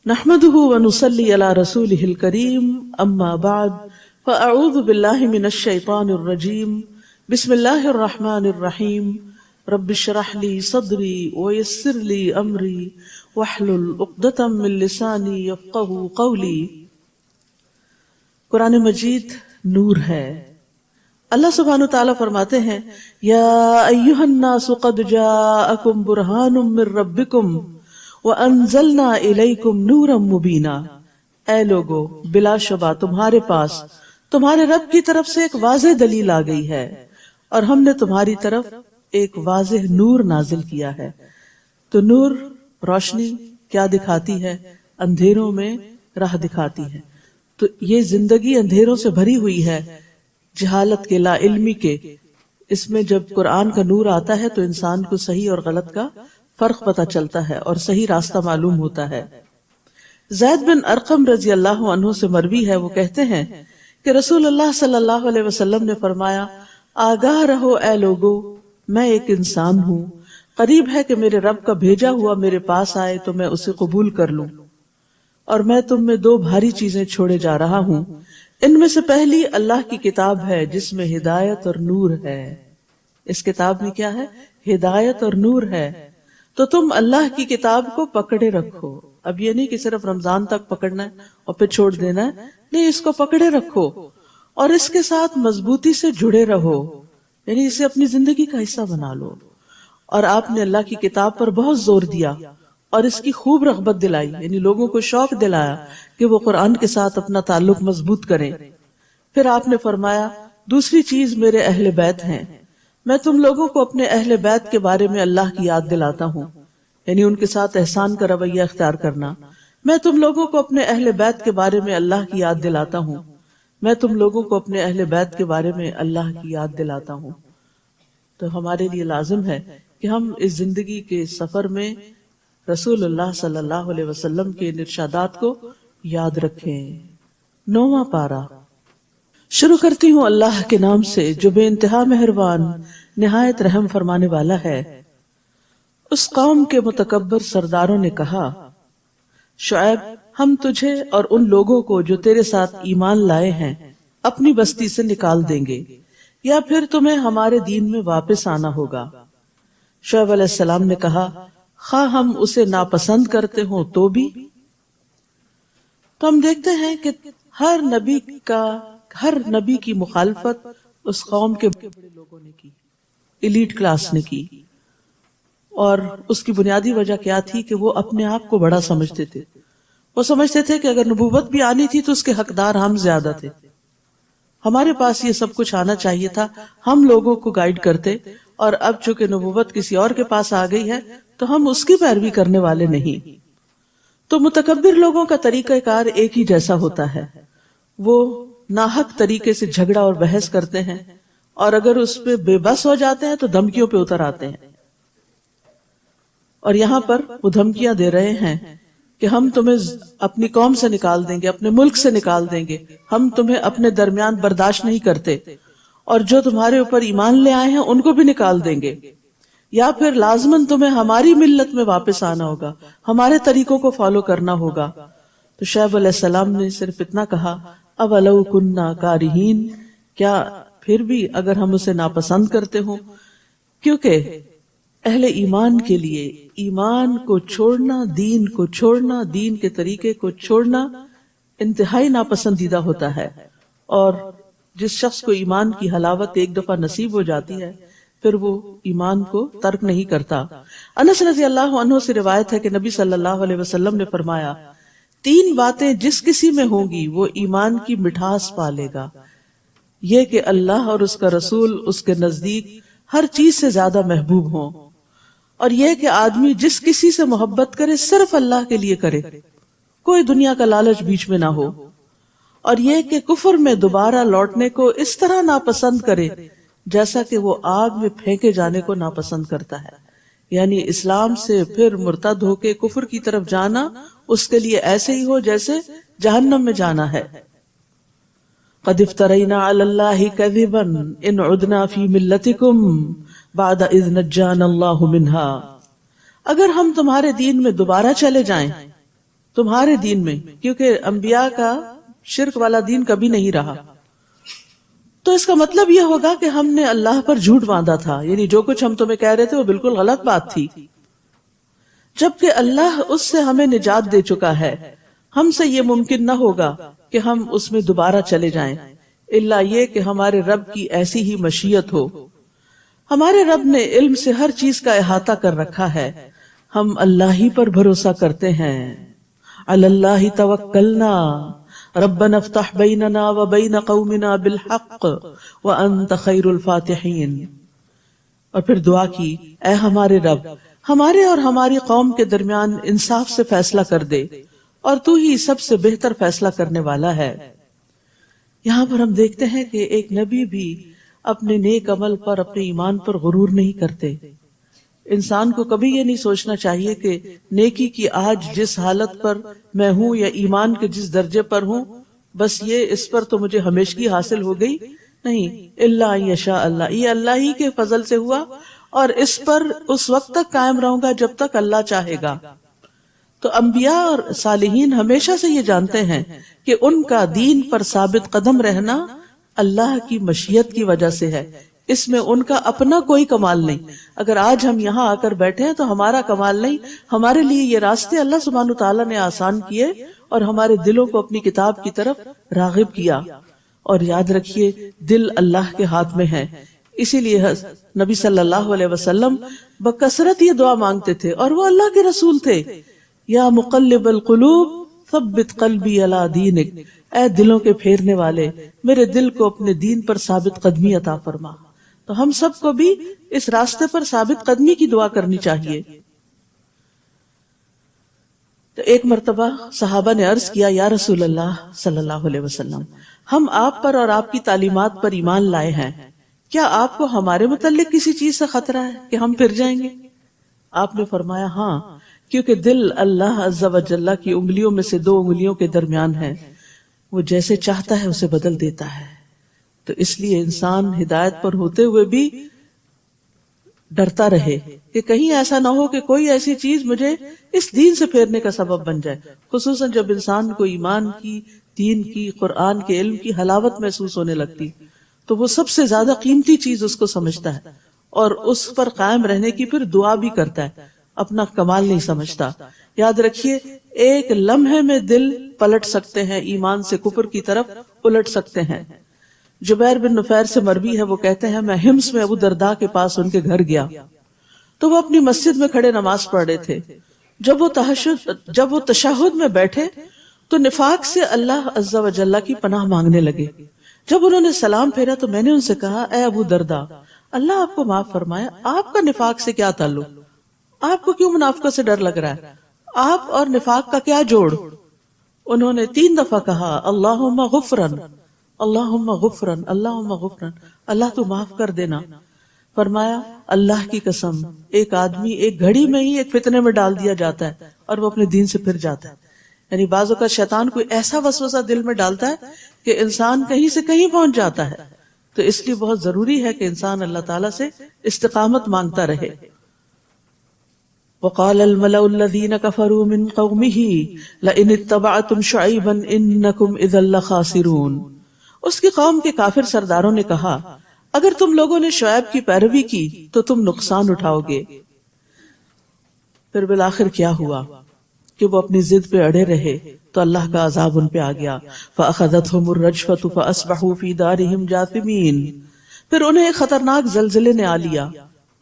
نحمده ونصلي على رسوله الكريم اما بعد فاعوذ بالله من الشيطان الرجيم بسم الله الرحمن الرحيم رب اشرح لي صدري ويسر لي امري واحلل عقدة من لساني يفقهوا قولي۔ قرآن مجید نور ہے۔ اللہ سبحانہ وتعالی فرماتے ہیں یا ایھا الناس قد جاءکم برہان من ربکم وَأَنزَلْنَا إِلَيْكُمْ نُورًا مُبِينًا، اے لوگو بلا شبہ تمہارے پاس تمہارے رب کی طرف سے ایک واضح دلیل آ گئی ہے اور ہم نے تمہاری طرف ایک واضح نور نازل کیا ہے۔ تو نور روشنی کیا دکھاتی ہے؟ اندھیروں میں راہ دکھاتی ہے۔ تو یہ زندگی اندھیروں سے بھری ہوئی ہے، جہالت کے، لا علمی کے۔ اس میں جب قرآن کا نور آتا ہے تو انسان کو صحیح اور غلط کا فرق پتہ چلتا ہے اور صحیح راستہ معلوم ہوتا ہے۔ زید بن ارقم رضی اللہ عنہ سے مروی ہے، وہ کہتے ہیں کہ رسول اللہ صلی اللہ علیہ وسلم نے فرمایا آگاہ رہو اے لوگو، میں ایک انسان ہوں، قریب ہے کہ میرے رب کا بھیجا ہوا میرے پاس آئے تو میں اسے قبول کر لوں، اور میں تم میں دو بھاری چیزیں چھوڑے جا رہا ہوں۔ ان میں سے پہلی اللہ کی کتاب ہے جس میں ہدایت اور نور ہے۔ اس کتاب میں کیا ہے؟ ہدایت اور نور ہے۔ تو تم اللہ کی کتاب کو پکڑے رکھو۔ اب یہ نہیں کہ صرف رمضان تک پکڑنا ہے اور پھر چھوڑ دینا ہے، نہیں، اس کو پکڑے رکھو اور اس کے ساتھ مضبوطی سے جڑے رہو، یعنی اسے اپنی زندگی کا حصہ بنا لو۔ اور آپ نے اللہ کی کتاب پر بہت زور دیا اور اس کی خوب رغبت دلائی، یعنی لوگوں کو شوق دلایا کہ وہ قرآن کے ساتھ اپنا تعلق مضبوط کریں۔ پھر آپ نے فرمایا دوسری چیز میرے اہل بیت ہیں، میں تم لوگوں کو اپنے اہل بیت کے بارے میں اللہ کی یاد دلاتا ہوں، یعنی ان کے ساتھ احسان کا رویہ اختیار کرنا۔ میں تم لوگوں کو اپنے اہل بیت کے بارے میں اللہ کی یاد دلاتا ہوں، میں تم لوگوں کو اپنے اہل بیت کے بارے میں اللہ کی یاد دلاتا ہوں۔ تو ہمارے لیے لازم ہے کہ ہم اس زندگی کے سفر میں رسول اللہ صلی اللہ علیہ وسلم کے ارشادات کو یاد رکھیں۔ 9واں پارہ شروع کرتی ہوں اللہ کے نام سے جو بے انتہا مہربان نہایت رحم فرمانے والا ہے۔ اس قوم کے متکبر سرداروں نے کہا شعیب ہم تجھے اور ان لوگوں کو جو تیرے ساتھ ایمان لائے ہیں اپنی بستی سے نکال دیں گے یا پھر تمہیں ہمارے دین میں واپس آنا ہوگا۔ شعیب علیہ السلام نے کہا خواہ ہم اسے ناپسند کرتے ہوں تو بھی۔ تو ہم دیکھتے ہیں کہ ہر نبی کی مخالفت اس قوم کے بڑے لوگوں نے کی، ایلیٹ کلاس نے کی، اور اس کی بنیادی وجہ کیا تھی کہ وہ اپنے آپ کو بڑا سمجھتے تھے۔ وہ سمجھتے تھے کہ اگر نبوت بھی آنی تھی تو اس کے حقدار ہم زیادہ تھے، ہمارے پاس یہ سب کچھ آنا چاہیے تھا، ہم لوگوں کو گائیڈ کرتے، اور اب چونکہ نبوت کسی اور کے پاس آ گئی ہے تو ہم اس کی پیروی کرنے والے نہیں۔ تو متکبر لوگوں کا طریقہ کار ایک ہی جیسا ہوتا ہے، وہ ناحق طریقے سے جھگڑا اور بحث کرتے ہیں، اور اگر اس پہ بے بس ہو جاتے ہیں تو دھمکیوں پہ اتر آتے ہیں۔ اور یہاں پر وہ دھمکیاں دے رہے ہیں کہ ہم تمہیں اپنی قوم سے نکال دیں گے، اپنے ملک سے نکال دیں گے، ہم تمہیں اپنے درمیان برداشت نہیں کرتے، اور جو تمہارے اوپر ایمان لے آئے ہیں ان کو بھی نکال دیں گے، یا پھر لازماً تمہیں ہماری ملت میں واپس آنا ہوگا، ہمارے طریقوں کو فالو کرنا ہوگا۔ تو شعیب علیہ السلام نے صرف اتنا کہا اولو کننا کارہین، کیا پھر بھی اگر ہم اسے ناپسند کرتے ہوں، کیونکہ اہل ایمان کے لیے ایمان کو چھوڑنا، دین کو چھوڑنا، دین کے طریقے کو چھوڑنا انتہائی ناپسندیدہ ہوتا ہے، اور جس شخص کو ایمان کی حلاوت ایک دفعہ نصیب ہو جاتی ہے پھر وہ ایمان کو ترک نہیں کرتا۔ انس رضی اللہ عنہ سے روایت ہے کہ نبی صلی اللہ علیہ وسلم نے فرمایا 3 باتیں جس کسی میں ہوں گی وہ ایمان کی مٹھاس پالے گا، یہ کہ اللہ اور اس کا رسول اس کے نزدیک ہر چیز سے زیادہ محبوب ہوں، اور یہ کہ آدمی جس کسی سے محبت کرے صرف اللہ کے لیے کرے، کوئی دنیا کا لالچ بیچ میں نہ ہو، اور یہ کہ کفر میں دوبارہ لوٹنے کو اس طرح ناپسند کرے جیسا کہ وہ آگ میں پھینکے جانے کو ناپسند کرتا ہے، یعنی اسلام سے پھر مرتد ہو کے کفر کی طرف جانا اس کے لیے ایسے ہی ہو جیسے جہنم میں جانا ہے۔ قد افترینا علی اللہ کذبا ان عدنا فی ملتکم بعد اذ نجانا اللہ منہا، اگر ہم تمہارے دین میں دوبارہ چلے جائیں تمہارے دین میں، کیونکہ انبیاء کا شرک والا دین کبھی نہیں رہا. تو اس کا مطلب یہ ہوگا کہ ہم نے اللہ پر جھوٹ باندھا تھا، یعنی جو کچھ ہم تمہیں کہہ رہے تھے وہ بالکل غلط بات تھی، جبکہ اللہ اس سے ہمیں نجات دے چکا ہے. ہم سے یہ ممکن نہ ہوگا کہ ہم اس میں دوبارہ چلے جائیں، الا یہ کہ ہمارے رب کی ایسی ہی مشیت ہو. ہمارے رب نے علم سے ہر چیز کا احاطہ کر رکھا ہے، ہم اللہ ہی پر بھروسہ کرتے ہیں. علی اللہ توکلنا ربنا افتح بیننا وبین قومنا بالحق وانت خیر الفاتحین. اور پھر دعا کی، اے ہمارے رب، ہمارے اور ہماری قوم کے درمیان انصاف سے فیصلہ کر دے، اور تو ہی سب سے بہتر فیصلہ کرنے والا ہے. یہاں پر ہم دیکھتے ہیں کہ ایک نبی بھی اپنے نیک عمل پر، اپنے ایمان پر غرور نہیں کرتے. انسان کو کبھی یہ نہیں سوچنا چاہیے کہ نیکی کی آج جس حالت پر میں ہوں یا ایمان کے جس درجے پر ہوں، بس یہ اس پر تو مجھے ہمیشگی حاصل ہو گئی. نہیں، الا یشاء اللہ، یہ اللہ ہی کے فضل سے ہوا، اور اس پر اس وقت تک قائم رہوں گا جب تک اللہ چاہے گا. تو انبیاء اور صالحین ہمیشہ سے یہ جانتے ہیں کہ ان کا دین پر ثابت قدم رہنا اللہ کی مشیت کی وجہ سے ہے، اس میں ان کا اپنا کوئی کمال نہیں. اگر آج ہم یہاں آ کر بیٹھے ہیں تو ہمارا کمال نہیں، ہمارے لیے یہ راستے اللہ سبحانہ تعالیٰ نے آسان کیے اور ہمارے دلوں کو اپنی کتاب کی طرف راغب کیا. اور یاد رکھیے، دل اللہ کے ہاتھ میں ہے. اسی لیے نبی صلی اللہ علیہ وسلم بکثرت یہ دعا مانگتے تھے، اور وہ اللہ کے رسول تھے. یا مقلب القلوب ثبت قلبی علی دینک، اے دلوں کے پھیرنے والے، میرے دل کو اپنے دین پر ثابت قدمی عطا فرما. تو ہم سب کو بھی اس راستے پر ثابت قدمی کی دعا کرنی چاہیے. تو ایک مرتبہ صحابہ نے عرض کیا، یا رسول اللہ صلی اللہ علیہ وسلم، ہم آپ پر اور آپ کی تعلیمات پر ایمان لائے ہیں، کیا آپ کو ہمارے متعلق کسی چیز سے خطرہ ہے کہ ہم پھر جائیں گے؟ آپ نے فرمایا، ہاں، کیونکہ دل اللہ عز و جل کی انگلیوں میں سے 2 انگلیوں کے درمیان ہے، وہ جیسے چاہتا ہے اسے بدل دیتا ہے. تو اس لیے انسان ہدایت پر ہوتے ہوئے بھی ڈرتا رہے کہ کہیں ایسا نہ ہو کہ کوئی ایسی چیز مجھے اس دین سے پھیرنے کا سبب بن جائے. خصوصاً جب انسان کو ایمان کی، دین کی، قرآن کے علم کی حلاوت محسوس ہونے لگتی تو وہ سب سے زیادہ قیمتی چیز اس کو سمجھتا ہے، اور اس پر قائم رہنے کی پھر دعا بھی کرتا ہے، اپنا کمال نہیں سمجھتا. یاد رکھیے، ایک لمحے میں دل پلٹ سکتے ہیں، ایمان سے کفر کی طرف الٹ سکتے ہیں. جبیر بن نفیر سے مروی ہے، وہ کہتے ہیں، میں حمص میں ابو درداء کے پاس ان کے گھر گیا تو وہ اپنی مسجد میں کھڑے نماز پڑھ رہے تھے. جب وہ تشہد میں بیٹھے تو نفاق سے اللہ عز و جل کی پناہ مانگنے لگے. جب انہوں نے سلام پھیرا تو میں نے ان سے کہا، اے ابو درداء، اللہ آپ کو معاف فرمائے، آپ کا نفاق سے کیا تعلق؟ آپ کو کیوں منافقت سے ڈر لگ رہا ہے؟ آپ اور نفاق کا کیا جوڑ؟ انہوں نے 3 دفعہ کہا، اللہم غفرن، اللہم غفرن، اللہم غفرن، اللہ تو معاف کر دینا. فرمایا، اللہ کی قسم، ایک آدمی ایک گھڑی میں ہی ایک فتنے میں ڈال دیا جاتا ہے اور وہ اپنے دین سے پھر جاتا ہے. یعنی بعض اوقات شیطان کوئی ایسا وسوسہ دل میں ڈالتا ہے کہ انسان کہیں سے کہیں پہنچ جاتا ہے. تو اس لیے بہت ضروری ہے کہ انسان اللہ تعالیٰ سے استقامت مانگتا رہے. وقال الملأ الذين كفروا من قومه لئن اتبعتم شعيبا انكم اذا لخاسرون. اس کی قوم کے کافر سرداروں نے کہا، اگر تم لوگوں نے شعیب کی پیروی کی تو تم نقصان اٹھاؤ گے. پھر بالآخر کیا ہوا کہ وہ اپنی ضد پہ اڑے رہے تو اللہ کا عذاب ان پہ آ گیا. فأخذتهم الرجفة فأصبحوا في دارهم جاثمين. پھر انہیں ایک خطرناک زلزلے نے آ لیا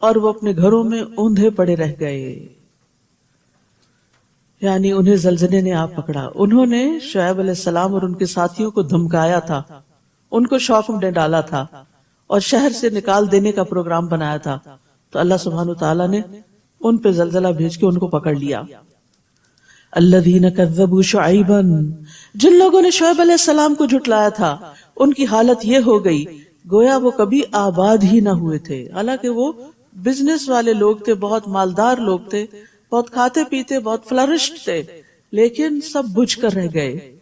اور وہ اپنے گھروں میں اوندھے پڑے رہ گئے. یعنی انہیں زلزلے نے آ پکڑا. انہوں نے شعیب علیہ السلام اور ان کے ساتھیوں کو دھمکایا تھا، ان کو شوق میں ڈالا تھا اور شہر سے نکال دینے کا پروگرام بنایا تھا. تو اللہ سبحانہ تعالیٰ نے ان پہ زلزلہ بھیج کے ان کو پکڑ لیا. الذین کذبوا شعیبا، جن لوگوں نے شعیب علیہ السلام کو جھٹلایا تھا ان کی حالت یہ ہو گئی گویا وہ کبھی آباد ہی نہ ہوئے تھے. حالانکہ وہ بزنس والے لوگ تھے، بہت مالدار لوگ تھے، بہت کھاتے پیتے، بہت فلرشڈ تھے، لیکن سب بجھ کر رہ گئے.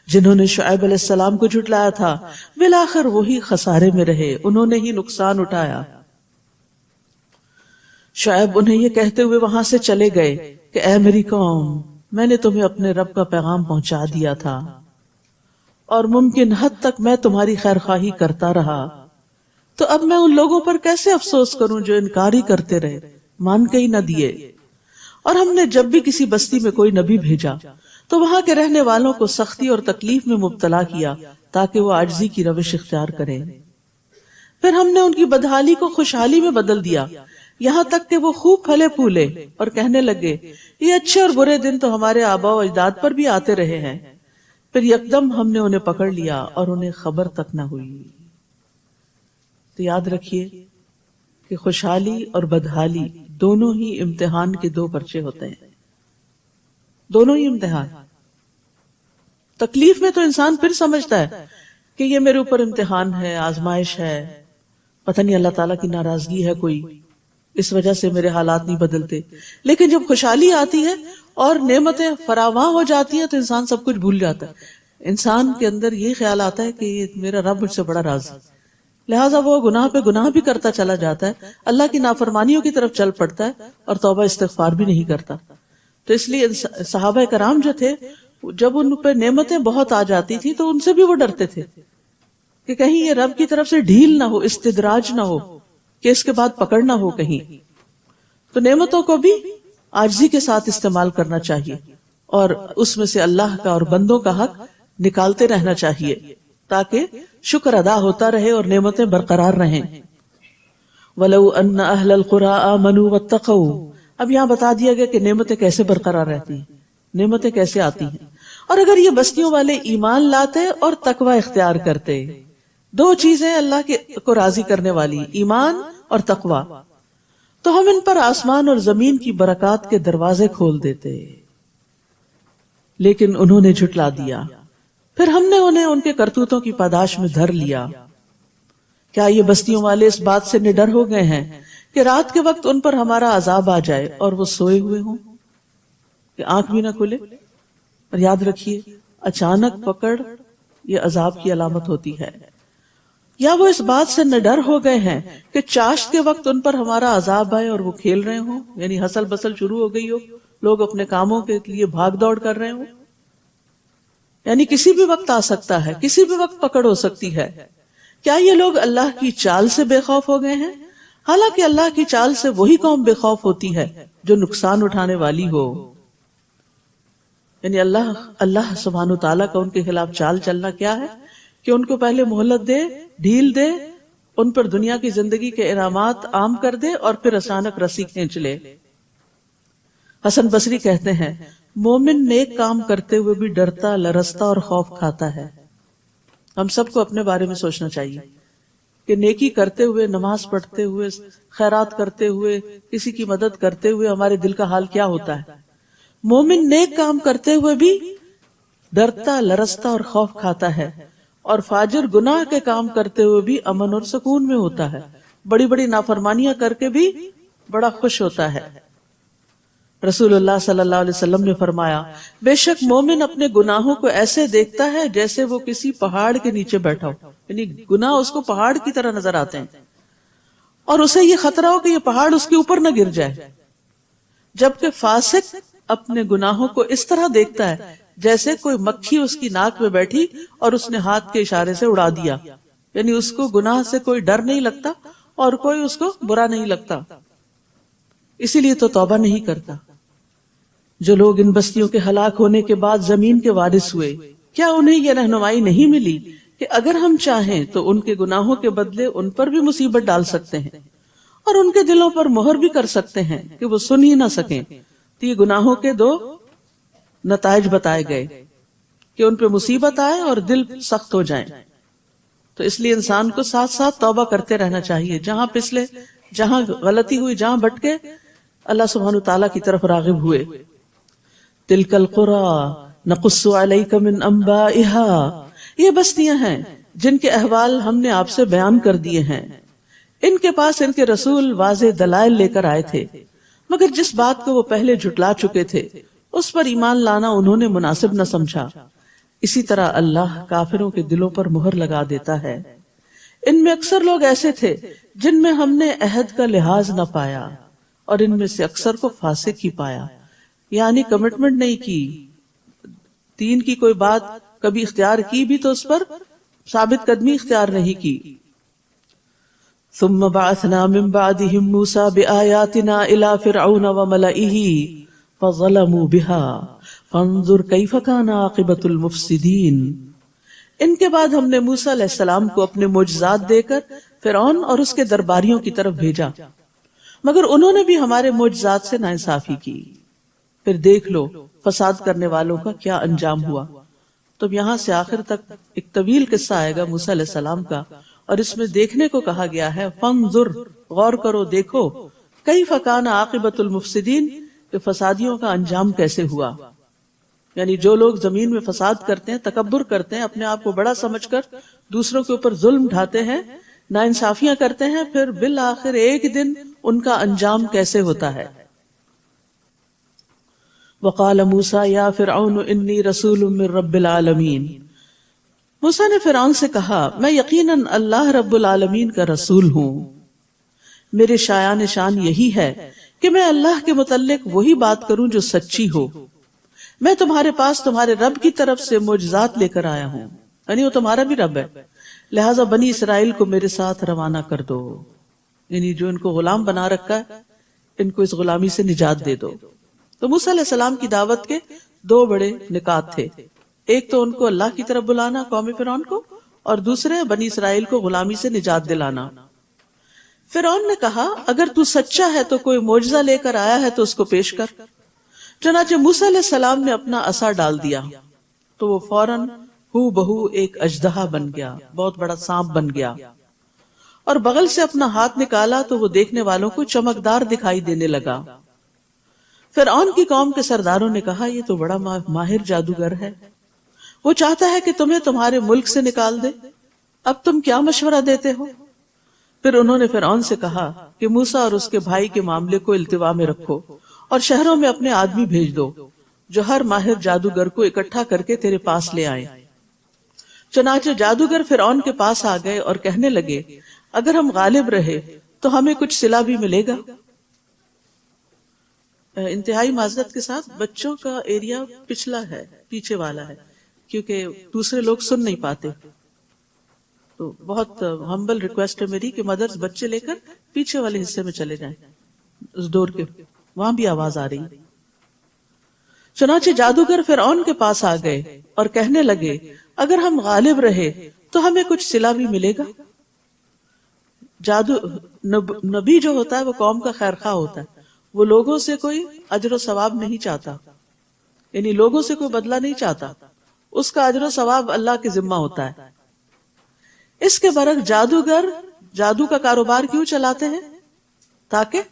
جنہوں نے شعیب علیہ السلام کو جھٹلایا تھا بالآخر وہی خسارے میں رہے، انہوں نے ہی نقصان اٹھایا. شعیب انہیں یہ کہتے ہوئے وہاں سے چلے گئے کہ اے میری قوم، میں نے تمہیں اپنے رب کا پیغام پہنچا دیا تھا اور ممکن حد تک میں تمہاری خیر خواہی کرتا رہا، تو اب میں ان لوگوں پر کیسے افسوس کروں جو انکار ہی کرتے رہے، مان کے ہی نہ دیے۔ اور ہم نے جب بھی کسی بستی میں کوئی نبی بھیجا تو وہاں کے رہنے والوں کو سختی اور تکلیف میں مبتلا کیا تاکہ وہ عاجزی کی روش اختیار کریں۔ پھر ہم نے ان کی بدحالی کو خوشحالی میں بدل دیا، یہاں تک کہ وہ خوب پھلے پھولے اور کہنے لگے یہ اچھے اور برے دن تو ہمارے آباء و اجداد پر بھی آتے رہے ہیں۔ پھر یکدم ہم نے انہیں پکڑ لیا اور انہیں خبر تک نہ ہوئی۔ تو یاد رکھیے کہ خوشحالی اور بدحالی دونوں ہی امتحان کے دو پرچے ہوتے ہیں، دونوں ہی امتحان۔ تکلیف میں تو انسان پھر سمجھتا ہے کہ یہ میرے اوپر امتحان ہے، آزمائش ہے، پتہ نہیں اللہ تعالیٰ کی ناراضگی ہے کوئی، اس وجہ سے میرے حالات نہیں بدلتے۔ لیکن جب خوشحالی آتی ہے اور نعمتیں فراواں ہو جاتی ہیں تو انسان سب کچھ بھول جاتا ہے۔ انسان کے اندر یہ خیال آتا ہے کہ یہ میرا رب مجھ سے بڑا راضی، لہٰذا وہ گناہ پہ گناہ بھی کرتا چلا جاتا ہے، اللہ کی نافرمانیوں کی طرف چل پڑتا ہے اور توبہ استغفار بھی نہیں کرتا۔ تو اس لیے صحابہ کرام جو تھے جب ان پہ نعمتیں بہت آ جاتی تھی تو ان سے بھی وہ ڈرتے تھے کہ کہیں یہ رب کی طرف سے ڈھیل نہ ہو، استدراج نہ ہو، کہ اس کے بعد پکڑ نہ ہو کہیں۔ تو نعمتوں کو بھی عاجزی کے ساتھ استعمال کرنا چاہیے اور اس میں سے اللہ کا اور بندوں کا حق نکالتے رہنا چاہیے تاکہ شکر ادا ہوتا رہے اور نعمتیں برقرار رہیں۔ وَلَوْ أَنَّ أَهْلَ الْقُرَىٰ آمَنُوا وَاتَّقَوْا، اب یہاں بتا دیا گیا کہ نعمتیں کیسے برقرار رہتی ہیں، نعمتیں کیسے آتی ہیں۔ اور اگر یہ بستیوں والے ایمان لاتے اور تقوی اختیار کرتے، دو چیزیں اللہ کو راضی کرنے والی، ایمان اور تقوی، تو ہم ان پر آسمان اور زمین کی برکات کے دروازے کھول دیتے، لیکن انہوں نے جھٹلا دیا، پھر ہم نے انہیں ان کے کرتوتوں کی پاداش میں دھر لیا۔ کیا یہ بستیوں والے اس بات سے نڈر ہو گئے ہیں کہ رات کے وقت ان پر ہمارا عذاب آ جائے اور وہ سوئے ہوئے ہوں، کہ آنکھ بھی نہ کھلے؟ اور یاد رکھیے اچانک پکڑ یہ عذاب کی علامت ہوتی ہے۔ یا وہ اس بات سے نڈر ہو گئے ہیں کہ چاشت کے وقت ان پر ہمارا عذاب آئے اور وہ کھیل رہے ہوں، یعنی ہسل بسل شروع ہو گئی ہو، لوگ اپنے کاموں کے لیے بھاگ دوڑ کر رہے ہوں، یعنی کسی بھی وقت آ سکتا ہے، کسی بھی وقت پکڑ ہو سکتی ہے۔ کیا یہ لوگ اللہ کی چال سے بے خوف ہو گئے ہیں؟ حالانکہ اللہ کی چال سے وہی قوم بے خوف ہوتی ہے جو نقصان اٹھانے والی ہو۔ یعنی اللہ سبحانہ تعالیٰ کا ان کے خلاف چال چلنا کیا ہے کہ ان کو پہلے مہلت دے، ڈھیل دے، ان پر دنیا کی زندگی کے انعامات عام کر دے اور پھر اچانک رسی کھینچ لے۔ حسن بصری کہتے ہیں مومن نیک کام کرتے ہوئے بھی ڈرتا، لرزتا اور خوف کھاتا ہے۔ ہم سب کو اپنے بارے میں سوچنا چاہیے کہ نیکی کرتے ہوئے، نماز پڑھتے ہوئے، خیرات کرتے ہوئے، کسی کی مدد کرتے ہوئے ہمارے دل کا حال کیا ہوتا ہے۔ مومن نیک کام کرتے ہوئے بھی ڈرتا، لرزتا اور خوف کھاتا ہے، اور فاجر گناہ کے کام کرتے ہوئے بھی امن اور سکون میں ہوتا ہے، بڑی بڑی نافرمانیاں کر کے بھی بڑا خوش ہوتا ہے۔ رسول اللہ صلی اللہ علیہ وسلم نے فرمایا بے شک مومن اپنے گناہوں کو ایسے دیکھتا ہے جیسے وہ کسی پہاڑ کے نیچے بیٹھا ہو، یعنی گناہ اس کو پہاڑ کی طرح نظر آتے ہیں اور اسے یہ خطرہ ہو کہ یہ پہاڑ اس کے اوپر نہ گر جائے، جبکہ فاسق اپنے گناہوں کو اس طرح دیکھتا ہے جیسے کوئی مکھی اس کی ناک میں بیٹھی اور اس نے ہاتھ کے اشارے سے اڑا دیا، یعنی اس کو گناہ سے کوئی ڈر نہیں لگتا اور کوئی اس کو برا نہیں لگتا، اسی لیے تو توبہ نہیں کرتا۔ جو لوگ ان بستیوں کے ہلاک ہونے کے بعد زمین کے وارث ہوئے، کیا انہیں یہ رہنمائی نہیں ملی کہ اگر ہم چاہیں تو ان کے گناہوں کے بدلے ان پر بھی مصیبت ڈال سکتے ہیں اور ان کے دلوں پر مہر بھی کر سکتے ہیں کہ وہ سن ہی نہ سکیں؟ تو یہ گناہوں کے دو نتائج بتائے گئے کہ ان پہ مصیبت آئے اور دل سخت ہو جائیں۔ تو اس لیے انسان کو ساتھ ساتھ توبہ کرتے رہنا چاہیے، جہاں پسلے، جہاں غلطی ہوئی، جہاں بھٹکے، اللہ سبحانہ تعالیٰ کی طرف راغب ہوئے۔ تلک القری نقص علیک من انبائها، یہ بستیاں ہیں جن کے احوال ہم نے آپ سے بیان کر دیے ہیں، ان کے پاس ان کے رسول واضح دلائل لے کر آئے تھے، مگر جس بات کو وہ پہلے جھٹلا چکے تھے اس پر ایمان لانا انہوں نے مناسب نہ سمجھا۔ اسی طرح اللہ کافروں کے دلوں پر مہر لگا دیتا ہے۔ ان میں اکثر لوگ ایسے تھے جن میں ہم نے عہد کا لحاظ نہ پایا اور ان میں سے اکثر کو فاسق ہی پایا۔ یعنی کمٹمنٹ نہیں کی، دین کی کوئی بات کبھی اختیار کی بھی تو اس پر ثابت قدمی اختیار نہیں کی. ثم بعثنا من بعدهم موسى بآياتنا إلى فرعون وملئه فظلموا بها فانظر كيف كان عاقبة المفسدين. ان کے بعد ہم نے موسیٰ علیہ السلام کو اپنے معجزات دے کر فرعون اور اس کے درباریوں کی طرف بھیجا، مگر انہوں نے بھی ہمارے معجزات سے ناانصافی کی. پھر دیکھ لو فساد کرنے والوں کا کیا انجام ہوا. تو یہاں سے آخر تک ایک طویل قصہ آئے گا موسیٰ علیہ السلام کا، اور اس میں دیکھنے کو کہا گیا ہے فانظر، غور کرو، دیکھو، کیف کان عاقبۃ المفسدین، کہ فسادیوں کا انجام کیسے ہوا. یعنی جو لوگ زمین میں فساد کرتے ہیں، تکبر کرتے ہیں، اپنے آپ کو بڑا سمجھ کر دوسروں کے اوپر ظلم ڈھاتے ہیں، ناانصافیاں کرتے ہیں، پھر بالآخر ایک دن ان کا انجام کیسے ہوتا ہے. وقال موسیٰ یا فرعون انی رسول من رب العالمین. موسیٰ نے فرعون سے کہا میں یقیناً اللہ رب العالمین کا رسول ہوں، میرے شایان شان یہی ہے کہ میں اللہ کے متعلق وہی بات کروں جو سچی ہو. میں تمہارے پاس تمہارے رب کی طرف سے معجزات لے کر آیا ہوں، یعنی وہ تمہارا بھی رب ہے، لہٰذا بنی اسرائیل کو میرے ساتھ روانہ کر دو. یعنی جو ان کو غلام بنا رکھا ہے ان کو اس غلامی سے نجات دے دو. تو موسیٰ علیہ السلام کی دعوت کے دو بڑے نکات تھے، ایک تو ان کو اللہ کی طرف بلانا قوم فرعون کو، اور دوسرے بنی اسرائیل کو غلامی سے نجات دلانا. فرعون نے کہا اگر تو سچا ہے تو کوئی معجزہ لے کر آیا ہے تو اس کو پیش کر. چنانچہ موسیٰ علیہ السلام نے اپنا عصا ڈال دیا تو وہ فوراً ہو بہو ایک اژدہا بن گیا، بہت بڑا سانپ بن گیا، اور بغل سے اپنا ہاتھ نکالا تو وہ دیکھنے والوں کو چمکدار دکھائی دینے لگا. فرعون کی قوم کے سرداروں نے کہا یہ تو بڑا ماہر جادوگر ہے، وہ چاہتا ہے کہ تمہیں تمہارے ملک سے نکال دے، اب تم کیا مشورہ دیتے ہو؟ پھر انہوں نے فرعون سے کہا کہ موسیٰ اور اس کے بھائی کے معاملے کو التوا میں رکھو اور شہروں میں اپنے آدمی بھیج دو جو ہر ماہر جادوگر کو اکٹھا کر کے تیرے پاس لے آئیں. چنانچہ جادوگر فرعون کے پاس آ گئے اور کہنے لگے اگر ہم غالب رہے تو ہمیں کچھ صلہ بھی ملے گا. انتہائی معذرت کے ساتھ بچوں کا ایریا پچھلا ہے، پیچھے والا ہے، کیونکہ دوسرے لوگ سن نہیں پاتے. تو بہت ہمبل ریکویسٹ ہے میری کہ مدرس بچے لے کر پیچھے والے حصے میں چلے جائیں، اس ڈور کے وہاں بھی آواز آ رہی. چنانچہ جادوگر فرعون کے پاس آ گئے اور کہنے لگے اگر ہم غالب رہے تو ہمیں کچھ صلہ بھی ملے گا. نبی جو ہوتا ہے وہ قوم کا خیر خواہ ہوتا ہے، وہ لوگوں سے کوئی اجر و ثواب نہیں چاہتا، یعنی لوگوں سے کوئی بدلہ نہیں چاہتا، اس کا اجر و ثواب اللہ کے ذمہ ہوتا ہے. اس کے برعکس جادوگر جادو کا کاروبار کیوں چلاتے ہیں؟ تاکہ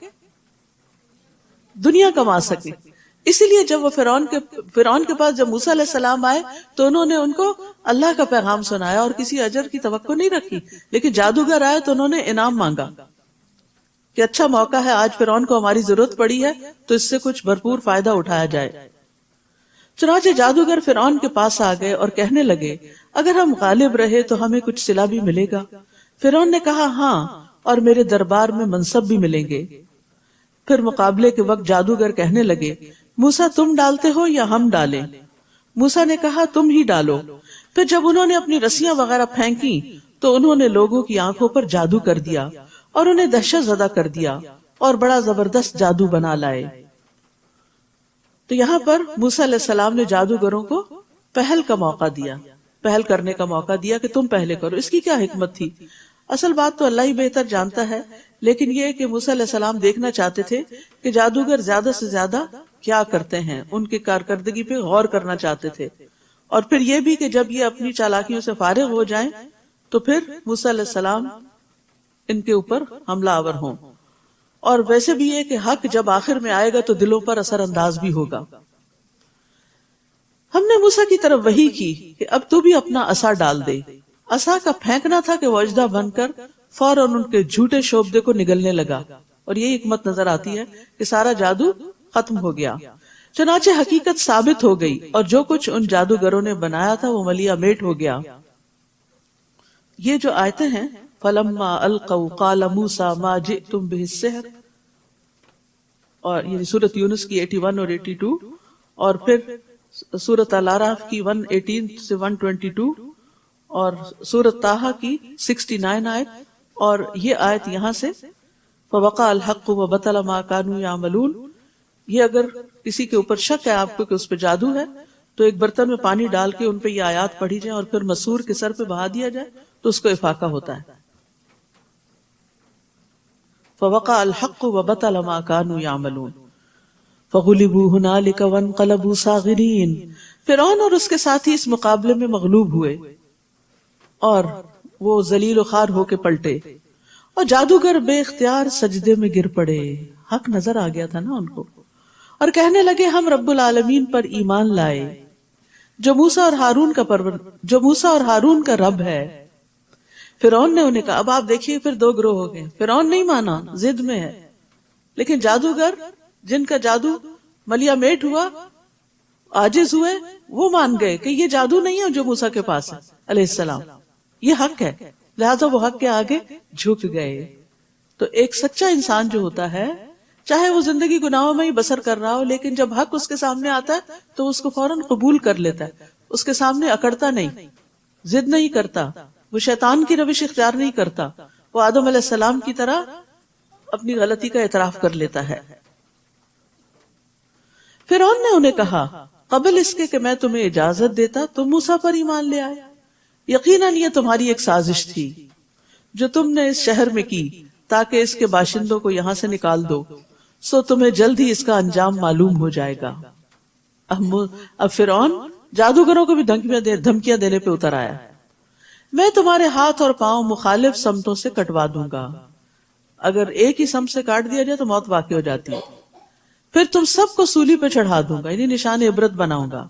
دنیا کما سکے. اسی لیے جب وہ فرعون کے پاس جب موسیٰ علیہ السلام آئے تو انہوں نے ان کو اللہ کا پیغام سنایا اور کسی اجر کی توقع نہیں رکھی، لیکن جادوگر آئے تو انہوں نے انعام مانگا کہ اچھا موقع ہے، آج فرعون کو ہماری ضرورت پڑی ہے تو اس سے کچھ بھرپور فائدہ اٹھایا جائے. چنانچہ جادوگر فرعون کے پاس آ گئے اور کہنے لگے اگر ہم غالب رہے تو ہمیں کچھ صلہ بھی ملے گا. فرعون نے کہا ہاں، اور میرے دربار میں منصب بھی ملیں گے. پھر مقابلے کے وقت جادوگر کہنے لگے موسیٰ تم ڈالتے ہو یا ہم ڈالیں؟ موسیٰ نے کہا تم ہی ڈالو. پھر جب انہوں نے اپنی رسیاں وغیرہ پھینکی تو انہوں نے لوگوں کی آنکھوں پر جادو کر دیا اور انہیں دہشت زدہ کر دیا اور بڑا زبردست جادو بنا لائے. تو یہاں پر موسیٰ علیہ السلام نے جادوگروں کو پہل کا موقع دیا، پہل کرنے کا موقع دیا کہ تم پہلے کرو. اس کی کیا حکمت تھی؟ اصل بات تو اللہ ہی بہتر جانتا ہے، لیکن یہ کہ موسیٰ علیہ السلام دیکھنا چاہتے تھے کہ جادوگر زیادہ سے زیادہ کیا کرتے ہیں، ان کی کارکردگی پہ غور کرنا چاہتے تھے، اور پھر یہ بھی کہ جب یہ اپنی چالاکیوں سے فارغ ہو جائیں تو پھر موسیٰ علیہ السلام ان کے اوپر حملہ آور ہوں. اور ویسے بھی یہ کہ حق جب آخر میں آئے گا تو دلوں پر اثر انداز بھی ہوگا. ہم نے موسیٰ کی طرف وحی کی کہ اب تو بھی اپنا عصا ڈال دے. عصا کا پھینکنا تھا کہ وہ اژدہا بن کر فوراً ان کے جھوٹے شعبدے کو نگلنے لگا، اور یہی حکمت نظر آتی ہے کہ سارا جادو ختم ہو گیا. چنانچہ حقیقت ثابت ہو گئی اور جو کچھ ان جادوگروں نے بنایا تھا وہ ملیا میٹ ہو گیا. یہ جو آیتیں ہیں فَلَمَّا أَلْقَوْا قَالَ مُوسَى مَا جِئْتُمْ بِهِ السِّحْرُ، اور یہ سورۃ یونس کی 81 اور 82، اور پھر سورۃ الاعراف کی 118 سے 122، اور سورۃ طٰہٰ کی 69 آیت، اور یہ آیت یہاں سے فوقع الحق وبطل ما كانوا يعملون۔ یہ اگر کسی کے اوپر شک ہے آپ کو کہ اس پہ جادو ہے تو ایک برتن میں پانی ڈال کے ان پہ یہ آیات پڑھی جائیں اور پھر مسحور کے سر پہ بہا دیا جائے تو اس کو افاقہ ہوتا ہے۔ فوقع الحق وبطل ما كانوا يعملون فغلبوا هنالك وانقلبوا صاغرين۔ فرعون اور اس کے ساتھی اس مقابلے میں مغلوب ہوئے اور وہ ذلیل و خوار ہو کے پلٹے، اور جادوگر بے اختیار سجدے میں گر پڑے۔ حق نظر آ گیا تھا نا ان کو، اور کہنے لگے ہم رب العالمین پر ایمان لائے جو موسیٰ اور ہارون کا رب ہے۔ فرعون نے انہیں کہا، اب آپ دیکھیے پھر دو گروہ ہو گئے۔ فرعون نہیں مانا، ضد میں ہے، لیکن جادوگر جن کا جادو ملیا میٹ ہوا، عاجز ہوئے، وہ مان گئے کہ یہ جادو نہیں ہے جو موسیٰ کے پاس ہے علیہ السلام، یہ حق ہے، لہذا وہ حق کے آگے جھک گئے۔ تو ایک سچا انسان جو ہوتا ہے، چاہے وہ زندگی گناہوں میں ہی بسر کر رہا ہو، لیکن جب حق اس کے سامنے آتا ہے تو اس کو فوراً قبول کر لیتا ہے، اس کے سامنے اکڑتا نہیں، ضد نہیں کرتا، وہ شیطان کی روش اختیار نہیں کرتا، وہ آدم علیہ السلام کی طرح اپنی غلطی کا اعتراف کر لیتا ہے۔ فرعون نے انہیں کہا، قبل اس کے کہ میں تمہیں اجازت دیتا تم موسیٰ پر ایمان لے آئے، یقیناً یہ تمہاری ایک سازش تھی جو تم نے اس شہر میں کی تاکہ اس کے باشندوں کو یہاں سے نکال دو، سو تمہیں جلد ہی اس کا انجام معلوم ہو جائے گا۔ اب فرعون جادوگروں کو بھی دھمکیاں دینے پہ اتر آیا، میں تمہارے ہاتھ اور پاؤں مخالف سمتوں سے کٹوا دوں گا، اگر ایک ہی سمت سے کاٹ دیا جائے تو موت واقع ہو جاتی ہے، پھر تم سب کو سولی پہ چڑھا دوں گا، یعنی نشان عبرت بناؤں گا۔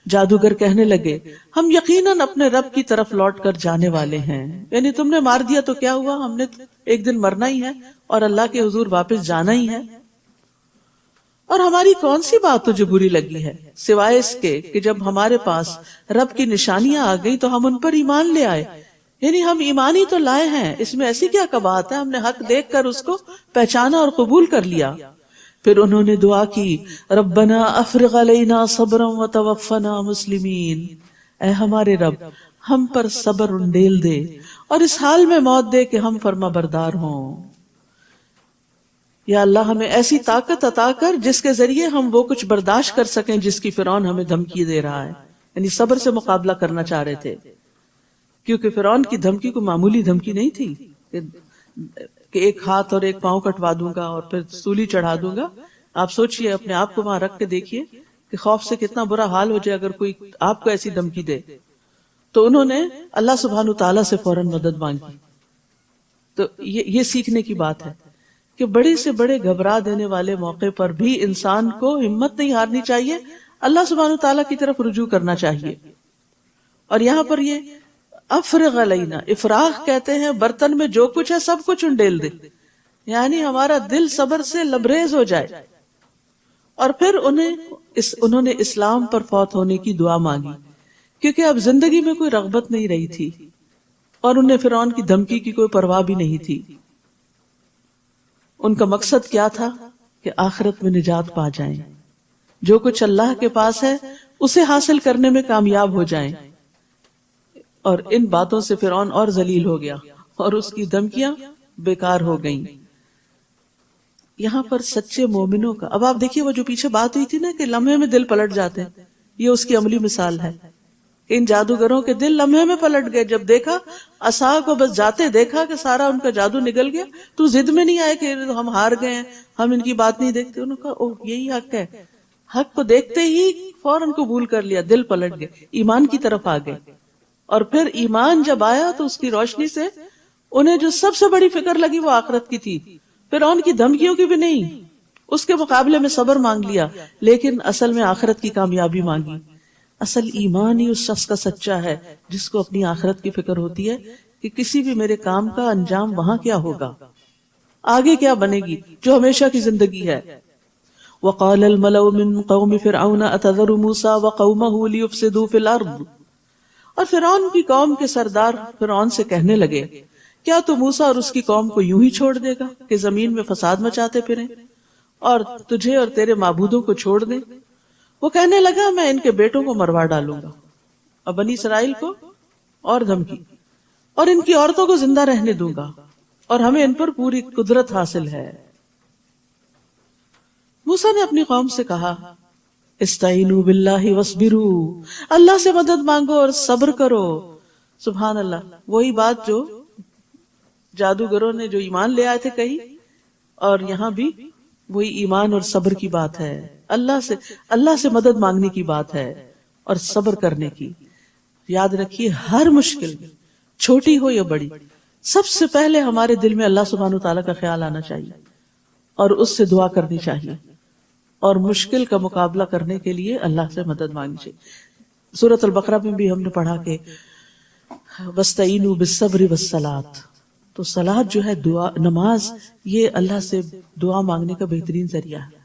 جادوگر کہنے لگے ہم یقیناً اپنے رب کی طرف لوٹ کر جانے والے ہیں، یعنی تم نے مار دیا تو کیا ہوا، ہم نے ایک دن مرنا ہی ہے اور اللہ کے حضور واپس جانا ہی ہے، اور ہماری کون سی بات تجھے بری لگی ہے سوائے اس کے کہ جب ہمارے پاس رب کی نشانیاں آ گئی تو ہم ان پر ایمان لے آئے، یعنی ہم ایمان ہی تو لائے ہیں، اس میں ایسی کیا کباہت ہے، ہم نے حق دیکھ کر اس کو پہچانا اور قبول کر لیا۔ پھر انہوں نے دعا کی، ربنا افرغ علینا صبرا وتوفنا مسلمین، اے ہمارے رب ہم پر صبر انڈیل دے اور اس حال میں موت دے کہ ہم فرما بردار ہوں۔ یا اللہ ہمیں ایسی طاقت عطا کر جس کے ذریعے ہم وہ کچھ برداشت کر سکیں جس کی فرعون ہمیں دھمکی دے رہا ہے، یعنی صبر سے مقابلہ کرنا چاہ رہے تھے، کیونکہ فرعون کی دھمکی کو معمولی دھمکی نہیں تھی کہ ایک ہاتھ اور ایک پاؤں کٹوا دوں گا اور پھر سولی چڑھا دوں گا۔ آپ سوچئے، اپنے آپ کو وہاں رکھ کے دیکھیے کہ خوف سے کتنا برا حال ہو جائے اگر کوئی آپ کو ایسی دھمکی دے۔ تو انہوں نے اللہ سبحانہ تعالیٰ سے فوراً مدد مانگی۔ تو یہ سیکھنے کی بات ہے کہ بڑے سے بڑے گھبرا دینے والے موقع پر بھی انسان کو ہمت نہیں ہارنی چاہیے، اللہ سبحانہ تعالیٰ کی طرف رجوع کرنا چاہیے۔ اور یہاں پر یہ افرغ علینا، افراغ کہتے ہیں برتن میں جو کچھ ہے سب کچھ انڈیل دے، یعنی ہمارا دل صبر سے لبریز ہو جائے۔ اور پھر انہوں نے اسلام پر فوت ہونے کی دعا مانگی، کیونکہ اب زندگی میں کوئی رغبت نہیں رہی تھی اور انہیں فرعون کی دھمکی کی کوئی پرواہ بھی نہیں تھی۔ ان کا مقصد کیا تھا کہ آخرت میں نجات پا جائیں، جو کچھ اللہ کے پاس ہے اسے حاصل کرنے میں کامیاب ہو جائیں۔ اور ان باتوں سے فرعون اور ذلیل ہو گیا اور اس کی دھمکیاں بیکار ہو گئیں۔ یہاں پر سچے مومنوں کا، اب آپ دیکھیے وہ جو پیچھے بات ہوئی تھی نا کہ لمحے میں دل پلٹ جاتے ہیں، یہ اس کی عملی مثال ہے۔ ان جادوگروں کے دل لمحے میں پلٹ گئے، جب دیکھا عصا کو بس جاتے دیکھا کہ سارا ان کا جادو نکل گیا، تو ضد میں نہیں آئے کہ ہم ہار گئے ہیں، ہم ان کی بات نہیں دیکھتے۔ انہوں نے کہا اوہ یہی حق ہے، حق کو دیکھتے ہی فوراً قبول کر لیا، دل پلٹ گئے، ایمان کی طرف آ گئے۔ اور پھر ایمان جب آیا تو اس کی روشنی سے انہیں جو سب سے بڑی فکر لگی وہ آخرت کی تھی، فرعون کی دھمکیوں کی بھی نہیں، اس کے مقابلے میں صبر مانگ لیا، لیکن اصل میں آخرت کی کامیابی مانگی۔ اصل ایمان ہی اس شخص کا سچا ہے جس کو اپنی آخرت کی فکر ہوتی ہے کہ کسی بھی میرے کام کا انجام وہاں کیا ہوگا، آگے کیا بنے گی، جو ہمیشہ کی زندگی ہے۔ وَقَالَ الْمَلَأُ مِن قَوْمِ فِرْعَوْنَ أَتَذَرُ مُوسَىٰ وَقَوْمَهُ لِيُفْسِدُوا فِي الْأَرْضِ، اور فرعون کی قوم کے سردار فرعون سے کہنے لگے کیا تو موسیٰ اور اس کی قوم کو یوں ہی چھوڑ دے گا کہ زمین میں فساد مچاتے پھریں؟ اور تجھے اور تیرے معبودوں کو چھوڑ دیں. وہ کہنے لگا میں ان کے بیٹوں کو مروا ڈالوں گا. اور بنی اسرائیل کو اور دھمکی, اور ان کی عورتوں کو زندہ رہنے دوں گا, اور ہمیں ان پر پوری قدرت حاصل ہے. موسیٰ نے اپنی قوم سے کہا استعینوا باللہ واصبروا, اللہ سے مدد مانگو اور صبر کرو. سبحان اللہ, وہی بات جو جادوگروں نے جو ایمان لے آئے تھے کہی, اور یہاں بھی وہی ایمان اور صبر کی بات ہے. اللہ سے مدد مانگنے کی بات ہے اور صبر کرنے کی. یاد رکھیے ہر مشکل چھوٹی ہو یا بڑی, سب سے پہلے ہمارے دل میں اللہ سبحانہ وتعالیٰ کا خیال آنا چاہیے اور اس سے دعا کرنی چاہیے, اور مشکل کا مقابلہ کرنے کے لیے اللہ سے مدد مانگنی چاہیے. سورۃ البقرہ میں بھی ہم نے پڑھا کہ وَاسْتَعِینُوا بِالصَّبْرِ وَالصَّلَاةِ, تو صلاۃ جو ہے دعا, نماز, یہ اللہ سے دعا مانگنے کا بہترین ذریعہ ہے.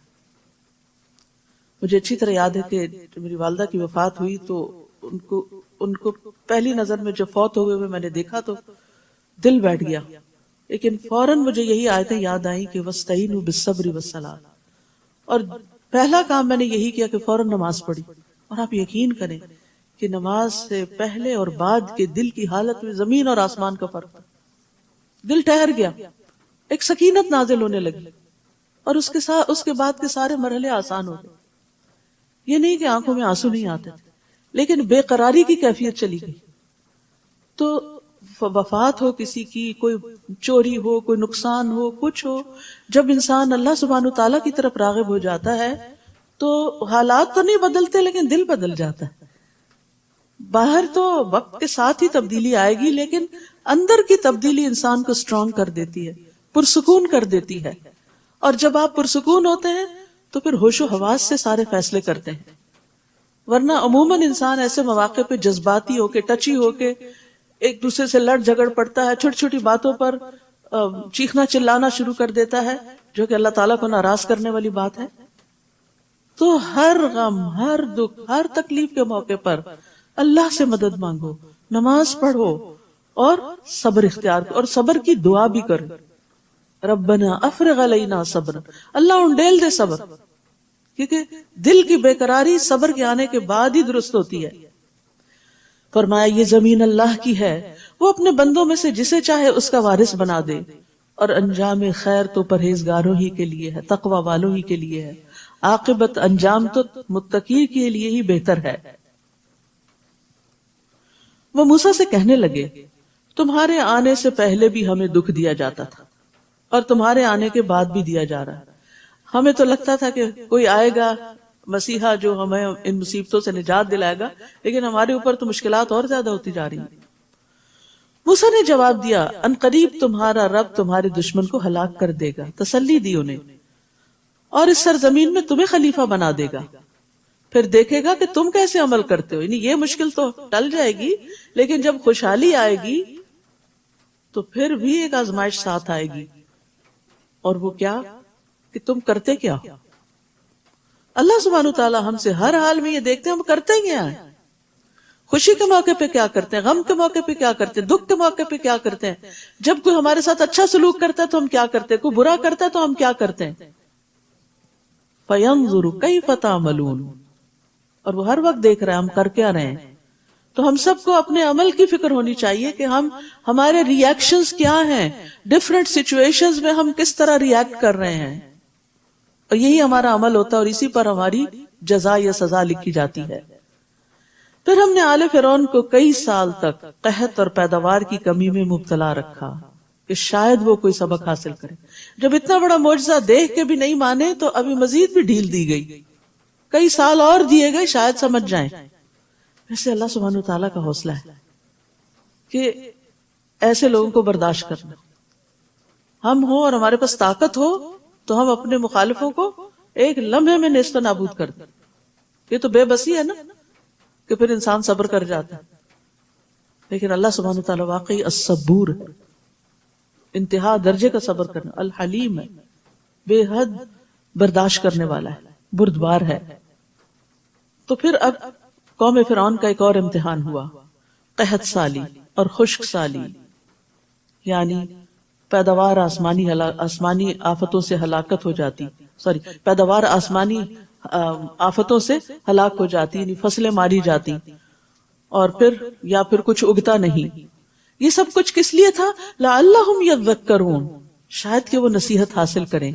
مجھے اچھی طرح یاد ہے کہ میری والدہ کی وفات ہوئی تو ان کو پہلی نظر میں جب فوت ہوئے میں نے دیکھا تو دل بیٹھ گیا, لیکن فوراً مجھے یہی آیتیں یاد آئیں کہ وَاسْتَعِینُوا بِالصَّبْرِ وَالصَّلَاةِ, اور پہلا کام میں نے یہی کیا کہ فوراً نماز پڑھی. اور آپ یقین کریں کہ نماز سے پہلے اور بعد کے دل کی حالت میں زمین اور آسمان کا فرق تھا. دل ٹھہر گیا, ایک سکینت نازل ہونے لگی, اور اس کے بعد کے سارے مرحلے آسان ہو گئے. یہ نہیں کہ آنکھوں میں آنسو نہیں آتے تھے, لیکن بے قراری کی کیفیت چلی گئی. تو وفات ہو کسی کی, کوئی چوری ہو, کوئی نقصان ہو, کچھ ہو, جب انسان اللہ سبحانہ تعالیٰ کی طرف راغب ہو جاتا ہے تو حالات تو نہیں بدلتے لیکن دل بدل جاتا ہے. باہر تو وقت کے ساتھ ہی تبدیلی آئے گی, لیکن اندر کی تبدیلی انسان کو اسٹرانگ کر دیتی ہے, پرسکون کر دیتی ہے. اور جب آپ پرسکون ہوتے ہیں تو پھر ہوش و حواس سے سارے فیصلے کرتے ہیں. ورنہ عموماً انسان ایسے مواقع پہ جذباتی ہو کے, ٹچی ہو کے ایک دوسرے سے لڑ جھگڑ پڑتا ہے, چھوٹی چھوٹی باتوں پر چیخنا چلانا شروع کر دیتا ہے, جو کہ اللہ تعالیٰ کو ناراض کرنے والی بات ہے. تو ہر غم, ہر دکھ, ہر تکلیف کے موقع پر اللہ سے مدد مانگو, نماز پڑھو اور صبر اختیار کرو, اور صبر کی دعا بھی کرو. ربنا افرغ علینا صبر, اللہ انڈیل دے صبر, کیونکہ دل کی بے قراری صبر کے آنے کے بعد ہی درست ہوتی ہے. فرمایا یہ زمین اللہ کی ہے, وہ اپنے بندوں میں سے جسے چاہے اس کا وارث بنا دے, اور انجام خیر تو پرہیزگاروں ہی کے لیے ہے, تقوی والوں ہی کے لیے ہے, عاقبت انجام تو متقی کے لیے ہی بہتر ہے. وہ موسیٰ سے کہنے لگے تمہارے آنے سے پہلے بھی ہمیں دکھ دیا جاتا تھا اور تمہارے آنے کے بعد بھی دیا جا رہا ہے. ہمیں تو لگتا تھا کہ کوئی آئے گا مسیحا جو ہمیں ان مصیبتوں سے نجات دلائے گا, لیکن ہمارے اوپر تو مشکلات اور زیادہ ہوتی جا رہی ہیں. موسیٰ نے جواب دیا ان قریب تمہارا رب تمہارے دشمن کو ہلاک کر دے گا, تسلی دی انہیں, اور اس سرزمین میں تمہیں خلیفہ بنا دے گا, پھر دیکھے گا کہ تم کیسے عمل کرتے ہو. یعنی یہ مشکل تو ٹل جائے گی, لیکن جب خوشحالی آئے گی تو پھر بھی ایک آزمائش ساتھ آئے گی, اور وہ کیا کہ تم کرتے کیا ہو. اللہ سبحانہ تعالیٰ ہم سے ہر حال میں یہ دیکھتے ہیں ہم کرتے کیا ہیں, خوشی کے موقع پہ کیا کرتے ہیں, غم کے موقع پہ کیا کرتے ہیں, دکھ کے موقع پہ کیا کرتے ہیں, جب کوئی ہمارے ساتھ اچھا سلوک کرتا ہے تو ہم کیا کرتے ہیں, کوئی برا کرتا ہے تو ہم کیا کرتے ہیں. فَيَنظُرُ كَيْفَ تَعْمَلُونَ, اور وہ ہر وقت دیکھ رہے ہیں ہم کر کیا رہے ہیں. تو ہم سب کو اپنے عمل کی فکر ہونی چاہیے کہ ہمارے ری ایکشنز کیا ہیں, ڈفرنٹ سچویشنز میں ہم کس طرح ری ایکٹ کر رہے ہیں, اور یہی ہمارا عمل ہوتا ہے, اور اسی پر ہماری جزا یا سزا لکھی جاتی ہے. پھر ہم نے آل فرعون کو کئی سال تک قحط اور پیداوار کی کمی میں مبتلا رکھا کہ شاید وہ کوئی سبق حاصل کرے. جب اتنا بڑا معجزہ دیکھ کے بھی نہیں مانے تو ابھی مزید بھی ڈھیل دی گئی, کئی سال اور دیے گئے شاید سمجھ جائیں. ویسے اللہ سبحانہ تعالیٰ کا حوصلہ ہے کہ ایسے لوگوں کو برداشت کرنا. ہم ہوں اور ہمارے پاس طاقت ہو تو ہم اپنے مخالفوں کو ایک لمحے میں نیست و نابود کر دیں. یہ تو بے بسی ہے نا کہ پھر انسان صبر کر جاتا ہے, لیکن اللہ سبحانہ تعالیٰ واقعی الصبور ہے, انتہا درجے کا صبر کرنا, الحلیم ہے, بے حد برداشت کرنے والا ہے, بردبار ہے. تو پھر اب قوم فرعون کا ایک اور امتحان ہوا, قحط سالی اور خشک سالی, یعنی پیداوار آسمانی آفتوں سے ہلاکت ہو جاتی, پیداوار آسمانی آفتوں سے ہلاک ہو جاتی، یعنی فصلیں ماری جاتی، اور پھر کچھ اگتا نہیں. یہ سب کچھ کس لیے تھا؟ لعلہم یذکرون، شاید کہ وہ نصیحت حاصل کریں،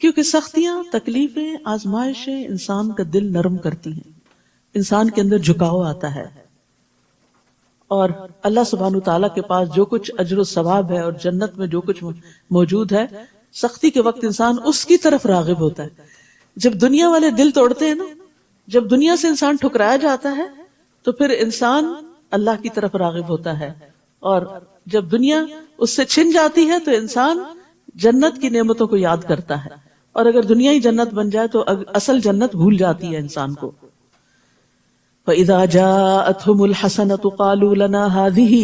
کیونکہ سختیاں، تکلیفیں، آزمائشیں انسان کا دل نرم کرتی ہیں، انسان کے اندر جھکاؤ آتا ہے، اور اللہ سبحانہ تعالیٰ کے پاس جو کچھ اجر و ثواب ہے اور جنت میں جو کچھ موجود ہے، سختی کے وقت انسان اس کی طرف راغب ہوتا ہے. جب دنیا والے دل توڑتے ہیں نا، جب دنیا سے انسان ٹھکرایا جاتا ہے تو پھر انسان اللہ کی طرف راغب ہوتا ہے، اور جب دنیا اس سے چھن جاتی ہے تو انسان جنت کی نعمتوں کو یاد کرتا ہے، اور اگر دنیا ہی جنت بن جائے تو اصل جنت بھول جاتی ہے انسان کو. فَإِذَا جَاءَتْهُمُ الْحَسَنَةُ قَالُوا لَنَا هَٰذِهِ،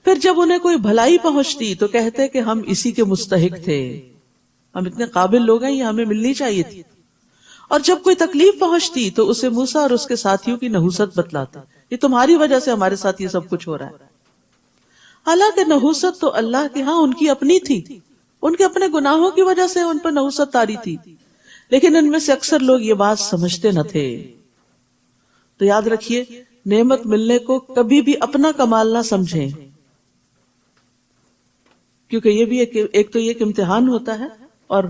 پھر جب انہیں کوئی بھلائی پہنچتی تو کہتے کہ ہم اسی کے مستحق تھے، ہم اتنے قابل لوگ ہیں، یہ ہمیں ملنی چاہیے تھی. اور جب کوئی تکلیف پہنچتی تو اسے موسیٰ اور اس کے ساتھیوں کی نحوست بتلاتے، یہ تمہاری وجہ سے ہمارے ساتھ یہ سب کچھ ہو رہا ہے. حالانکہ نحوست تو اللہ کے ہاں ان کی اپنی تھی، ان کے اپنے گناہوں کی وجہ سے ان پر نحوست طاری تھی، لیکن ان میں سے اکثر لوگ یہ بات سمجھتے نہ تھے. تو یاد رکھیے، نعمت ملنے کو کبھی بھی اپنا کمال نہ سمجھیں، کیونکہ یہ بھی ایک تو یہ کہ امتحان ہوتا ہے، اور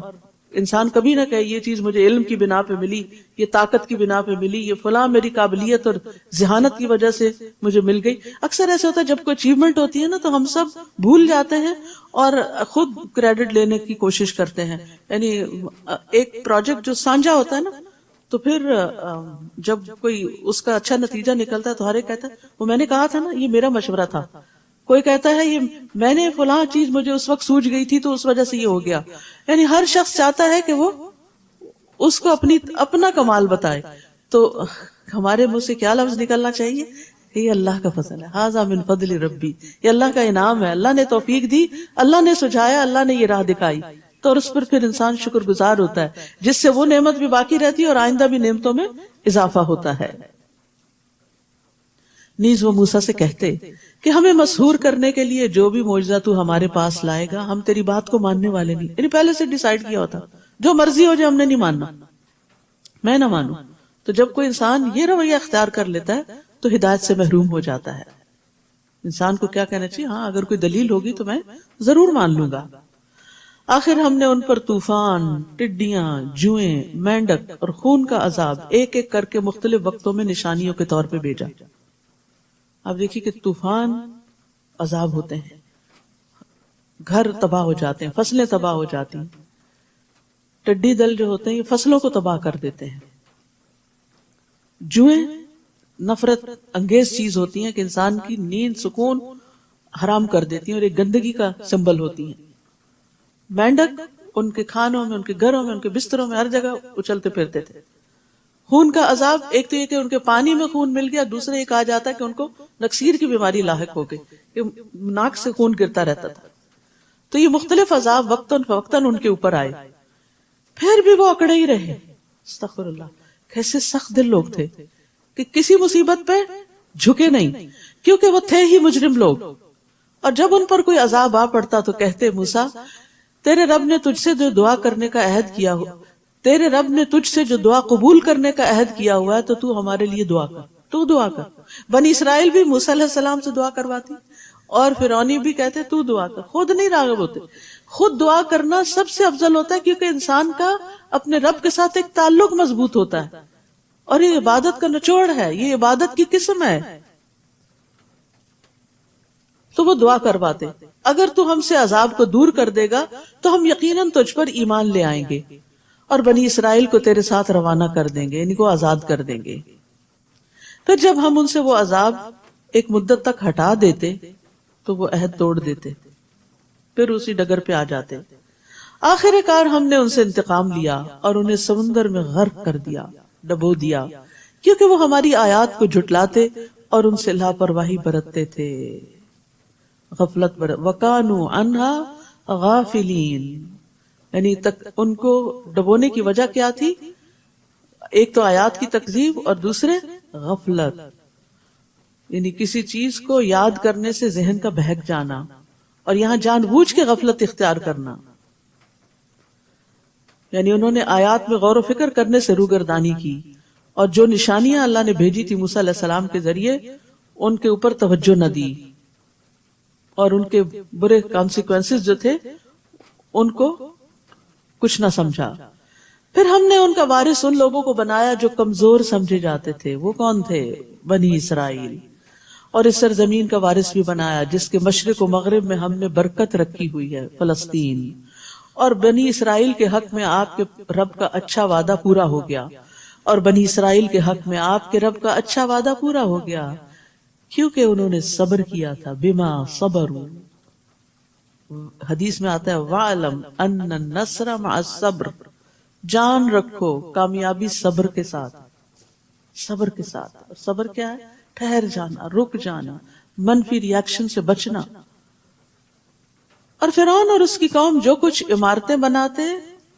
انسان کبھی نہ کہے یہ چیز مجھے علم کی بنا پہ ملی، یہ طاقت کی بنا پہ ملی، یہ فلاں میری قابلیت اور ذہانت کی وجہ سے مجھے مل گئی. اکثر ایسا ہوتا ہے جب کوئی اچیومنٹ ہوتی ہے نا تو ہم سب بھول جاتے ہیں اور خود کریڈٹ لینے کی کوشش کرتے ہیں. یعنی ایک پروجیکٹ جو سانجا ہوتا ہے نا، تو پھر جب کوئی اس کا اچھا نتیجہ نکلتا ہے تو ہر ایک کہتا ہے وہ میں نے کہا تھا نا، یہ میرا مشورہ تھا. کوئی کہتا ہے یہ میں نے فلاں چیز مجھے اس وقت سوجھ گئی تھی تو اس وجہ سے یہ ہو گیا. یعنی ہر شخص چاہتا ہے کہ وہ اس کو اپنا کمال بتائے. تو ہمارے منہ سے کیا لفظ نکلنا چاہیے؟ یہ اللہ کا فضل ہے، ھذا من فضل ربی، یہ اللہ کا انعام ہے، اللہ نے توفیق دی، اللہ نے سجھایا، اللہ نے یہ راہ دکھائی. تو اور اس پر پھر انسان شکر گزار ہوتا ہے، جس سے وہ نعمت بھی باقی رہتی ہے اور آئندہ بھی نعمتوں میں اضافہ ہوتا ہے. نیز وہ موسیٰ سے کہتے کہ ہمیں مسحور کرنے کے لیے جو بھی معجزہ تو ہمارے پاس لائے گا ہم تیری بات کو ماننے والے نہیں. یعنی پہلے سے ڈیسائیڈ کیا ہوتا، جو مرضی ہو جائے ہم نے نہیں ماننا، میں نہ مانوں. تو جب کوئی انسان یہ رویہ اختیار کر لیتا ہے تو ہدایت سے محروم ہو جاتا ہے. انسان کو کیا کہنا چاہیے؟ ہاں اگر کوئی دلیل ہوگی تو میں ضرور مان لوں گا. آخر ہم نے ان پر طوفان، ٹڈیاں، جوئیں، مینڈک اور خون کا عذاب ایک ایک کر کے مختلف وقتوں میں نشانیوں کے طور پہ بھیجا. آپ دیکھیے کہ طوفان عذاب ہوتے ہیں، گھر تباہ ہو جاتے ہیں، فصلیں تباہ ہو جاتی ہیں. ٹڈی دل جو ہوتے ہیں یہ فصلوں کو تباہ کر دیتے ہیں. جوئیں نفرت انگیز چیز ہوتی ہیں کہ انسان کی نیند، سکون حرام کر دیتی ہیں اور ایک گندگی کا سمبل ہوتی ہیں. مینڈک ان کے کھانوں میں، ان کے گھروں میں، ان کے بستروں میں، ہر جگہ اچلتے پھرتے تھے. خون کا عذاب ایک تو یہ کہ ان کے پانی میں خون مل گیا، دوسرے یہ کہا جاتا ہے کہ ان کو نکسیر کی بیماری لاحق ہو گئی کہ ناک سے خون گرتا رہتا تھا. تو یہ مختلف عذاب وقتاً فوقتاً ان کے اوپر آئے، پھر بھی وہ اکڑے ہی رہے. استغفر اللہ، کیسے سخت دل لوگ تھے کہ کسی مصیبت پہ جھکے نہیں، کیونکہ وہ تھے ہی مجرم لوگ. اور جب ان پر کوئی عذاب آ پڑتا تو کہتے موسیٰ تیرے رب نے تجھ سے جو دعا کرنے کا عہد کیا ہو، تیرے رب نے تجھ سے جو دعا قبول کرنے کا عہد کیا ہوا ہے تو ہمارے لیے دعا کر، تو دعا کر. بنی اسرائیل بھی موسیٰ علیہ السلام سے دعا کرواتی اور فرعونی بھی کہتے تو دعا کر، خود نہیں راغب ہوتے. خود دعا کرنا سب سے افضل ہوتا ہے کیونکہ انسان کا اپنے رب کے ساتھ ایک تعلق مضبوط ہوتا ہے، اور یہ عبادت کا نچوڑ ہے، یہ عبادت کی قسم ہے. تو وہ دعا کرواتے اگر تو ہم سے عذاب کو دور کر دے گا تو ہم یقیناً تجھ پر ایمان لے آئیں گے اور بنی اسرائیل کو تیرے ساتھ روانہ کر دیں گے، ان کو آزاد کر دیں گے. پھر جب ہم ان سے وہ عذاب ایک مدت تک ہٹا دیتے تو وہ عہد توڑ دیتے، پھر اسی ڈگر پہ آ جاتے. آخر کار ہم نے ان سے انتقام لیا اور انہیں سمندر میں غرق کر دیا، ڈبو دیا، کیونکہ وہ ہماری آیات کو جھٹلاتے اور ان سے لاپرواہی برتتے تھے، غفلت وَكَانُوا عَنْهَا غَافِلِينَ. یعنی ان کو ڈبونے کی وجہ کیا تھی؟ ایک تو آیات کی تکذیب اور دوسرے غفلت، یعنی کسی چیز کو یاد کرنے سے ذہن کا بہک جانا، اور یہاں جان بوجھ کے غفلت اختیار کرنا. یعنی انہوں نے آیات میں غور و فکر کرنے سے روگردانی کی، اور جو نشانیاں اللہ نے بھیجی تھی موسیٰ علیہ السلام کے ذریعے ان کے اوپر توجہ نہ دی، اور ان کے برے کانسیکوینسز جو تھے ان کو کچھ نہ سمجھا۔ پھر ہم نے ان کا وارث ان لوگوں کو بنایا جو کمزور سمجھے جاتے تھے۔ وہ کون تھے؟ بنی اسرائیل۔ اور اس سرزمین کا وارث بھی بنایا جس کے مشرق و مغرب میں ہم نے برکت رکھی ہوئی ہے، فلسطین۔ اور بنی اسرائیل کے حق میں آپ کے رب کا اچھا وعدہ پورا ہو گیا، اور بنی اسرائیل کے حق میں آپ کے رب کا اچھا وعدہ پورا ہو گیا کیونکہ انہوں نے صبر کیا تھا۔ بما صبروا، حدیث میں آتا ہے وَعْلَمْ أَنَّ النَّصْرَ مَعَ الصَّبْرِ، جان رکھو کامیابی صبر کے ساتھ، صبر کے ساتھ۔ اور صبر کیا ہے؟ ٹھہر جانا، رک جانا، منفی ری ایکشن سے بچنا۔ اور فرعون اور اس کی قوم جو کچھ عمارتیں بناتے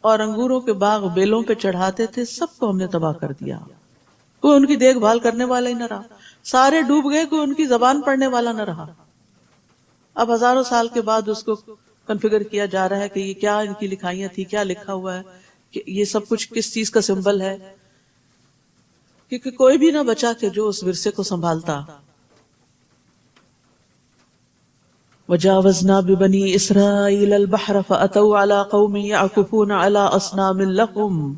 اور انگوروں کے باغ بیلوں پہ چڑھاتے تھے سب کو ہم نے تباہ کر دیا، کوئی ان کی دیکھ بھال کرنے والا ہی نہ رہا، سارے ڈوب گئے، کوئی ان کی زبان پڑھنے والا نہ رہا۔ اب ہزاروں سال کے بعد اس کو کنفیگر کیا جا رہا ہے کہ یہ کیا ان کی لکھائیاں تھی، کیا لکھا ہوا ہے، کہ یہ سب کچھ کس چیز کا سمبل ہے، کیونکہ کوئی بھی نہ بچا کہ جو اس ورثے کو سنبھالتا۔ وَجَاوَزْنَا بِبَنِي إِسْرَائِيلَ الْبَحْرَ فَأَتَوْا عَلَىٰ قَوْمٍ يَعْكُفُونَ عَلَىٰ أَصْنَامٍ لَهُمْ،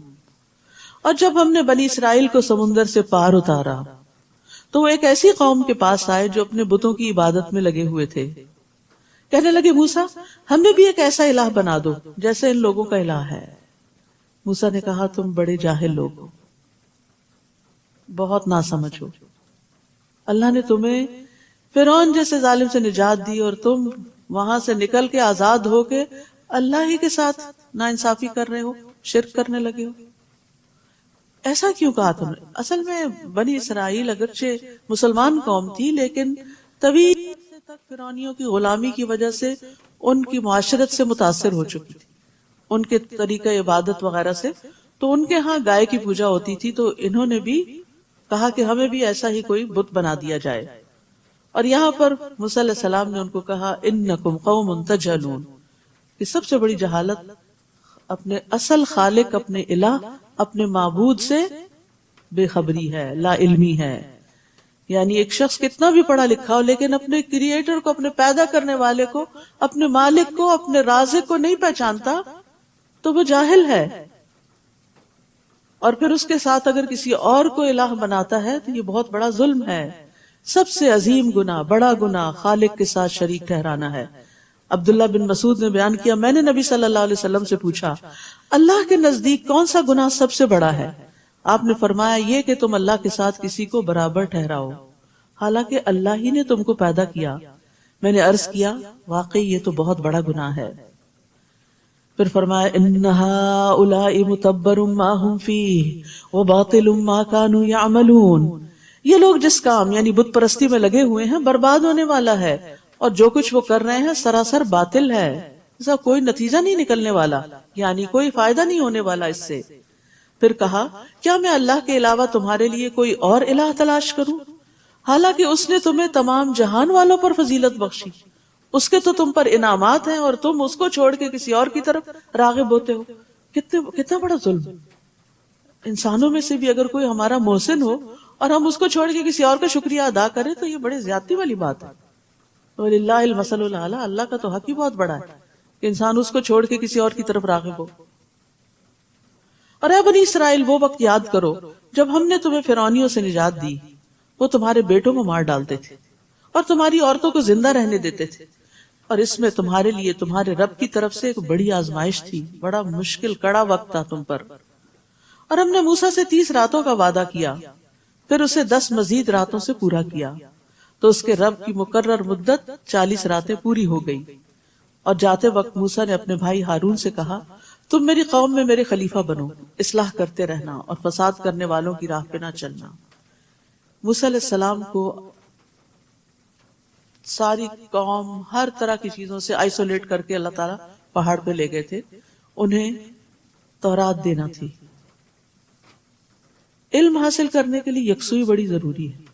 اور جب ہم نے بنی اسرائیل کو سمندر سے پار اتارا تو وہ ایک ایسی قوم کے پاس آئے جو اپنے بتوں کی عبادت میں لگے ہوئے تھے۔ کہنے لگے موسیٰ ہمیں بھی ایک ایسا الہ بنا دو جیسے ان لوگوں کا الہ ہے۔ موسیٰ نے کہا تم بڑے جاہل لوگ ہو، بہت ناسمجھ ہو، اللہ نے تمہیں فرعون جیسے ظالم سے نجات دی اور تم وہاں سے نکل کے آزاد ہو کے اللہ ہی کے ساتھ ناانصافی کر رہے ہو، شرک کرنے لگے ہو۔ ایسا کیوں کہا تم نے؟ اصل میں بنی اسرائیل اگرچہ مسلمان قوم تھی لیکن طویل عرصے تک فرعونیوں کی غلامی کی وجہ سے ان کی معاشرت سے متاثر ہو چکی تھی، ان کے طریقہ عبادت وغیرہ سے۔ تو ان کے ہاں گائے کی پوجا ہوتی تھی، تو انہوں نے بھی کہا کہ ہمیں بھی ایسا ہی کوئی بت بنا دیا جائے۔ اور یہاں پر موسیٰ علیہ السلام نے ان کو کہا انکم قوم تجہلون، کہ سب سے بڑی جہالت اپنے اصل خالق، اپنے الہ، اپنے معبود سے بے خبری ہے، لا علمی ہے۔ یعنی ایک شخص کتنا بھی پڑھا لکھا ہو لیکن اپنے کریٹر کو، اپنے پیدا کرنے والے کو، اپنے مالک کو، اپنے رازق کو نہیں پہچانتا تو وہ جاہل ہے۔ اور پھر اس کے ساتھ اگر کسی اور کو الہ بناتا ہے تو یہ بہت بڑا ظلم ہے۔ سب سے عظیم گناہ، بڑا گناہ خالق کے ساتھ شریک ٹھہرانا ہے۔ عبداللہ بن مسعود نے بیان کیا میں نے نبی صلی اللہ علیہ وسلم سے پوچھا اللہ کے نزدیک کون سا گناہ سب سے بڑا ہے؟ آپ نے فرمایا یہ کہ تم اللہ کے ساتھ کسی کو برابر ٹھہراؤ حالانکہ اللہ ہی نے تم کو پیدا کیا۔ میں نے عرض کیا واقعی یہ تو بہت بڑا گناہ ہے۔ پھر فرمایا ان ہؤلاء متبر ما هم فیہ وباطل ما كانوا يعملون، یہ لوگ جس کام یعنی بت پرستی میں لگے ہوئے ہیں برباد ہونے والا ہے، اور جو کچھ وہ کر رہے ہیں سراسر باطل ہے، اس کا کوئی نتیجہ نہیں نکلنے والا، یعنی کوئی فائدہ نہیں ہونے والا اس سے۔ پھر کہا کیا میں اللہ کے علاوہ تمہارے لیے کوئی اور الہ تلاش کروں حالانکہ اس نے تمہیں تمام جہان والوں پر فضیلت بخشی، اس کے تو تم پر انعامات ہیں اور تم اس کو چھوڑ کے کسی اور کی طرف راغب ہوتے ہو۔ کتنا بڑا ظلم۔ انسانوں میں سے بھی اگر کوئی ہمارا محسن ہو اور ہم اس کو چھوڑ کے کسی اور کا شکریہ ادا کریں تو یہ بڑے زیادتی والی بات ہے۔ وَلِلَّهِ الْمَثَلُ الْأَعْلَىٰ، اللہ کا تو حق ہی بہت بڑا ہے کہ انسان اس کو چھوڑ کے کسی اور کی طرف راغب ہو۔ اور اے بنی اسرائیل وہ وقت یاد کرو جب ہم نے تمہیں فرعونیوں سے نجات دی، وہ تمہارے بیٹوں کو مار ڈالتے تھے اور تمہاری عورتوں کو زندہ رہنے دیتے تھے، اور اس میں تمہارے لیے تمہارے رب کی طرف سے ایک بڑی آزمائش تھی، بڑا مشکل کڑا وقت تھا تم پر۔ اور ہم نے موسیٰ سے 30 راتوں کا وعدہ کیا، پھر اسے 10 مزید راتوں سے پورا کیا، تو اس کے رب کی مقرر مدت 40 راتیں پوری ہو گئی۔ اور جاتے وقت موسیٰ نے اپنے بھائی ہارون سے کہا تم میری قوم میں میرے خلیفہ بنو، اصلاح کرتے رہنا اور فساد کرنے والوں کی راہ پہ نہ چلنا۔ موسیٰ علیہ السلام کو ساری قوم ہر طرح کی چیزوں سے آئسولیٹ کر کے اللہ تعالیٰ پہاڑ پہ لے گئے تھے، انہیں تورات دینا تھی۔ علم حاصل کرنے کے لیے یکسوئی بڑی ضروری ہے۔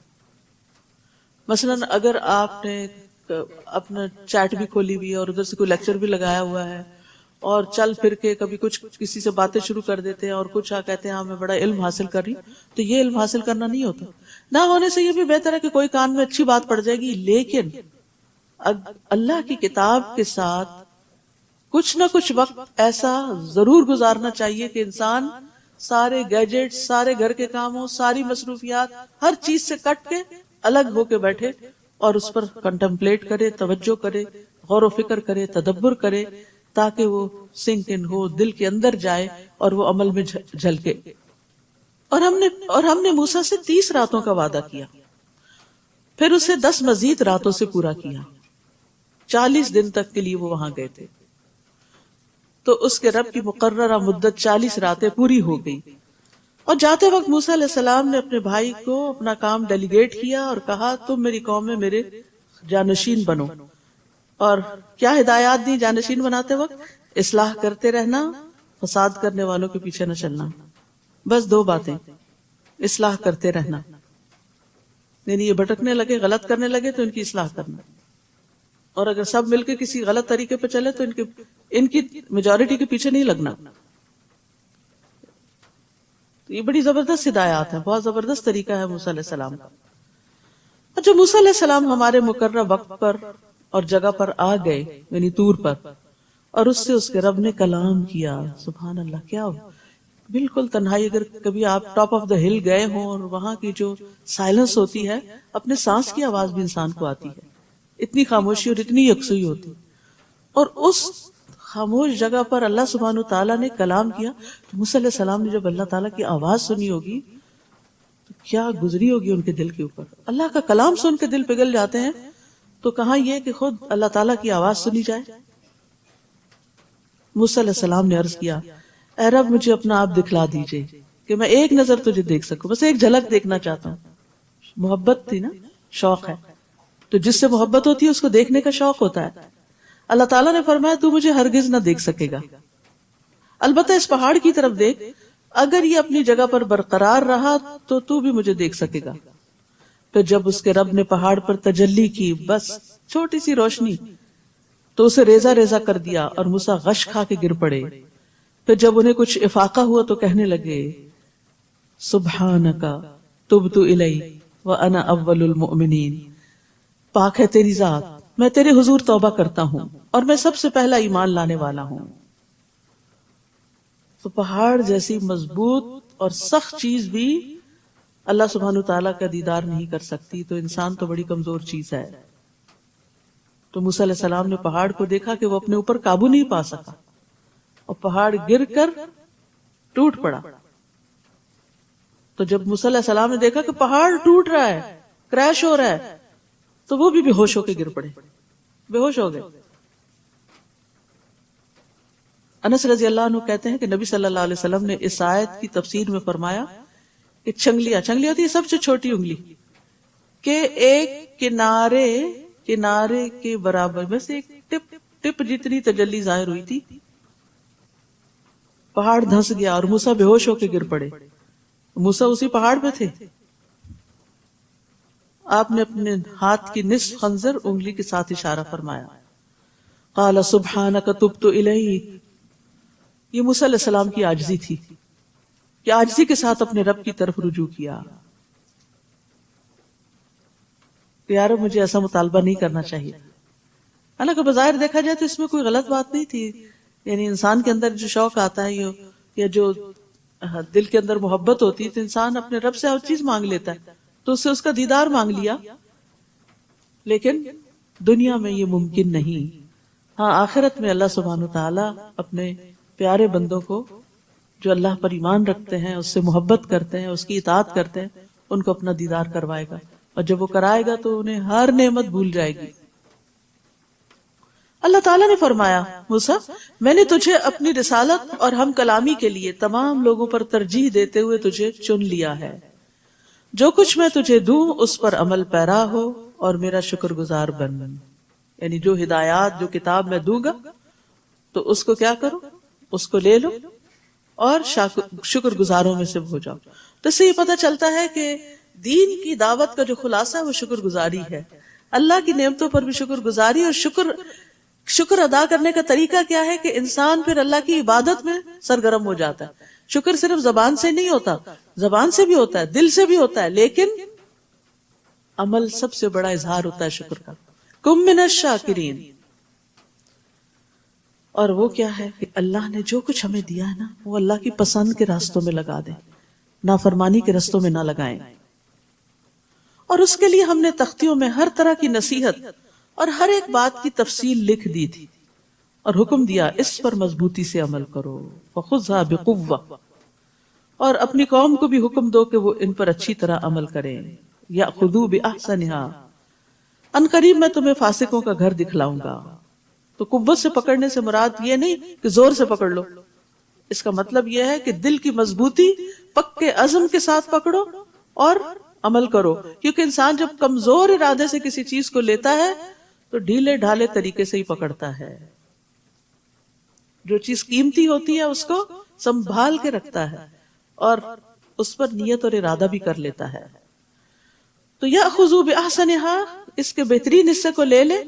مثلا اگر آپ نے اپنا چیٹ بھی کھولی ہوئی ہے اور ادھر سے کوئی لیکچر بھی لگایا ہوا ہے اور چل پھر کے کبھی کچھ کسی سے باتیں شروع کر دیتے ہیں اور کچھ کہتے ہیں ہاں میں بڑا علم حاصل کر رہی ہوں، تو یہ علم حاصل کرنا نہیں ہوتا. نہ ہونے سے یہ بھی بہتر ہے کہ کوئی کان میں اچھی بات پڑ جائے گی، لیکن اللہ کی کتاب کے ساتھ کچھ نہ کچھ وقت ایسا ضرور گزارنا چاہیے کہ انسان سارے گیجٹ، سارے گھر کے کاموں، ساری مصروفیات، ہر چیز سے کٹ کے الگ ہو کے بیٹھے اور اس پر کنٹمپلیٹ کرے، توجہ کرے، غور و فکر کرے، تدبر کرے، تاکہ وہ سنک ان ہو، دل کے اندر جائے اور وہ عمل میں جھلکے. اور ہم نے موسیٰ سے 30 راتوں کا وعدہ کیا، پھر اسے 10 مزید راتوں سے پورا کیا. 40 دن تک کے لیے وہ وہاں گئے تھے، تو اس کے رب کی مقررہ مدت 40 راتیں پوری ہو گئی. اور جاتے وقت موسیٰ علیہ السلام نے اپنے بھائی کو اپنا کام ڈیلیگیٹ کیا اور کہا تم میری قوم میں میرے جانشین بنو. اور کیا ہدایات دی جانشین بناتے وقت؟ اصلاح کرتے رہنا، فساد کرنے والوں کے پیچھے نہ چلنا. بس 2 باتیں، اصلاح کرتے رہنا، یعنی یہ بھٹکنے لگے، غلط کرنے لگے تو ان کی اصلاح کرنا، اور اگر سب مل کے کسی غلط طریقے پہ چلے تو ان کی میجورٹی کے پیچھے نہیں لگنا. یہ بڑی زبردست ہدایات ہے، بہت زبردست طریقہ ہے موسیٰ علیہ السلام کا. اور جب موسیٰ علیہ السلام ہمارے مقررہ وقت پر اور جگہ پر آ گئے، یعنی طور پر، اور اس سے اس کے رب نے کلام کیا. سبحان اللہ، کیا بالکل تنہائی. اگر کبھی آپ ٹاپ آف دا ہل گئے ہوں اور وہاں کی جو سائلنس ہوتی ہے، اپنے سانس کی آواز بھی انسان کو آتی ہے، اتنی خاموشی اور اتنی یکسوئی ہوتی. اور اس خاموش جگہ پر اللہ سبحانہ تعالیٰ نے کلام کیا. تو موسیٰ علیہ السلام نے جب اللہ تعالیٰ کی آواز سنی ہوگی تو کیا گزری ہوگی ان کے دل کے اوپر. اللہ کا کلام سن کے دل پگھل جاتے ہیں، تو کہاں یہ کہ خود اللہ تعالیٰ کی آواز سنی جائے. موسیٰ علیہ السلام نے عرض کیا اے رب مجھے اپنا آپ دکھلا دیجئے کہ میں ایک نظر تجھے دیکھ سکوں، بس ایک جھلک دیکھنا چاہتا ہوں. محبت تھی نا، شوق ہے، تو جس سے محبت ہوتی ہے اس کو دیکھنے کا شوق ہوتا ہے. اللہ تعالیٰ نے فرمایا تو مجھے ہرگز نہ دیکھ سکے گا، البتہ اس پہاڑ کی طرف دیکھ، اگر یہ اپنی جگہ پر برقرار رہا تو بھی مجھے دیکھ سکے گا. پھر جب اس کے رب نے پہاڑ پر تجلی کی، بس چھوٹی سی روشنی، تو اسے ریزہ ریزہ کر دیا اور موسیٰ غش کھا کے گر پڑے. پھر جب انہیں کچھ افاقہ ہوا تو کہنے لگے سبحانک تبت الیک وانا اول المؤمنین، پاک ہے تیری ذات، میں تیرے حضور توبہ کرتا ہوں اور میں سب سے پہلا ایمان لانے والا ہوں. تو پہاڑ جیسی مضبوط اور سخت چیز بھی اللہ سبحانہ تعالیٰ کا دیدار نہیں کر سکتی، تو انسان تو بڑی کمزور چیز ہے. تو موسیٰ علیہ السلام نے پہاڑ کو دیکھا کہ وہ اپنے اوپر قابو نہیں پا سکا اور پہاڑ گر کر ٹوٹ پڑا. تو جب موسیٰ علیہ السلام نے دیکھا کہ پہاڑ ٹوٹ رہا ہے، کریش ہو رہا ہے، تو وہ بھی بے ہوش ہو کے گر پڑے، بے ہوش ہو گئے. انس رضی اللہ عنہ کہتے ہیں کہ نبی صلی اللہ علیہ وسلم نے اس آیت کی تفسیر میں فرمایا کہ چھنگلیاں ہوتی ہے سب سے چھوٹی انگلی کہ ایک کنارے کے برابر، بس ایک ٹپ جتنی تجلی ظاہر ہوئی تھی، پہاڑ دھنس گیا اور موسیٰ بے ہوش ہو کے گر پڑے. موسیٰ اسی پہاڑ پہ تھے. آپ نے اپنے ہاتھ کی نصف خنجر انگلی کے ساتھ اشارہ فرمایا. قال سبحانک تبت الیک، یہ موسیٰ علیہ السلام کی عاجزی تھی کہ عاجزی کے ساتھ اپنے رب کی طرف رجوع کیا. یارو مجھے ایسا مطالبہ نہیں کرنا چاہیے. حالانکہ بظاہر دیکھا جائے تو اس میں کوئی غلط بات نہیں تھی، یعنی انسان کے اندر جو شوق آتا ہے یا جو دل کے اندر محبت ہوتی ہے تو انسان اپنے رب سے ہر چیز مانگ لیتا ہے، تو اس سے اس کا دیدار مانگ لیا. لیکن دنیا میں یہ ممکن نہیں. ہاں آخرت میں اللہ سبحانہ تعالیٰ اپنے پیارے بندوں کو جو اللہ پر ایمان رکھتے ہیں، اس سے محبت کرتے ہیں، اس کی اطاعت کرتے ہیں، ان کو اپنا دیدار کروائے گا، اور جب وہ کرائے گا تو انہیں ہر نعمت بھول جائے گی. اللہ تعالیٰ نے فرمایا موسیٰ میں نے تجھے اپنی رسالت اور ہم کلامی کے لیے تمام لوگوں پر ترجیح دیتے ہوئے تجھے چن لیا ہے. جو کچھ میں تجھے دوں اس پر عمل پیرا ہو اور میرا شکر گزار بن. یعنی جو ہدایات، جو کتاب میں دوں گا تو اس کو کیا کرو، اس کو لے لو اور شکر گزاروں میں سے ہو جاؤ. تو اس سے یہ پتہ چلتا ہے کہ دین کی دعوت کا جو خلاصہ ہے وہ شکر گزاری ہے. اللہ کی نعمتوں پر بھی شکر گزاری اور شکر شکر ادا کرنے کا طریقہ کیا ہے کہ انسان پھر اللہ کی عبادت میں سرگرم ہو جاتا ہے. شکر صرف زبان سے نہیں ہوتا، زبان سے بھی ہوتا ہے، دل سے بھی ہوتا ہے، لیکن عمل سب سے بڑا اظہار ہوتا ہے شکر کا. کم من الشاکرین. اور وہ کیا ہے کہ اللہ نے جو کچھ ہمیں دیا ہے نا، وہ اللہ کی پسند کے راستوں میں لگا دیں، نافرمانی کے رستوں میں نہ لگائیں. اور اس کے لیے ہم نے تختیوں میں ہر طرح کی نصیحت اور ہر ایک بات کی تفصیل لکھ دی تھی، اور حکم دیا اس پر مضبوطی سے عمل کرو. فخذها بقوة. اور اپنی قوم کو بھی حکم دو کہ وہ ان پر اچھی طرح عمل کریں. یأخذوا بأحسنها. ان قریب میں تمہیں فاسقوں کا گھر دکھلاؤں گا. تو قوت سے پکڑنے سے مراد یہ نہیں کہ زور سے پکڑ لو، اس کا مطلب یہ ہے کہ دل کی مضبوطی، پکے عزم کے ساتھ پکڑو اور عمل کرو. کیونکہ انسان جب کمزور ارادے سے کسی چیز کو لیتا ہے تو ڈھیلے ڈھالے طریقے سے ہی پکڑتا ہے. جو چیز قیمتی ہوتی ہے اس کو سنبھال کے رکھتا ہے اور اس پر نیت اور ارادہ بھی کر لیتا ہے. تو یأخذوا بأحسنها، اس کے بہترین حصے کو لے لے.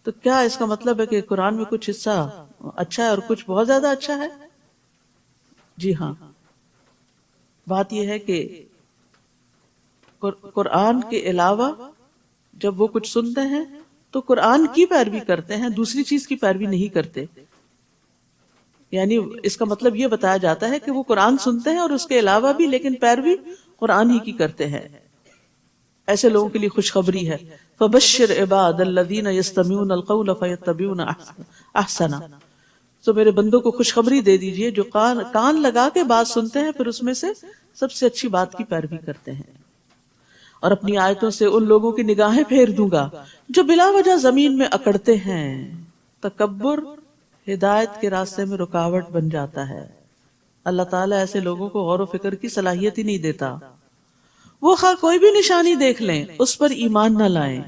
تو کیا اس کا مطلب ہے کہ قرآن میں کچھ حصہ اچھا ہے اور کچھ بہت زیادہ اچھا ہے؟ جی ہاں. بات یہ ہے کہ قرآن کے علاوہ جب وہ کچھ سنتے ہیں تو قرآن کی پیروی کرتے ہیں، دوسری چیز کی پیروی نہیں کرتے. یعنی اس کا مطلب یہ بتایا جاتا ہے کہ وہ قرآن سنتے ہیں اور اس کے علاوہ بھی لیکن پیروی قرآن ہی کی کرتے ہیں. ایسے لوگوں کے لیے خوشخبری ہے. فبشر عباد الذین یستمعون القول فیتبعون احسنہ. تو میرے بندوں کو خوشخبری دے دیجئے جو کان لگا کے بات سنتے ہیں پھر اس میں سے سب سے اچھی بات کی پیروی کرتے ہیں. اور اپنی آیتوں سے ان لوگوں کی نگاہیں پھیر دوں گا جو بلا وجہ زمین میں اکڑتے ہیں. تکبر ہدایت کے راستے میں رکاوٹ بن جاتا ہے. اللہ تعالیٰ ایسے لوگوں کو غور و فکر کی صلاحیت ہی نہیں دیتا. وہ خواہ کوئی بھی نشانی دیکھ لیں اس پر ایمان نہ لائیں.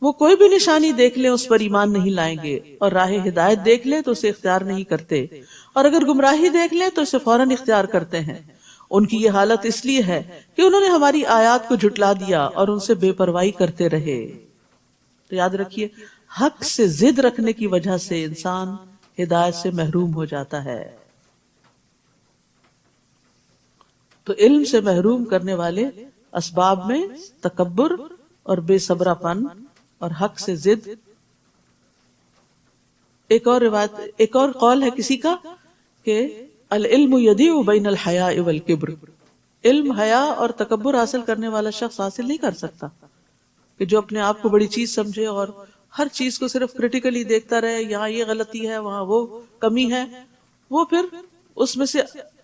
وہ کوئی بھی نشانی دیکھ لیں اس پر ایمان نہیں لائیں گے، اور راہ ہدایت دیکھ لیں تو اسے اختیار نہیں کرتے، اور اگر گمراہی دیکھ لیں تو اسے فوراً اختیار کرتے ہیں. ان کی یہ حالت اس لیے ہے کہ انہوں نے ہماری آیات کو جھٹلا دیا اور ان سے بے پرواہی کرتے رہے. تو یاد رکھیے، حق سے ضد رکھنے کی وجہ سے انسان ہدایت سے محروم ہو جاتا ہے. تو علم سے محروم کرنے والے اسباب میں تکبر اور بے صبرا پن اور حق سے ضد. ایک اور روایت، ایک اور قول ہے کسی کا کہ العلم یضیع بین الحیاء والکبر. علم حیا اور تکبر حاصل کرنے والا شخص حاصل نہیں کر سکتا، کہ جو اپنے آپ کو بڑی چیز سمجھے اور ہر چیز کو صرف کریٹیکلی دیکھتا رہے، یہاں یہ غلطی ہے وہاں وہ کمی ہے، وہ پھر اس میں سے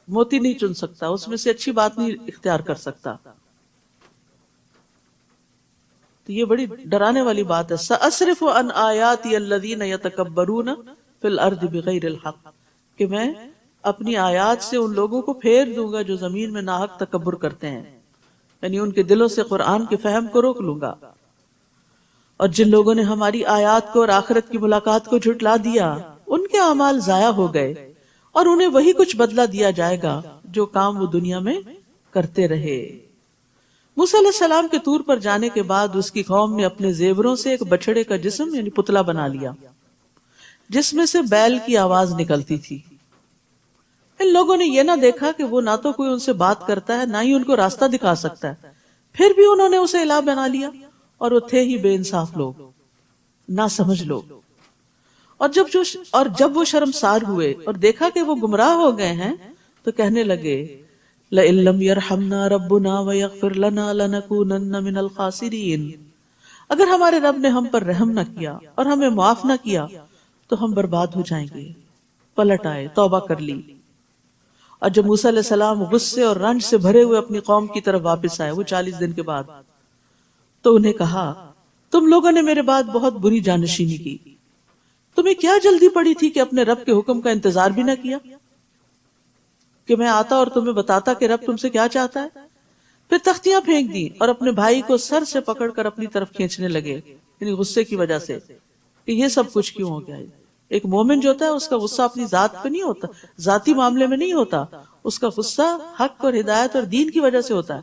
موتی نہیں چن سکتا، اس میں سے اچھی بات نہیں اختیار کر سکتا. تو یہ بڑی ڈرانے والی بات ہے. سأصرف عن آیاتی الذین یتکبرون فی الارض بغیر الحق، کہ میں اپنی آیات سے ان لوگوں کو پھیر دوں گا جو زمین میں ناحق تکبر کرتے ہیں. یعنی ان کے دلوں سے قرآن کے فہم کو روک لوں گا. اور جن لوگوں نے ہماری آیات کو اور آخرت کی ملاقات کو جھٹلا دیا ان کے اعمال ضائع ہو گئے، اور انہیں وہی کچھ بدلہ دیا جائے گا جو کام وہ دنیا میں کرتے رہے. موسیٰ علیہ السلام کے طور پر جانے کے بعد اس کی قوم نے اپنے زیوروں سے ایک بچڑے کا جسم یعنی پتلا بنا لیا جس میں سے بیل کی آواز نکلتی تھی. ان لوگوں نے یہ نہ دیکھا کہ وہ نہ تو کوئی ان سے بات کرتا ہے نہ ہی ان کو راستہ دکھا سکتا ہے، پھر بھی انہوں نے اسے الہ بنا لیا، اور وہ تھے ہی بے انصاف لوگ، نہ سمجھ لوگ. اور جب وہ شرمسار ہوئے اور دیکھا کہ وہ گمراہ ہو گئے ہیں تو کہنے لگے لئن لم یرحمنا ربنا ویغفر لنا لنکونن من الخاسرین. اگر ہمارے رب نے ہم پر رحم نہ کیا اور ہمیں معاف نہ کیا تو ہم برباد ہو جائیں گے. پلٹ آئے، توبہ کر لی. اور جب موسیٰ علیہ السلام غصے اور رنج سے بھرے ہوئے اپنی قوم کی طرف واپس آئے، وہ 40 دن کے بعد، تو انہیں کہا تم لوگوں نے میرے بعد بہت بری جانشینی کی. تمہیں کیا جلدی پڑی تھی کہ اپنے رب کے حکم کا انتظار بھی نہ کیا کہ میں آتا اور تمہیں بتاتا کہ رب تم سے کیا چاہتا ہے. پھر تختیاں پھینک دی اور اپنے بھائی کو سر سے پکڑ کر اپنی طرف کھینچنے لگے، یعنی غصے کی وجہ سے کہ یہ سب کچھ کیوں ہو گیا. ایک مومن جو ہوتا ہے اس کا غصہ اپنی ذات پہ نہیں ہوتا، ذاتی معاملے میں نہیں ہوتا، اس کا غصہ حق اور ہدایت اور دین کی وجہ سے ہوتا ہے.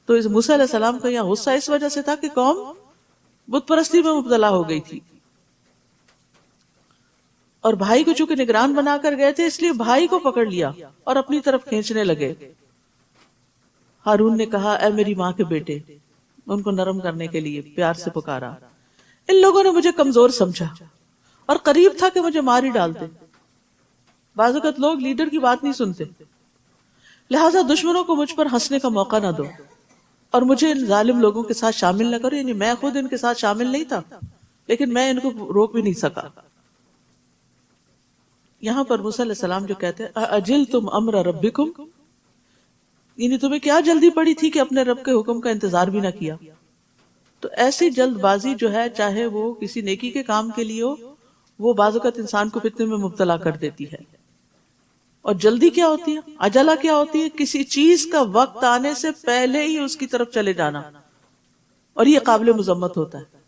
تو اس موسیٰ علیہ السلام کا یہاں غصہ اس وجہ سے تھا کہ قوم بت پرستی میں مبتلا ہو گئی تھی. اور بھائی کو چونکہ نگران بنا کر گئے تھے، اس لیے بھائی کو پکڑ لیا اور اپنی طرف کھینچنے لگے۔ ہارون نے کہا اے میری ماں کے بیٹے، ان کو نرم کرنے کے لیے پیار سے پکارا، ان لوگوں نے مجھے کمزور سمجھا اور قریب تھا کہ مجھے مار ہی ڈالتے۔ بعض اوقات لوگ لیڈر کی بات نہیں سنتے، لہٰذا دشمنوں کو مجھ پر ہنسنے کا موقع نہ دو اور مجھے ان ظالم لوگوں کے ساتھ شامل نہ کرو۔ یعنی میں خود ان کے ساتھ شامل نہیں تھا، لیکن میں ان کو روک بھی نہیں سکا۔ یہاں پر موسیٰ علیہ السلام جو کہتے ہیں اجلتم امر ربکم، یعنی تمہیں کیا جلدی پڑی تھی کہ اپنے رب کے حکم کا انتظار بھی نہ کیا؟ تو ایسی جلد بازی جو ہے، چاہے وہ کسی نیکی کے کام کے لیے ہو، وہ بعض اوقات انسان کو فتنے میں مبتلا کر دیتی ہے۔ اور جلدی کیا ہوتی ہے، عجلہ کیا ہوتی ہے؟ کسی چیز کا وقت آنے سے پہلے ہی اس کی طرف چلے جانا، اور یہ قابل مذمت ہوتا ہے۔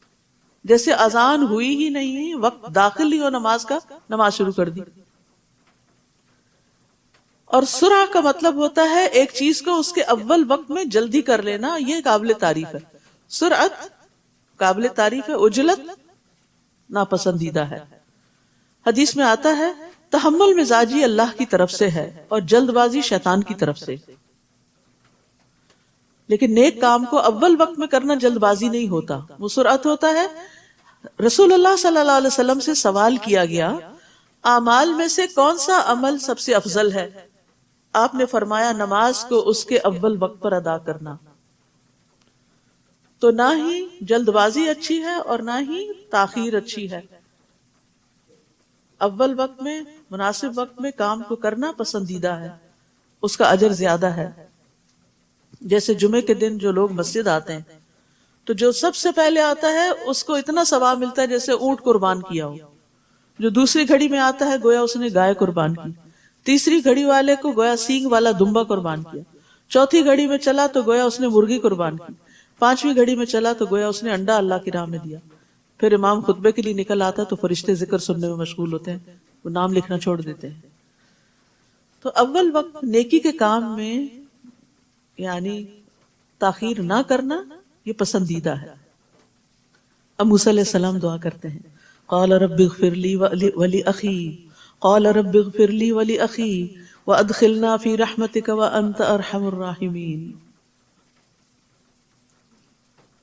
جیسے اذان ہوئی ہی نہیں، وقت داخل ہی ہو نماز کا، نماز شروع کر دی۔ اور سرعہ کا مطلب ہوتا ہے ایک چیز کو اس کے اول وقت میں جلدی کر لینا، یہ قابل تعریف ہے۔ سرعت قابل تعریف ہے، عجلت ناپسندیدہ ہے۔ حدیث میں آتا ہے تحمل مزاجی اللہ کی طرف سے ہے اور جلد بازی شیطان کی طرف سے۔ لیکن نیک کام کو اول وقت میں کرنا جلد بازی نہیں ہوتا، وہ سرعت ہوتا ہے۔ رسول اللہ صلی اللہ علیہ وسلم سے سوال کیا گیا اعمال میں سے کون سا عمل سب سے افضل ہے؟ آپ نے فرمایا نماز کو اس کے اول وقت پر ادا کرنا۔ تو نہ ہی جلد بازی اچھی ہے اور نہ ہی تاخیر اچھی ہے۔ اول وقت میں، مناسب وقت میں کام کو کرنا پسندیدہ ہے، اس کا اجر زیادہ ہے۔ جیسے جمعے کے دن جو لوگ مسجد آتے ہیں تو جو سب سے پہلے آتا ہے اس کو اتنا ثواب ملتا ہے جیسے اونٹ قربان کیا ہو۔ جو دوسری گھڑی میں آتا ہے گویا اس نے گائے قربان کی، تیسری گھڑی والے کو گویا سینگ والا دمبا قربان کیا، چوتھی گھڑی میں چلا تو گویا اس نے مرغی قربان کی، پانچویں گھڑی میں چلا تو گویا اس نے انڈا اللہ کی راہ میں دیا۔ پھر امام خطبے کے لیے نکل آتا تو فرشتے ذکر سننے میں مشغول ہوتے ہیں، وہ نام لکھنا چھوڑ دیتے ہیں۔ تو اول وقت نیکی کے کام میں یعنی تاخیر نہ کرنا یہ پسندیدہ ہے۔ اب موسیٰ علیہ السلام دعا کرتے ہیں قال رب اغفر لی ولی قال رب اغفر لی ولی وادخلنا فی رحمتک وانت ارحم الراحمین۔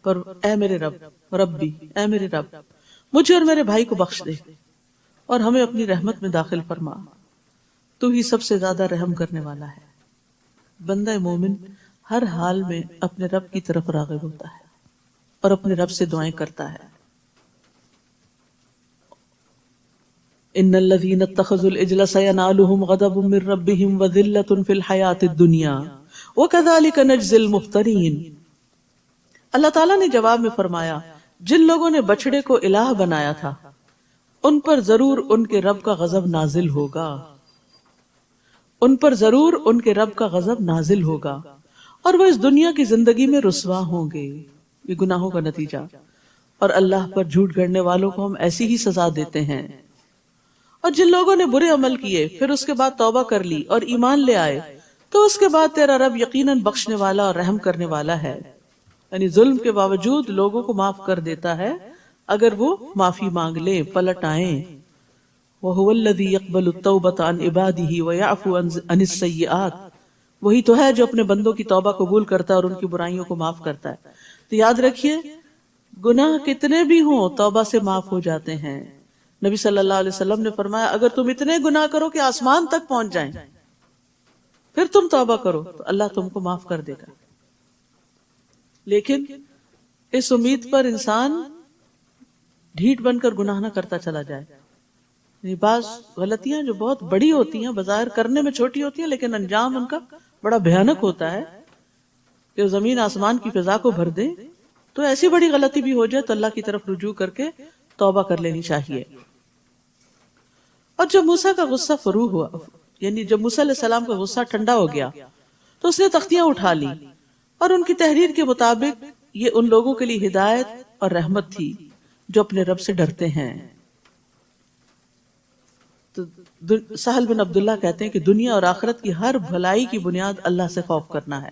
پر اے میرے رب، ربی اے میرے رب، مجھے اور میرے بھائی کو بخش دے اور ہمیں اپنی رحمت میں داخل فرما، تو ہی سب سے زیادہ رحم کرنے والا ہے۔ بندہ مومن ہر حال میں اپنے رب کی طرف راغب ہوتا ہے اور اپنے رب سے دعائیں کرتا ہے۔ ان الذين اتخذوا العجل سينالهم غضب من ربهم وذلة في الحياة الدنيا وكذلك نجزي المفترين۔ اللہ تعالیٰ نے جواب میں فرمایا جن لوگوں نے بچڑے کو الہ بنایا تھا ان پر ضرور ان کے رب کا غضب نازل ہوگا، ان پر ضرور ان کے رب کا غضب نازل ہوگا اور وہ اس دنیا کی زندگی میں رسوا ہوں گے۔ یہ گناہوں کا نتیجہ، اور اللہ پر جھوٹ گھڑنے والوں کو ہم ایسی ہی سزا دیتے ہیں۔ اور جن لوگوں نے برے عمل کیے پھر اس کے بعد توبہ کر لی اور ایمان لے آئے تو اس کے بعد تیرا رب یقیناً بخشنے والا اور رحم کرنے والا ہے۔ یعنی ظلم کے باوجود لوگوں کو معاف کر دیتا ہے اگر وہ معافی مانگ لیں، پلٹ آئیں۔ وَهُوَ الَّذِي يَقْبَلُ التَّوْبَةَ عَنْ عِبَادِهِ وَيَعْفُو عَنِ السَّيِّئَاتِ، وہی تو ہے جو اپنے بندوں کی توبہ قبول کرتا ہے اور ان کی برائیوں کو معاف کرتا ہے۔ تو یاد رکھیے گناہ کتنے بھی ہوں توبہ سے معاف ہو جاتے ہیں۔ نبی صلی اللہ علیہ وسلم نے فرمایا اگر تم اتنے گناہ کرو کہ آسمان تک پہنچ جائیں پھر تم توبہ کرو تو اللہ تم کو معاف کر دے گا۔ لیکن اس امید پر انسان ڈھیٹ بن کر گناہ نہ کرتا چلا جائے۔ بعض غلطیاں جو بہت بڑی ہوتی ہیں بظاہر کرنے میں چھوٹی ہوتی ہیں لیکن انجام ان کا بڑا بھیانک ہوتا ہے کہ زمین آسمان کی فضا کو بھر دے، تو ایسی بڑی غلطی بھی ہو جائے تو اللہ کی طرف رجوع کر کے توبہ کر لینی چاہیے۔ اور جب موسیٰ کا غصہ فرو ہوا، یعنی جب موسیٰ علیہ السلام کا غصہ ٹھنڈا ہو گیا تو اس نے تختیاں اٹھا لی اور ان کی تحریر کے مطابق یہ ان لوگوں کے لیے ہدایت اور رحمت تھی جو اپنے رب سے ڈرتے ہیں۔ تو سہل بن عبداللہ کہتے ہیں کہ دنیا اور آخرت کی ہر بھلائی کی بنیاد اللہ سے خوف کرنا ہے۔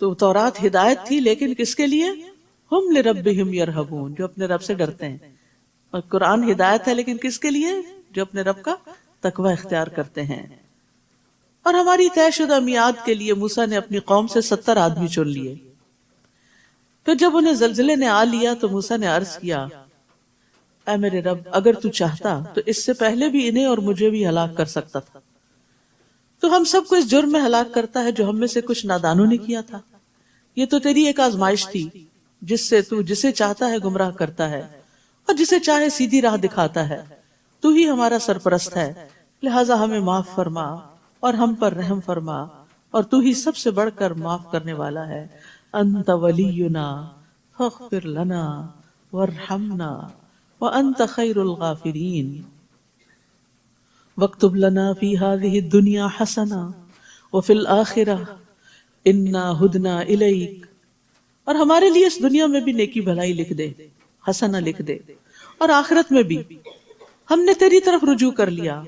تو تورات ہدایت تھی لیکن کس کے لیے؟ ہم لربہم یرہبون، جو اپنے رب سے ڈرتے ہیں۔ اور قرآن ہدایت ہے لیکن کس کے لیے؟ جو اپنے رب کا تقوی اختیار کرتے ہیں. اور ہماری طے شدہ میعاد کے لیے موسیٰ نے اپنی قوم سے 70 آدمی چن لیے. پھر جب انہیں زلزلے نے آ لیا تو موسیٰ نے عرض کیا اے میرے رب اگر تو چاہتا تو اس سے پہلے بھی انہیں اور مجھے بھی ہلاک کر سکتا تھا. تو ہم سب کو اس جرم میں ہلاک کرتا ہے جو ہم میں سے کچھ نادانوں نے کیا تھا. یہ تو تیری ایک آزمائش تھی جس سے تو جسے چاہتا ہے گمراہ کرتا ہے اور جسے چاہے سیدھی راہ دکھاتا ہے. تو ہی ہمارا سرپرست ہے لہٰذا ہمیں معاف فرما اور ہم پر رحم فرما اور تو ہی سب سے بڑھ کر معاف کرنے والا ہے. انت ولینا فاغفر لنا وارحمنا وانت خیر الغافرین واکتب لنا فی هذه الدنیا حسنہ وفی الآخرہ انا ہدنا الیک. اور ہمارے لیے اس دنیا میں بھی نیکی بھلائی لکھ دے، حسنہ لکھ دے، اور آخرت میں بھی ہم نے تیری طرف رجوع کر لیا.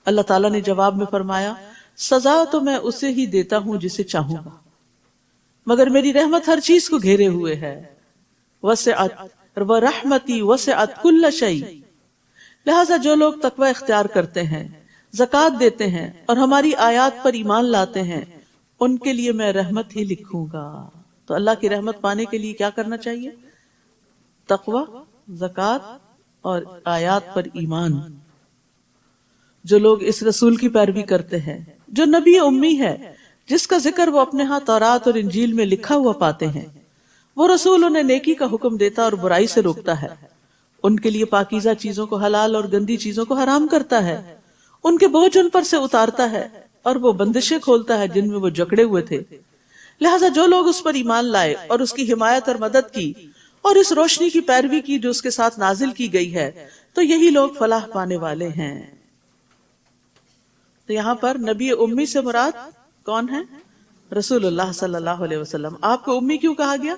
اللہ تعالیٰ نے جواب میں فرمایا سزا تو میں اسے ہی دیتا ہوں جسے چاہوں گا، مگر میری رحمت ہر چیز کو گھیرے ہوئے ہے. وسعت ورحمتی وسعت کل شیء. لہٰذا جو لوگ تقوی اختیار کرتے ہیں، زکوٰۃ دیتے ہیں اور ہماری آیات پر ایمان لاتے ہیں ان کے لیے میں رحمت ہی لکھوں گا. تو اللہ کی رحمت پانے کے لیے کیا کرنا چاہیے؟ تقوی، زکوٰۃ اور آیات پر ایمان. جو لوگ اس رسول کی پیروی کرتے ہیں جو نبی امی ہے، جس کا ذکر وہ اپنے ہاں تورات اور انجیل میں لکھا ہوا پاتے ہیں، وہ رسول انہیں نیکی کا حکم دیتا اور برائی سے روکتا ہے، ان کے لیے پاکیزہ چیزوں کو حلال اور گندی چیزوں کو حرام کرتا ہے، ان کے بوجھ ان پر سے اتارتا ہے اور وہ بندشیں کھولتا ہے جن میں وہ جکڑے ہوئے تھے. لہٰذا جو لوگ اس پر ایمان لائے اور اس کی حمایت اور مدد کی اور اس روشنی کی پیروی کی جو اس کے ساتھ نازل کی گئی ہے تو یہی لوگ فلاح پانے والے ہیں. تو یہاں پر نبی امی سے مراد کون ہے؟ رسول اللہ صلی اللہ علیہ وسلم. آپ کو امی کیوں کہا گیا؟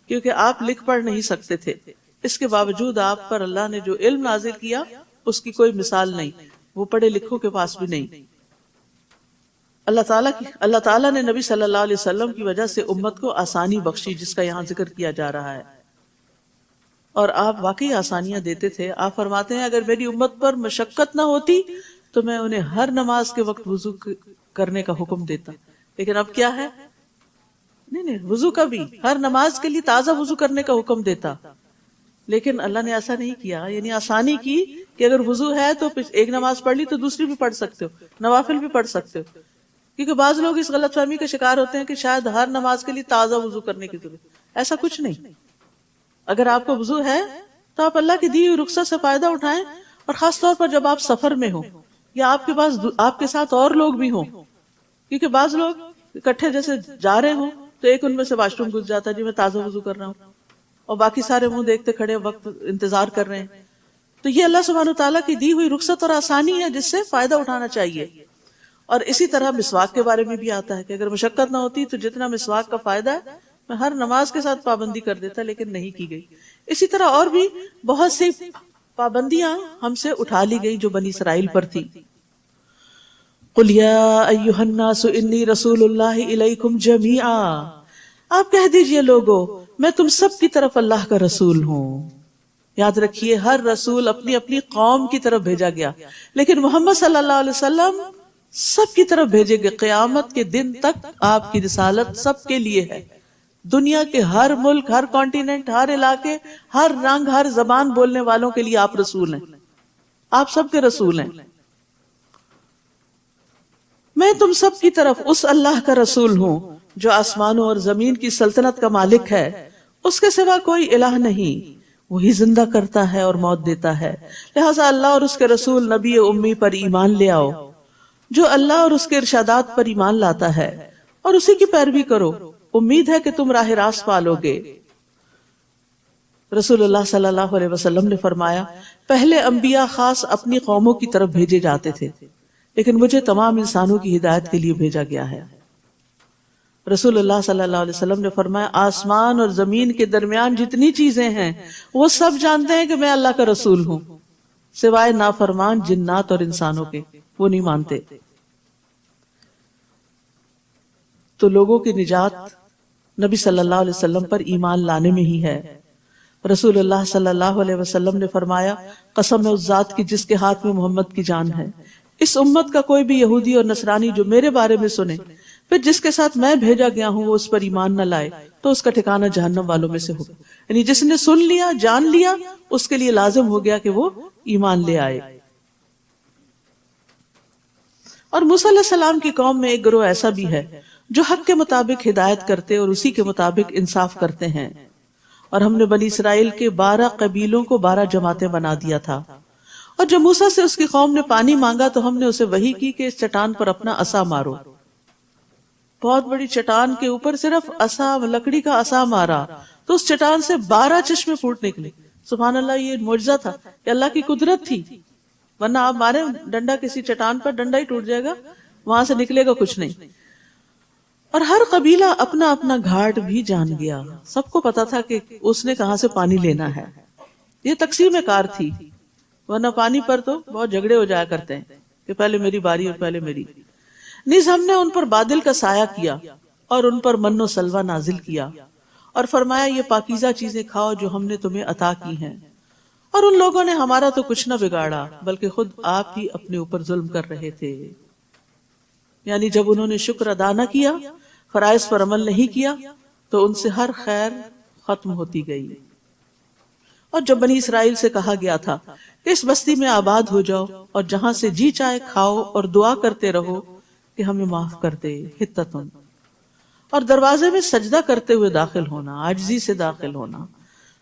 کیونکہ آپ لکھ پڑھ نہیں سکتے تھے. اس کے باوجود آپ پر اللہ نے جو علم نازل کیا اس کی کوئی مثال نہیں، وہ پڑھے لکھوں کے پاس بھی نہیں. اللہ تعالیٰ نے نبی صلی اللہ علیہ وسلم کی وجہ سے امت کو آسانی بخشی جس کا یہاں ذکر کیا جا رہا ہے، اور آپ واقعی آسانیاں دیتے تھے. آپ فرماتے ہیں اگر میری امت پر مشقت نہ ہوتی تو میں انہیں ہر نماز کے وقت وضو کرنے کا حکم دیتا. لیکن اب کیا ہے؟ نہیں، وضو کا بھی ہر نماز کے لیے تازہ وضو کرنے کا حکم دیتا. لیکن اللہ نے ایسا نہیں کیا، یعنی آسانی کی کہ اگر وضو ہے تو ایک نماز پڑھ لی تو دوسری بھی پڑھ سکتے ہو، نوافل بھی پڑھ سکتے ہو. کیونکہ بعض لوگ اس غلط فہمی کا شکار ہوتے ہیں کہ شاید ہر نماز کے لیے تازہ وضو کرنے کی ضرورت. ایسا کچھ نہیں. اگر آپ کو وضو ہے تو آپ اللہ کی دی ہوئی رخصت سے فائدہ اٹھائیں، اور خاص طور پر جب آپ سفر میں ہوں یا آپ کے پاس آپ کے ساتھ اور لوگ بھی ہوں. کیونکہ بعض لوگ اکٹھے جیسے جا رہے ہوں تو ایک ان میں سے واش روم گھس جاتا ہے جی میں تازہ وضو کر رہا ہوں، اور باقی سارے منہ دیکھتے کھڑے وقت انتظار کر رہے ہیں. تو یہ اللہ سبحانہ وتعالیٰ کی دی ہوئی رخصت اور آسانی ہے جس سے فائدہ اٹھانا چاہیے. اور اسی طرح مسواک کے بارے میں بھی آتا ہے کہ اگر مشقت نہ ہوتی تو جتنا مسواک کا فائدہ ہے میں ہر نماز کے ساتھ پابندی کر دیتا، لیکن نہیں کی گئی. اسی طرح اور بھی بہت سی پابندیاں ہم سے اٹھا لی گئی جو بنی اسرائیل پر تھی. قُلْ يَا أَيُّهَا النَّاسُ إِنِّي رَسُولُ اللَّهِ إِلَيْكُمْ جَمِيعًا. آپ کہہ دیجئے لوگو میں تم سب کی طرف اللہ کا رسول ہوں. یاد رکھیے ہر رسول اپنی اپنی قوم کی طرف بھیجا گیا، لیکن محمد صلی اللہ علیہ وسلم سب کی طرف بھیجے گئے. قیامت کے دن تک آپ کی رسالت سب کے لیے ہے. دنیا کے ہر ملک، ہر کانٹیننٹ، ہر علاقے، ہر رنگ، ہر زبان بولنے والوں کے لیے آپ رسول ہیں. آپ سب کے رسول ہیں. میں تم سب کی طرف اس اللہ کا رسول ہوں جو آسمانوں اور زمین کی سلطنت کا مالک ہے. اس کے سوا کوئی الہ نہیں. وہی زندہ کرتا ہے اور موت دیتا ہے. لہٰذا اللہ اور اس کے رسول نبی امی پر ایمان لے آؤ. جو اللہ اور اس کے ارشادات پر ایمان لاتا ہے اور اسی کی پیروی کرو، امید ہے کہ تم راہ راست پالو گے. رسول اللہ صلی اللہ علیہ وسلم نے فرمایا پہلے انبیاء خاص اپنی قوموں کی طرف بھیجے جاتے تھے، لیکن مجھے تمام انسانوں کی ہدایت کے لیے بھیجا گیا ہے. رسول اللہ صلی اللہ علیہ وسلم نے فرمایا آسمان اور زمین کے درمیان جتنی چیزیں ہیں وہ سب جانتے ہیں کہ میں اللہ کا رسول ہوں، سوائے نافرمان جنات اور انسانوں کے، وہ نہیں مانتے. تو لوگوں کی نجات نبی صلی اللہ علیہ وسلم پر ایمان لانے میں ہی ہے. رسول اللہ صلی اللہ علیہ وسلم نے فرمایا قسم ہے اس ذات کی جس کے ہاتھ میں محمد کی جان ہے، اس امت کا کوئی بھی یہودی اور نصرانی جو میرے بارے میں سنے پھر جس کے ساتھ میں بھیجا گیا ہوں وہ اس پر ایمان نہ لائے تو اس کا ٹھکانہ جہنم والوں میں سے ہوگا. یعنی جس نے سن لیا جان لیا اس کے لیے لازم ہو گیا کہ وہ ایمان لے آئے. اور موسیٰ علیہ السلام کی قوم میں ایک گروہ ایسا بھی ہے جو حق کے مطابق ہدایت کرتے اور اسی کے مطابق انصاف کرتے ہیں. اور ہم نے بنی اسرائیل کے 12 قبیلوں کو 12 جماعتیں بنا دیا تھا. اور جب موسیٰ سے اس کی قوم نے پانی مانگا تو ہم نے اسے وحی کی کہ اس چٹان پر اپنا عصا مارو. بہت بڑی چٹان کے اوپر صرف عصا، لکڑی کا عصا مارا تو اس چٹان سے 12 چشمے پھوٹ نکلے. سبحان اللہ، یہ معجزہ تھا، یہ اللہ کی قدرت تھی. ورنہ آپ مارے ڈنڈا کسی چٹان پر، ڈنڈا ہی ٹوٹ جائے گا، وہاں سے نکلے گا کچھ نہیں. اور ہر قبیلہ اپنا اپنا گھاٹ بھی جان گیا، سب کو پتا تھا کہ اس نے کہاں سے پانی لینا ہے. یہ تقسیم کار تھی، ورنہ پانی پر تو بہت جھگڑے ہو جایا کرتے ہیں کہ پہلے میری باری اور پہلے میری. نیز ہم نے ان پر بادل کا سایہ کیا اور ان پر من و سلوہ نازل کیا اور فرمایا یہ پاکیزہ چیزیں کھاؤ جو ہم نے تمہیں عطا کی ہیں. اور ان لوگوں نے ہمارا تو کچھ نہ بگاڑا بلکہ خود آپ ہی اپنے اوپر ظلم کر رہے تھے. یعنی جب انہوں نے شکر ادا نہ کیا، فرائض پر عمل نہیں کیا تو ان سے ہر خیر ختم ہوتی گئی. اور جب بنی اسرائیل سے کہا گیا تھا کہ اس بستی میں آباد ہو جاؤ اور جہاں سے جی چاہے کھاؤ اور دعا کرتے رہو کہ ہمیں معاف کر دے، حتتن، اور دروازے میں سجدہ کرتے ہوئے داخل ہونا، عاجزی سے داخل ہونا،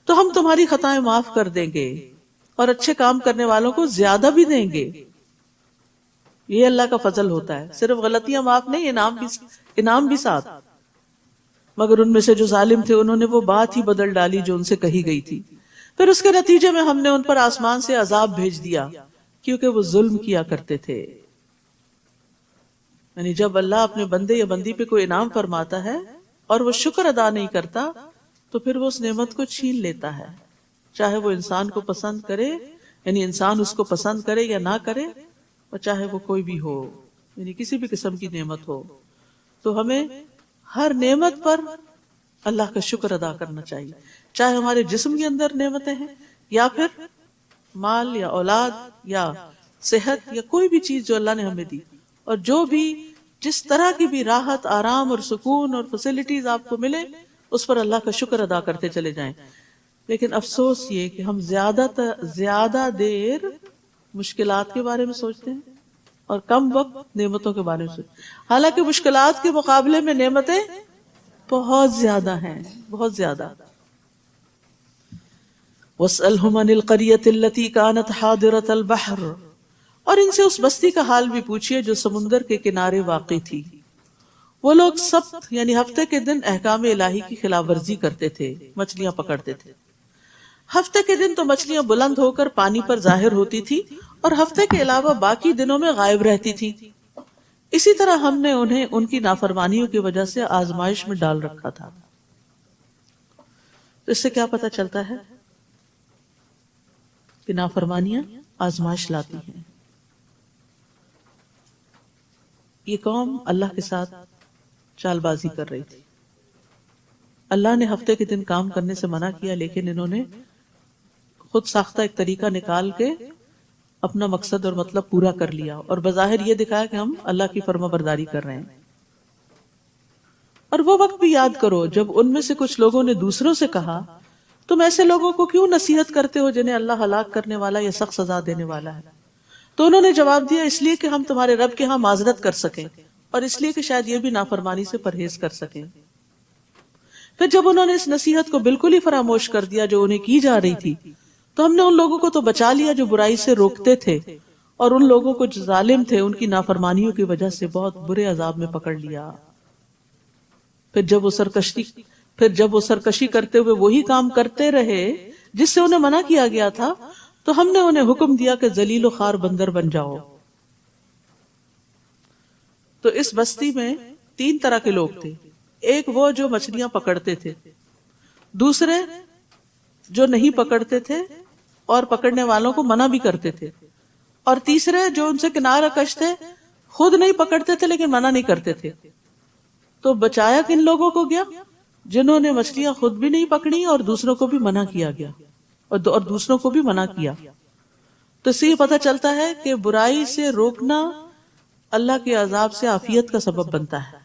تو ہم تمہاری خطائیں معاف کر دیں گے اور اچھے کام کرنے والوں کو زیادہ بھی دیں گے. یہ اللہ کا فضل ہوتا ہے، صرف غلطیاں معاف نہیں، انعام بھی ساتھ. مگر ان میں سے جو ظالم تھے انہوں نے وہ بات ہی بدل ڈالی جو ان سے کہی گئی تھی. پھر اس کے نتیجے میں ہم نے ان پر آسمان سے عذاب بھیج دیا کیونکہ وہ ظلم کیا کرتے تھے. یعنی جب اللہ اپنے بندے یا بندی پہ کوئی انعام فرماتا ہے اور وہ شکر ادا نہیں کرتا تو پھر وہ اس نعمت کو چھین لیتا ہے، چاہے وہ انسان کو پسند کرے، یعنی انسان اس کو پسند کرے یا نہ کرے، اور چاہے وہ کوئی بھی ہو، یعنی کسی بھی قسم کی نعمت ہو. تو ہمیں ہر نعمت پر اللہ کا شکر ادا کرنا چاہیے، چاہے ہمارے جسم کے اندر نعمتیں ہیں یا پھر مال یا اولاد یا صحت یا کوئی بھی چیز جو اللہ نے ہمیں دی. اور جو بھی جس طرح کی بھی راحت، آرام اور سکون اور فیسلٹیز آپ کو ملے اس پر اللہ کا شکر ادا کرتے چلے جائیں. لیکن افسوس یہ کہ ہم زیادہ دیر مشکلات کے بارے میں سوچتے ہیں اور کم وقت نعمتوں کے بارے میں سوچتے ہیں، حالانکہ مشکلات کے مقابلے میں نعمتیں بہت زیادہ ہیں، بہت زیادہ. وَاسْأَلْهُمْ عَنِ الْقَرْيَةِ الَّتِي كَانَتْ حَاضِرَةَ الْبَحْرِ، اور ان سے اس بستی کا حال بھی پوچھئے جو سمندر کے کنارے واقع تھی. وہ لوگ سبت یعنی ہفتے کے دن احکام الہی کی خلاف ورزی کرتے تھے، مچھلیاں پکڑتے تھے. ہفتے کے دن تو مچھلیاں بلند ہو کر پانی پر ظاہر ہوتی تھی اور ہفتے کے علاوہ باقی دنوں میں غائب رہتی تھی. اسی طرح ہم نے انہیں ان کی نافرمانیوں کی وجہ سے آزمائش میں ڈال رکھا تھا. تو اس سے کیا پتہ چلتا ہے کہ نافرمانیاں آزمائش لاتی ہیں. یہ قوم اللہ کے ساتھ چال بازی کر رہی تھی. اللہ نے ہفتے کے دن کام کرنے سے منع کیا، لیکن انہوں نے خود ساختہ ایک طریقہ نکال کے اپنا مقصد اور مطلب پورا کر لیا اور بظاہر یہ دکھایا کہ ہم اللہ کی فرما برداری کر رہے ہیں. اور وہ وقت بھی یاد کرو جب ان میں سے کچھ لوگوں نے دوسروں سے کہا تم ایسے لوگوں کو کیوں نصیحت کرتے ہو جنہیں اللہ ہلاک کرنے والا یا سخت سزا دینے والا ہے. تو انہوں نے جواب دیا اس لیے کہ ہم تمہارے رب کے ہاں معذرت کر سکیں اور اس لیے کہ شاید یہ بھی نافرمانی سے پرہیز کر سکیں. پھر جب انہوں نے اس نصیحت کو بالکل ہی فراموش کر دیا جو انہیں کی جا رہی تھی تو ہم نے ان لوگوں کو تو بچا لیا جو برائی سے روکتے تھے، اور ان لوگوں کو جو ظالم تھے ان کی نافرمانیوں کی وجہ سے بہت برے عذاب میں پکڑ لیا. پھر جب وہ سرکشی کرتے ہوئے وہی کام کرتے رہے جس سے انہیں منع کیا گیا تھا تو ہم نے انہیں حکم دیا کہ ذلیل و خوار بندر بن جاؤ. تو اس بستی میں 3 طرح کے لوگ تھے. ایک وہ جو مچھلیاں پکڑتے تھے، دوسرے جو نہیں پکڑتے تھے اور پکڑنے والوں کو منع بھی کرتے تھے، اور تیسرے جو ان سے کنارہ کش تھے، خود نہیں پکڑتے تھے لیکن منع نہیں کرتے تھے. تو بچایا کن لوگوں کو گیا؟ جنہوں نے مچھلیاں خود بھی نہیں پکڑی اور دوسروں کو بھی منع کیا گیا، اور دوسروں کو بھی منع کیا. تو اس سے یہ پتہ چلتا ہے کہ برائی سے روکنا اللہ کے عذاب سے عافیت کا سبب بنتا ہے،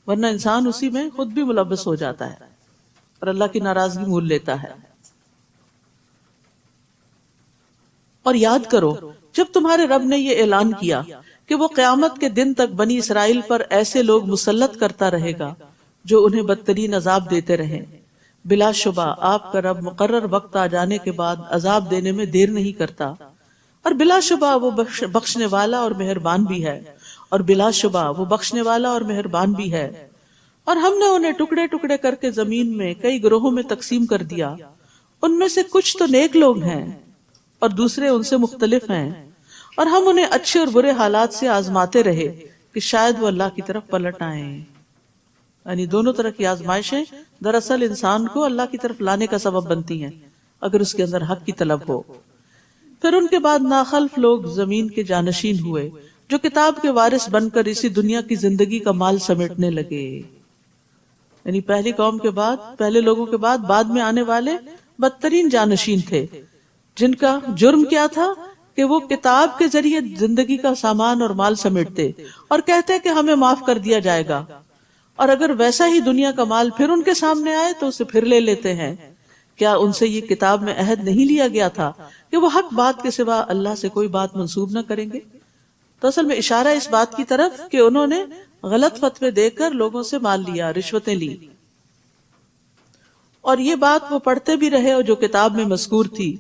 ورنہ انسان اسی میں خود بھی ملوث ہو جاتا ہے اور اللہ کی ناراضگی مول لیتا ہے. اور یاد کرو جب تمہارے رب نے یہ اعلان کیا کہ وہ قیامت کے دن تک بنی اسرائیل پر ایسے لوگ مسلط کرتا رہے گا جو انہیں بدترین عذاب دیتے رہیں، بلا شبہ آپ کا رب مقرر وقت آ جانے کے بعد عذاب دینے میں دیر نہیں کرتا، اور بلا شبہ وہ بخشنے والا اور مہربان بھی ہے، اور بلا شبہ وہ بخشنے والا اور مہربان بھی ہے. اور ہم نے انہیں ٹکڑے ٹکڑے کر کے زمین میں کئی گروہوں میں تقسیم کر دیا، ان میں سے کچھ تو نیک لوگ ہیں اور دوسرے ان سے مختلف ہیں، اور ہم انہیں اچھے اور برے حالات سے آزماتے رہے کہ شاید وہ اللہ کی طرف پلٹ آئیں. یعنی دونوں طرح کی آزمائشیں دراصل انسان کو اللہ کی طرف لانے کا سبب بنتی ہیں اگر اس کے اندر حق کی طلب ہو. پھر ان کے بعد ناخلف لوگ زمین کے جانشین ہوئے جو کتاب کے وارث بن کر اسی دنیا کی زندگی کا مال سمیٹنے لگے. یعنی پہلی قوم کے بعد، پہلے لوگوں کے بعد میں آنے والے بدترین جانشین تھے، جن کا جرم کیا تھا کہ وہ کتاب کے ذریعے زندگی کا سامان اور مال سمیٹتے اور کہتے کہ ہمیں معاف کر دیا جائے گا، اور اگر ویسا ہی دنیا کا مال پھر ان کے سامنے آئے تو اسے پھر لے لیتے ہیں. کیا ان سے یہ کتاب میں عہد نہیں لیا گیا تھا کہ وہ حق بات کے سوا اللہ سے کوئی بات منسوب نہ کریں گے؟ تو اصل میں اشارہ اس بات کی طرف کہ انہوں نے غلط فتوے دے کر لوگوں سے مال لیا، رشوتیں لی، اور یہ بات وہ پڑھتے بھی رہے اور جو کتاب میں مذکور تھی،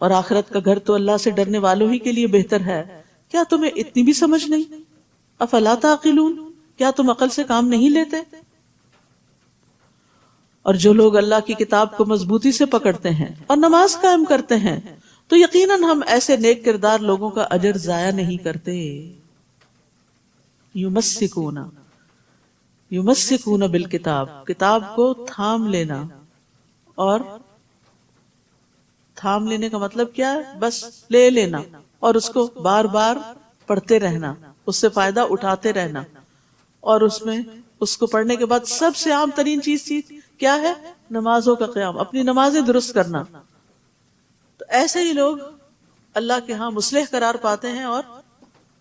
اور آخرت کا گھر تو اللہ سے ڈرنے والوں ہی کے لیے بہتر ہے. کیا تمہیں اتنی بھی سمجھ نہیں؟ افلا تعقلون، کیا تم عقل سے کام نہیں لیتے؟ اور جو لوگ اللہ کی کتاب کو مضبوطی سے پکڑتے ہیں اور نماز قائم کرتے ہیں تو یقیناً ہم ایسے نیک کردار لوگوں کا اجر ضائع نہیں کرتے. یمسکون بالکتاب، کتاب کو تھام لینا. اور تھام لینے کا مطلب کیا ہے؟ بس لے لینا اور اس کو بار بار پڑھتے رہنا، اس سے فائدہ اٹھاتے رہنا، اور اس میں اس کو پڑھنے کے بعد سب سے عام ترین چیز کیا ہے؟ نمازوں کا قیام، اپنی نمازیں درست کرنا. تو ایسے ہی لوگ اللہ کے ہاں مصلح قرار پاتے ہیں اور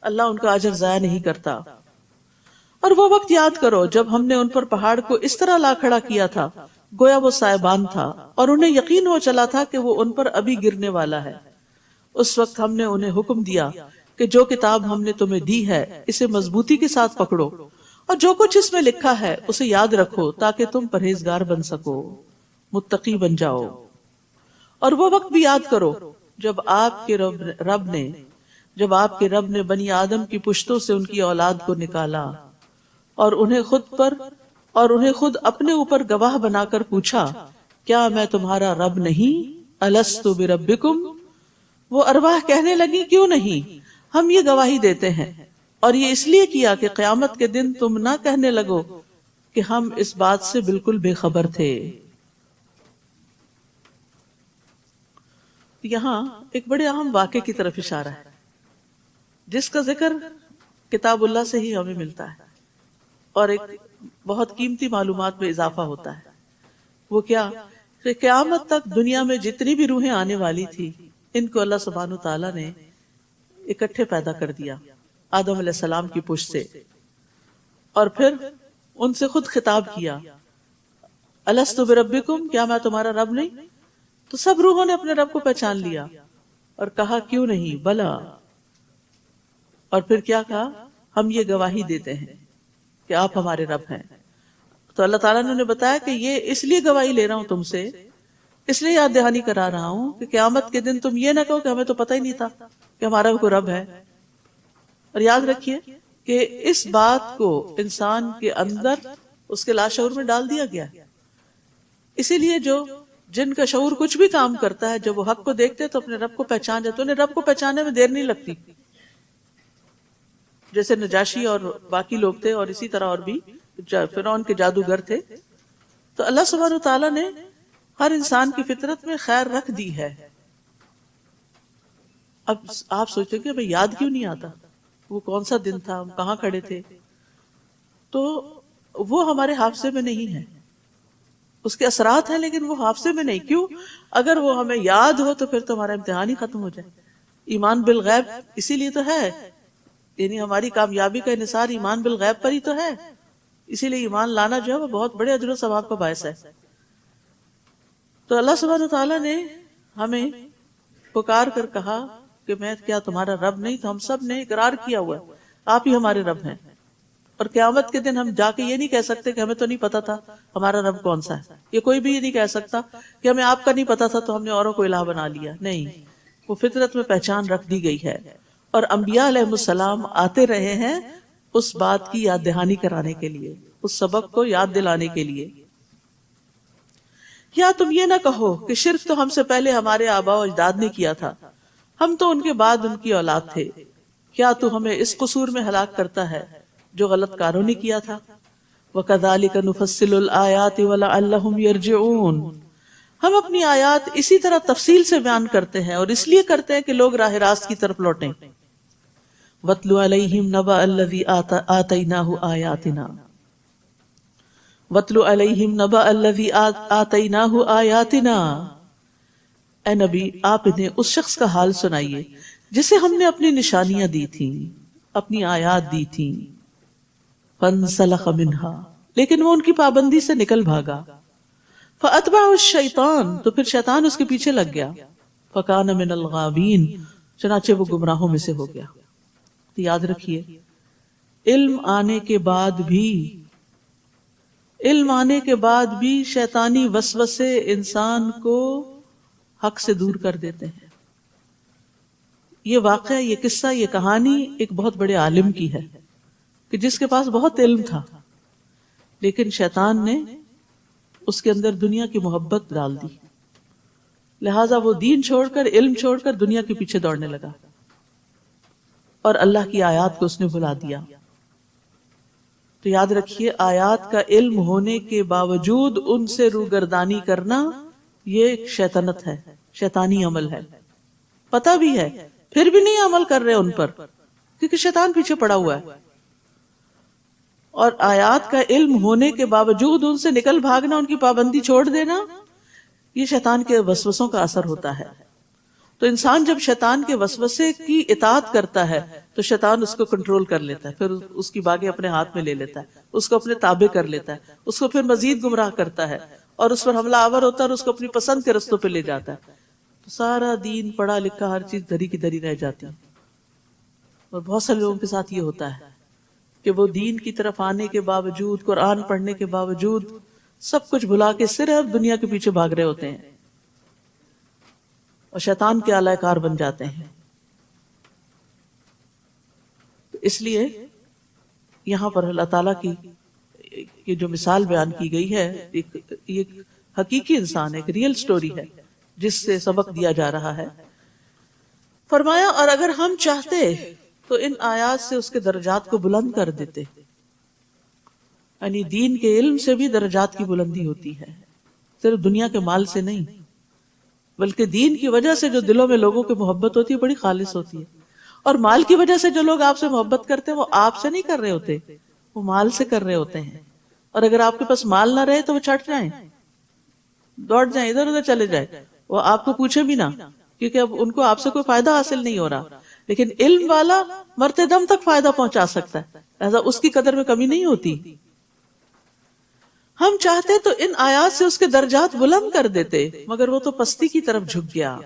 اللہ ان کا اجر ضائع نہیں کرتا. اور وہ وقت یاد کرو جب ہم نے ان پر پہاڑ کو اس طرح لا کھڑا کیا تھا گویا وہ سائبان تھا، اور انہیں یقین ہو چلا تھا کہ وہ ان پر ابھی گرنے والا ہے. اس وقت ہم نے انہیں حکم دیا کہ جو کتاب ہم نے تمہیں دی ہے اسے مضبوطی کے ساتھ پکڑو، اور جو کچھ اس میں لکھا ہے اسے یاد رکھو تاکہ تم پرہیزگار بن سکو، متقی بن جاؤ. اور وہ وقت بھی یاد کرو جب آپ کے رب نے بنی آدم کی پشتوں سے ان کی اولاد کو نکالا اور انہیں خود اپنے اوپر گواہ بنا کر پوچھا، کیا میں تمہارا رب نہیں؟ الست بربکم، وہ ارواح کہنے لگی کیوں نہیں، ہم یہ گواہی دیتے ہیں، اور یہ اس لیے کیا کہ قیامت کے دن تم نہ کہنے لگو کہ ہم اس بات سے بالکل بے خبر تھے. یہاں ایک بڑے اہم واقعے کی طرف اشارہ ہے جس کا ذکر کتاب اللہ سے ہی ہمیں ملتا ہے، اور ایک بہت قیمتی معلومات میں اضافہ ہوتا ہے. وہ کیا کہ قیامت تک دنیا میں جتنی بھی روحیں آنے والی تھی ان کو اللہ سبحانہ تعالیٰ نے اکٹھے پیدا کر دیا آدم علیہ السلام کی پشت سے، اور پھر ان سے خود خطاب کیا، الست بربکم، کیا میں تمہارا رب نہیں؟ تو سب روحوں نے اپنے رب کو پہچان لیا اور کہا کیوں نہیں، بلا. اور پھر کیا کہا؟ ہم یہ گواہی دیتے ہیں کہ آپ ہمارے رب ہیں. تو اللہ تعالیٰ نے انہیں بتایا کہ یہ اس لیے گواہی لے رہا ہوں تم سے، اس لیے یاد دہانی کرا رہا ہوں کہ قیامت کے دن تم یہ نہ کہو کہ ہمیں تو پتہ ہی نہیں تھا کہ ہمارا کوئی رب ہے. اور یاد رکھیے کہ اس بات کو انسان کے اندر اس کے لاشعور میں ڈال دیا گیا. اسی لیے جن کا شعور کچھ بھی کام کرتا ہے جب وہ حق کو دیکھتے تو اپنے رب کو پہچان جاتے، انہیں رب کو پہچاننے میں دیر نہیں لگتی. جیسے نجاشی اور باقی لوگ تھے، اور اسی طرح اور بھی فرعون کے جادوگر تھے. تو اللہ سبحانہ تعالیٰ نے ہر انسان کی فطرت میں خیر رکھ دی ہے. اب آپ سوچتے کہ بھئی یاد کیوں نہیں آتا، وہ کون سا دن تھا، ہم کہاں کھڑے تھے؟ تو وہ ہمارے حافظے میں نہیں ہے. اس کے اثرات ہیں لیکن وہ حافظے میں نہیں. کیوں؟ اگر وہ ہمیں یاد ہو تو پھر تو ہمارا امتحان ہی ختم ہو جائے. ایمان بالغیب اسی لیے تو ہے، یعنی ہماری کامیابی کا انحصار ایمان بالغیب پر ہی تو ہے. اسی لیے ایمان لانا جو ہے وہ بہت بڑے اجر و ثواب کا باعث ہے. تو اللہ سبحانہ وتعالیٰ نے ہمیں پکار کر کہا کہ میں کیا تمہارا رب نہیں؟ تو ہم سب نے اقرار کیا ہوا ہے آپ ہی ہمارے رب ہیں. اور قیامت کے دن ہم جا کے یہ نہیں کہہ سکتے کہ ہمیں تو نہیں پتا تھا ہمارا رب کون سا ہے. یہ کوئی بھی یہ نہیں کہہ سکتا کہ ہمیں آپ کا نہیں پتا تھا تو ہم نے اوروں کو الہ بنا لیا. نہیں، وہ فطرت میں پہچان رکھ دی گئی ہے. اور انبیاء علیہ السلام آتے رہے ہیں اس بات کی یاد دہانی کرانے کے لیے، اس سبق کو یاد دلانے کے لیے. یا تم یہ نہ کہو کہ شرک تو ہم سے پہلے ہمارے آباء و اجداد نے کیا تھا، ہم تو ان کے بعد ان کی اولاد تھے. کیا تو ہمیں اس قصور میں ہلاک کرتا ہے جو غلط کاروں نے کیا تھا؟ وَكَذَلِكَ نُفَصِّلُ الْآيَاتِ وَلَعَلَّهُمْ يَرْجِعُونَ. ہم اپنی آیات اسی طرح تفصیل سے بیان کرتے ہیں اور اس لیے کرتے ہیں کہ لوگ راہ راست کی طرف لوٹیں. وَاتْلُ عَلَيْهِمْ نَبَأَ الَّذِي آتَيْنَاهُ آيَاتِنَا. وَاتْلُ عَلَيْهِمْ نَبَأَ الَّذِي آتَيْنَاهُ آيَاتِنَا. اے نبی آپ انہیں اس شخص کا حال سنائیے جسے ہم نے اپنی نشانیاں دی تھیں، اپنی آیات دی تھیں. فَانْسَلَخَ مِنْهَا، لیکن وہ ان کی پابندی سے نکل بھاگا. فَأَتْبَعَهُ الشَّيْطَانُ، تو پھر شیطان اس کے پیچھے لگ گیا. فَكَانَ مِنَ الْغَاوِينَ، چنانچہ وہ گمراہوں میں سے ہو گیا. تو یاد رکھیے علم آنے کے بعد بھی شیطانی وسوسے انسان کو حق سے دور کر دیتے ہیں. یہ واقعہ، یہ قصہ، یہ کہانی ایک بہت بڑے عالم کی ہے کہ جس کے پاس بہت علم تھا لیکن شیطان نے اس کے اندر دنیا کی محبت ڈال دی، لہٰذا وہ دین چھوڑ کر، علم چھوڑ کر دنیا کے پیچھے دوڑنے لگا اور اللہ کی آیات کو اس نے بھلا دیا. تو یاد رکھیے آیات کا علم ہونے کے باوجود ان سے روگردانی کرنا یہ ایک شیطنت ہے، شیطانی عمل ہے. پتہ بھی ہے پھر بھی نہیں عمل کر رہے ان پر کیونکہ شیطان پیچھے پڑا ہوا ہے. اور آیات کا علم ہونے کے باوجود ان سے نکل بھاگنا، ان کی پابندی چھوڑ دینا، یہ شیطان کے وسوسوں کا اثر ہوتا ہے. تو انسان جب شیطان کے وسوسے کی اطاعت کرتا ہے تو شیطان اس کو کنٹرول کر لیتا ہے، پھر اس کی باگیں اپنے ہاتھ میں لے لیتا ہے، اس کو اپنے تابع کر لیتا ہے، اس کو پھر مزید گمراہ کرتا ہے اور اس پر حملہ آور ہوتا ہے اور اس کو اپنی پسند کے رستوں پہ لے جاتا ہے. تو سارا دین، پڑھا لکھا ہر چیز دھری کی دھری رہ جاتی ہے. اور بہت سارے لوگوں کے ساتھ یہ ہوتا ہے کہ وہ دین کی طرف آنے کے باوجود، قرآن پڑھنے کے باوجود سب کچھ بھلا کے صرف دنیا کے پیچھے بھاگ رہے ہوتے ہیں اور شیطان کے آلہ کار بن جاتے ہیں. تو اس لیے یہاں پر اللہ تعالیٰ کی جو مثال بیان کی گئی ہے ایک حقیقی انسان ہے، ایک ریئل سٹوری ہے جس سے سبق دیا جا رہا ہے. فرمایا اور اگر ہم چاہتے تو ان آیات سے اس کے درجات کو بلند کر دیتے. یعنی دین کے علم سے بھی درجات کی بلندی ہوتی ہے، صرف دنیا کے مال سے نہیں، بلکہ دین کی وجہ سے جو دلوں میں لوگوں کی محبت ہوتی ہے بڑی خالص ہوتی ہے. اور مال کی وجہ سے جو لوگ آپ سے محبت کرتے ہیں وہ آپ سے نہیں کر رہے ہوتے، وہ مال سے کر رہے ہوتے ہیں. اور اگر آپ کے پاس مال نہ رہے تو وہ چھٹ جائیں، دوڑ جائیں، ادھر ادھر چلے جائیں، وہ آپ کو پوچھے بھی نہ، کیونکہ اب ان کو آپ سے کوئی فائدہ حاصل نہیں ہو رہا. لیکن علم والا مرتے دم تک فائدہ پہنچا سکتا ہے، لہذا اس کی قدر میں کمی نہیں ہوتی. ہم چاہتے تو ان آیات سے اس کے درجات بلند کر دیتے، مگر وہ تو پستی کی طرف جھک گیا.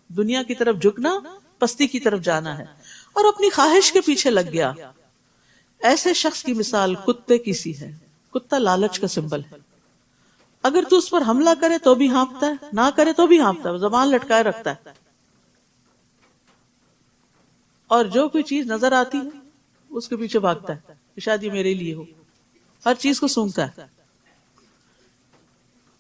دنیا کی طرف جھکنا پستی کی طرف جانا ہے اور اپنی خواہش کے پیچھے لگ گیا. ایسے شخص کی مثال کتے کی سی ہے. کتا لالچ کا سمبل ہے. اگر تو اس پر حملہ کرے تو بھی ہانپتا ہے، نہ کرے تو بھی ہانپتا ہے، زبان لٹکائے رکھتا ہے. اور جو کوئی چیز نظر آتی ہے اس کے پیچھے بھاگتا ہے کہ شاید یہ میرے لیے ہو، ہر چیز کو سونگتا ہے.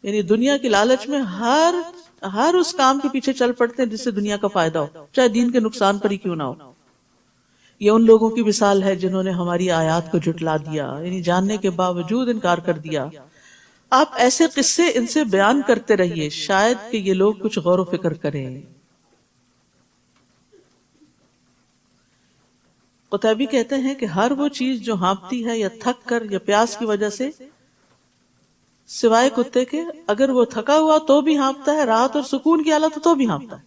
یعنی دنیا کی لالچ میں ہر اس کام کے پیچھے چل پڑتے ہیں جس سے دنیا کا فائدہ ہو، چاہے دین کے نقصان پر ہی کیوں نہ ہو. یہ ان لوگوں کی مثال ہے جنہوں نے ہماری آیات کو جھٹلا دیا، یعنی جاننے کے باوجود انکار کر دیا. آپ ایسے قصے ان سے بیان کرتے رہیے، شاید کہ یہ لوگ کچھ غور و فکر کریں. قطبی کہتے ہیں کہ ہر وہ چیز جو ہانپتی ہے یا تھک کر یا پیاس کی وجہ سے سوائے کتے کے، اگر وہ تھکا ہوا تو بھی ہانپتا ہے، راحت اور سکون کی حالت تو بھی ہانپتا ہے.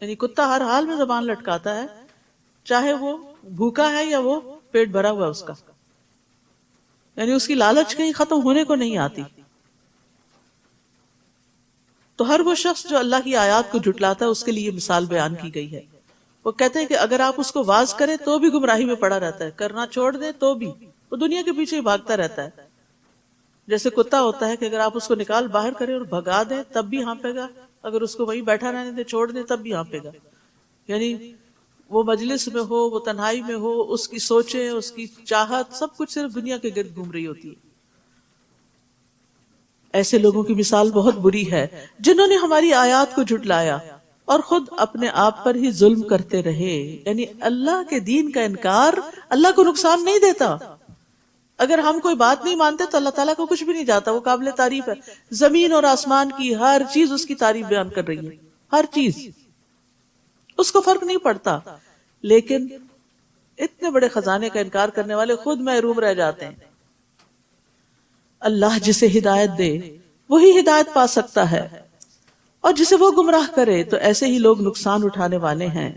یعنی کتا ہر حال میں زبان لٹکاتا ہے، چاہے وہ بھوکا ہے یا وہ پیٹ بھرا ہوا ہے اس کا. یعنی اس کی لالچ کہیں ختم ہونے کو نہیں آتی. تو ہر وہ شخص جو اللہ کی آیات کو جھٹلاتا ہے اس کے لیے مثال بیان کی گئی ہے. وہ کہتے ہیں کہ اگر آپ اس کو واز کریں تو بھی گمراہی میں پڑا رہتا ہے، کرنا چھوڑ دیں تو بھی وہ دنیا کے پیچھے ہی بھاگتا رہتا ہے. جیسے کتا ہوتا ہے کہ اگر آپ اس کو نکال باہر کریں اور بھگا دیں تب بھی ہانپے گا، اگر اس کو وہیں بیٹھا رہنے دیں چھوڑ دیں تب بھی ہانپے گا. یعنی وہ مجلس میں ہو، وہ تنہائی میں ہو، اس کی سوچیں، اس کی چاہت، سب کچھ صرف دنیا کے گرد گھوم رہی ہوتی ہے. ایسے لوگوں کی مثال بہت بری ہے جنہوں نے ہماری آیات کو جھٹلایا اور خود اپنے آپ پر ہی ظلم کرتے رہے. یعنی اللہ کے دین کا انکار اللہ کو نقصان نہیں دیتا. اگر ہم کوئی بات نہیں مانتے تو اللہ تعالیٰ کو کچھ بھی نہیں جاتا، وہ قابل تعریف ہے. زمین اور آسمان کی ہر چیز اس کی تعریف بیان کر رہی ہے، ہر چیز، اس کو فرق نہیں پڑتا. لیکن اتنے بڑے خزانے کا انکار کرنے والے خود محروم رہ جاتے ہیں. اللہ جسے ہدایت دے وہی ہدایت پا سکتا ہے، اور جسے وہ گمراہ کرے تو ایسے ہی لوگ نقصان اٹھانے والے ہیں.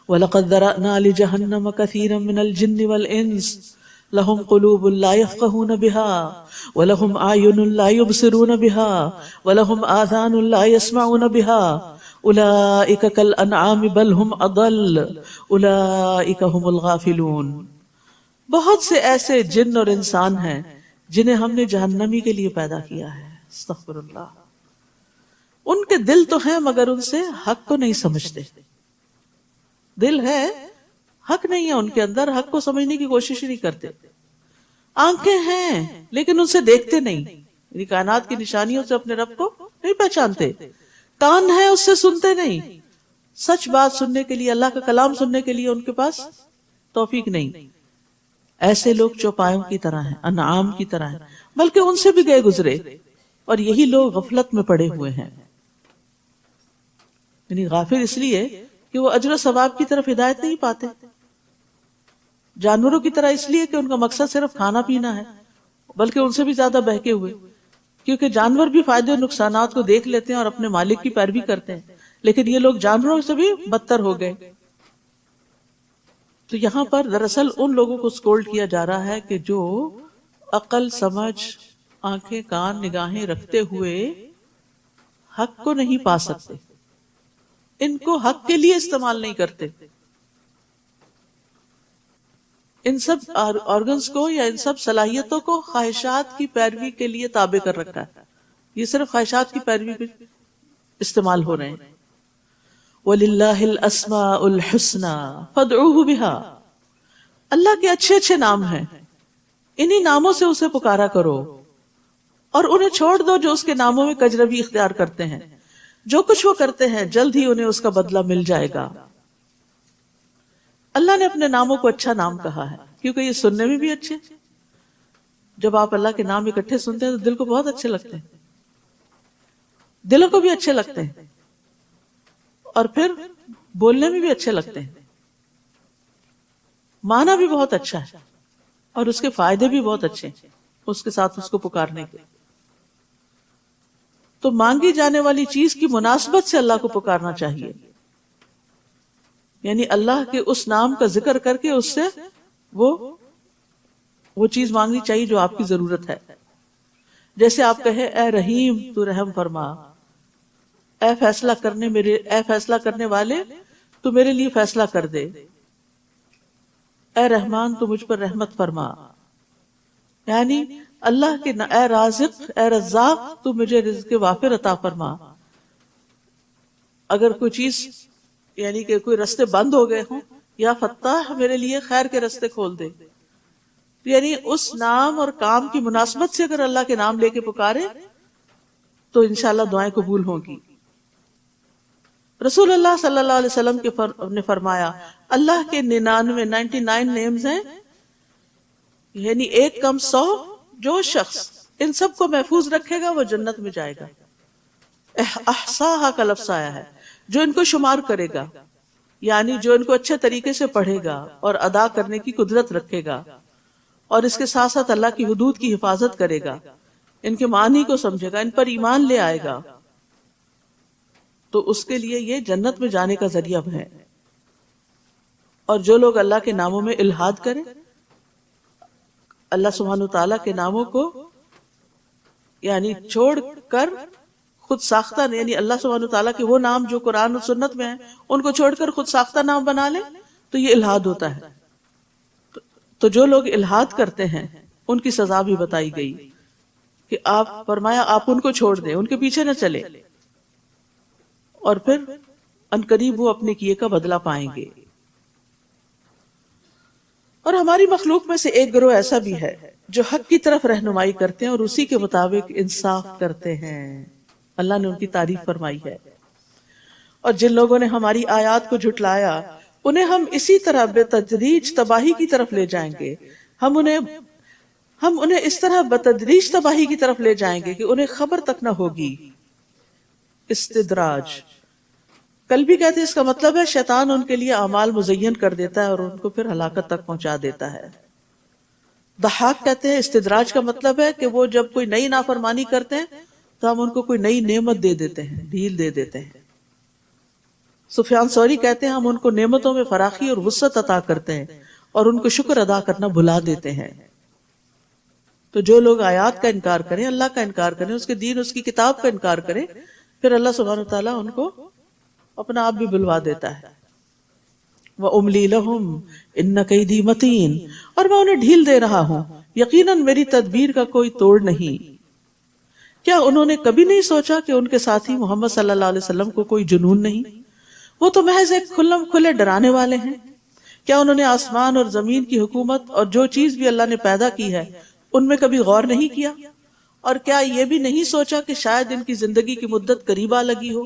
وَلَقَدْ ذَرَأْنَا لِجَهَنَّمَ كَثِيرًا مِنَ الْجِنِّ وَالْإِنسِ لَهُمْ قُلُوبٌ لَا يَفْقَهُونَ بِهَا وَلَهُمْ أَعْيُنٌ لَا يُبْصِرُونَ بِهَا وَلَهُمْ آذَانٌ لَا يَسْمَعُونَ بِهَا أُولَئِكَ كَالْأَنْعَامِ بَلْ هُمْ أَضَلُّ أُولَئِكَ هُمُ الْغَافِلُونَ. بہت سے ایسے جن اور انسان ہیں جنہیں ہم نے جہنمی کے لیے پیدا کیا ہے. استغفر اللہ. ان کے دل تو ہیں مگر ان سے حق کو نہیں سمجھتے. دل ہے، حق نہیں ہے ان کے اندر، حق کو سمجھنے کی کوشش نہیں کرتے. آنکھیں ہیں لیکن ان سے دیکھتے نہیں، یعنی کائنات کی نشانیوں سے اپنے رب کو نہیں پہچانتے. کان ہے، اس سے سنتے نہیں، سچ بات سننے کے لیے، اللہ کا کلام سننے کے لیے ان کے پاس توفیق نہیں. ایسے لوگ چوپایوں کی طرح ہیں، انعام کی طرح ہیں، بلکہ ان سے بھی گئے گزرے، اور یہی لوگ غفلت میں پڑے ہوئے ہیں. یعنی غافل اس لیے کہ وہ اجر و ثواب کی طرف ہدایت نہیں پاتے. جانوروں کی طرح اس لیے کہ ان کا مقصد صرف کھانا پینا ہے، بلکہ ان سے بھی زیادہ بہکے ہوئے، کیونکہ جانور بھی فائدے اور نقصانات کو دیکھ لیتے ہیں اور اپنے مالک کی پیروی کرتے ہیں، لیکن یہ لوگ جانوروں سے بھی بدتر ہو گئے. تو یہاں پر دراصل ان لوگوں کو سکولڈ کیا جا رہا ہے کہ جو عقل، سمجھ، آنکھیں، کان، نگاہیں رکھتے ہوئے حق کو نہیں پا سکتے، ان کو حق کے لیے استعمال نہیں کرتے. ان سب آرگنز کو یا ان سب صلاحیتوں کو خواہشات کی پیروی کے لیے تابع کر رکھا ہے. یہ صرف خواہشات کی پیروی پہ استعمال ہو رہے ہیں. وَلِلَّهِ الْأَسْمَاءُ الْحُسْنَى فَادْعُوهُ بِهَا. اللہ کے اچھے اچھے نام ہیں، انہی ناموں سے اسے پکارا کرو، اور انہیں چھوڑ دو جو اس کے ناموں میں کجروی اختیار کرتے ہیں. جو کچھ وہ کرتے ہیں جلد ہی انہیں اس کا بدلہ مل جائے گا. اللہ نے اپنے ناموں کو اچھا نام کہا ہے کیونکہ یہ سننے میں بھی اچھے. جب آپ اللہ کے نام اکٹھے سنتے ہیں تو دل کو بہت اچھے لگتے ہیں، دلوں کو بھی اچھے لگتے ہیں، اور پھر بولنے میں بھی اچھے لگتے ہیں. معنی بھی بہت اچھا ہے اور اس کے فائدے بھی بہت اچھے ہیں اس کے ساتھ اس کو پکارنے کے. تو مانگی جانے والی چیز کی مناسبت سے اللہ کو پکارنا چاہیے، یعنی اللہ کے اس نام کا ذکر کر کے اس سے وہ چیز مانگنی چاہیے جو آپ کی ضرورت ہے. جیسے آپ کہیں اے رحیم تو رحم فرما، اے فیصلہ کرنے والے تو میرے لیے فیصلہ کر دے، اے رحمان تو مجھ پر رحمت فرما. یعنی اللہ کے اے رازق، اے رزاق تو مجھے رزق وافر عطا فرما. اگر کوئی چیز یعنی کہ کوئی رستے بند ہو گئے ہوں، یا فتاح میرے لیے خیر کے رستے کھول دے. یعنی اس نام اور کام کی مناسبت سے اگر اللہ کے نام لے کے پکارے تو انشاءاللہ دعائیں قبول ہوں گی. رسول اللہ صلی اللہ علیہ وسلم نے فرمایا اللہ کے 99 نیمز ہیں، یعنی 1 کم 100. جو شخص ان سب کو محفوظ رکھے گا وہ جنت میں جائے گا. احصاها کا لفظ آیا ہے، جو ان کو شمار کرے گا، یعنی جو ان کو اچھے طریقے سے پڑھے گا اور ادا کرنے کی قدرت رکھے گا. اور اس کے ساتھ ساتھ اللہ کی حدود کی حفاظت کرے گا، ان کے معنی کو سمجھے گا، ان پر ایمان لے آئے گا، تو اس کے لیے یہ جنت میں جانے کا ذریعہ ہے۔ اور جو لوگ اللہ کے ناموں میں الحاد کریں، اللہ سبحانہ تعالیٰ کے ناموں کو یعنی چھوڑ کر خود ساختہ، یعنی اللہ سبحانہ تعالیٰ کے وہ نام جو قرآن و سنت میں ہیں ان کو چھوڑ کر خود ساختہ نام بنا لیں، تو یہ الحاد ہوتا ہے۔ تو جو لوگ الحاد کرتے ہیں ان کی سزا بھی بتائی گئی کہ آپ فرمایا آپ ان کو چھوڑ دیں، ان کے پیچھے نہ چلے، اور پھر عنقریب وہ اپنے کیے کا بدلہ پائیں گے۔ اور ہماری مخلوق میں سے ایک گروہ ایسا بھی ہے جو حق کی طرف رہنمائی کرتے ہیں اور اسی کے مطابق انصاف کرتے ہیں، اللہ نے ان کی تعریف فرمائی ہے۔ اور جن لوگوں نے ہماری آیات کو جھٹلایا انہیں ہم اسی طرح بے تدریج تباہی کی طرف لے جائیں گے، ہم انہیں اس طرح بتدریج تباہی کی طرف لے جائیں گے کہ انہیں خبر تک نہ ہوگی۔ استدراج کل بھی کہتے ہیں، اس کا مطلب ہے شیطان ان کے لیے اعمال مزین کر دیتا ہے اور ان کو پھر ہلاکت تک پہنچا دیتا ہے۔ ضحاک کہتے ہیں استدراج کا مطلب ہے کہ وہ جب کوئی نئی نافرمانی کرتے ہیں تو ہم ان کو کوئی نئی نعمت دے دیتے ہیں، ڈھیل دے دیتے ہیں۔ سفیان ثوری کہتے ہیں ہم ان کو نعمتوں میں فراخی اور وسعت عطا کرتے ہیں اور ان کو شکر ادا کرنا بھلا دیتے ہیں۔ تو جو لوگ آیات کا انکار کریں، اللہ کا انکار کریں، اس کے دین، اس کی کتاب کا انکار کریں، پھر اللہ سبحانہ وتعالیٰ ان کو اپنا آپ بھی بلوا دیتا ہے۔ وَأُمْلِي لَهُمْ إِنَّ كَيْدِي مَتِينٌ، اور میں انہیں ڈھیل دے رہا ہوں، یقیناً میری تدبیر کا کوئی توڑ نہیں۔ کیا انہوں نے کبھی نہیں سوچا کہ ان کے ساتھی محمد صلی اللہ علیہ وسلم کو کوئی جنون نہیں؟ وہ تو محض ایک کھلے ڈرانے والے ہیں۔ کیا انہوں نے آسمان اور زمین کی حکومت اور جو چیز بھی اللہ نے پیدا کی ہے ان میں کبھی غور نہیں کیا؟ اور کیا یہ بھی نہیں سوچا کہ شاید ان کی زندگی کی مدت قریب آ لگی ہو،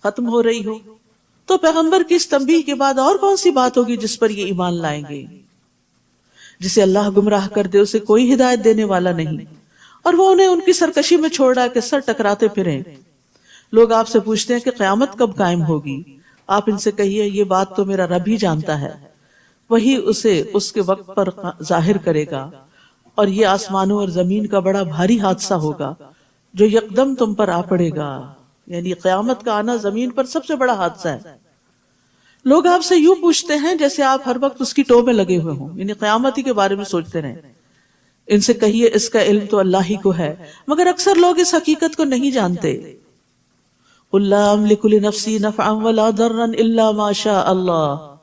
ختم ہو رہی ہو؟ تو پیغمبر کی اس تنبیہ کے بعد اور کون سی بات ہوگی جس پر یہ ایمان لائیں گے؟ جسے اللہ گمراہ کر دے اسے کوئی ہدایت دینے والا نہیں، اور وہ انہیں ان کی سرکشی میں چھوڑ رہا کہ سر ٹکراتے پھریں۔ لوگ آپ سے پوچھتے ہیں کہ قیامت کب قائم ہوگی؟ آپ ان سے کہیے یہ بات تو میرا رب ہی جانتا ہے، وہی اسے اس کے وقت پر ظاہر کرے گا، اور یہ آسمانوں اور زمین کا بڑا بھاری حادثہ ہوگا جو یکدم تم پر آ پڑے گا۔ یعنی قیامت کا آنا زمین پر سب سے بڑا حادثہ ہے۔ لوگ آپ سے یوں پوچھتے ہیں جیسے آپ ہر وقت اس کی ٹو میں لگے ہوئے ہوں، یعنی قیامت ہی کے بارے میں سوچتے رہیں۔ ان سے کہیے اس کا علم تو اللہ ہی کو ہے، مگر اکثر لوگ اس حقیقت کو نہیں جانتے۔ قُلْ لَا أَمْلِكُ لِنَفْسِي نَفْعًا وَلَا ضَرًّا إِلَّا مَا شَاءَ اللَّهُ،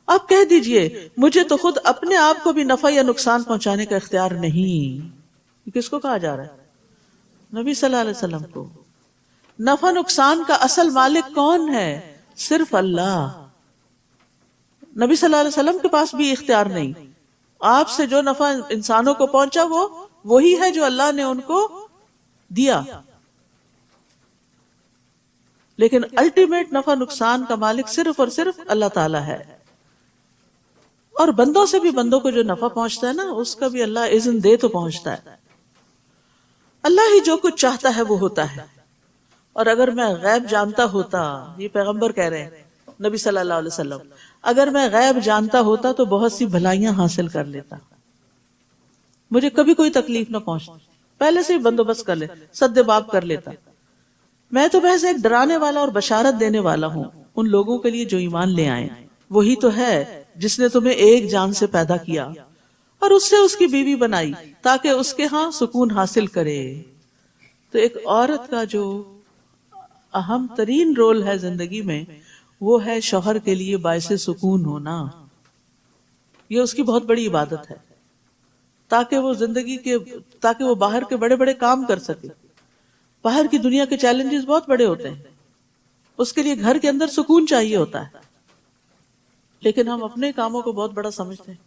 آپ کہہ دیجئے مجھے تو خود اپنے آپ کو بھی نفع یا نقصان پہنچانے کا اختیار نہیں۔ کس کو کہا جا رہا ہے؟ نبی صلی اللہ علیہ وسلم کو۔ نفع نقصان کا اصل مالک کون ہے؟ صرف اللہ۔ نبی صلی اللہ علیہ وسلم کے پاس بھی اختیار نہیں۔ آپ سے جو نفع انسانوں کو پہنچا وہ وہی ہے جو اللہ نے ان کو دیا، لیکن الٹیمیٹ نفع نقصان کا مالک صرف اور صرف اللہ تعالیٰ ہے۔ اور بندوں سے بھی بندوں کو جو نفع پہنچتا ہے نا اس کا بھی اللہ اذن دے تو پہنچتا ہے۔ اللہ ہی جو کچھ چاہتا ہے وہ ہوتا ہے۔ اور اگر میں غیب جانتا ہوتا، یہ پیغمبر کہہ رہے ہیں نبی صلی اللہ علیہ وسلم، اگر میں غیب جانتا ہوتا تو بہت سی بھلائیاں حاصل کر لیتا، مجھے کبھی کوئی تکلیف نہ پہنچتی، پہلے سے ہی بندوبست کر لے، سد باب کر لیتا۔ میں تو محض ایک ڈرانے والا اور بشارت دینے والا ہوں ان لوگوں کے لیے جو ایمان لے آئیں۔ وہی تو ہے جس نے تمہیں ایک جان سے پیدا کیا اور اس سے اس کی بیوی بنائی تاکہ اس کے ہاں سکون حاصل کرے۔ تو ایک عورت کا جو اہم ترین رول ہے زندگی میں وہ ہے شوہر کے لیے باعث سکون ہونا۔ یہ اس کی بہت بڑی عبادت ہے تاکہ وہ باہر کے بڑے بڑے کام کر سکے۔ باہر کی دنیا کے چیلنجز بہت بڑے ہوتے ہیں، اس کے لیے گھر کے اندر سکون چاہیے ہوتا ہے، لیکن ہم اپنے کاموں کو بہت بڑا سمجھتے ہیں۔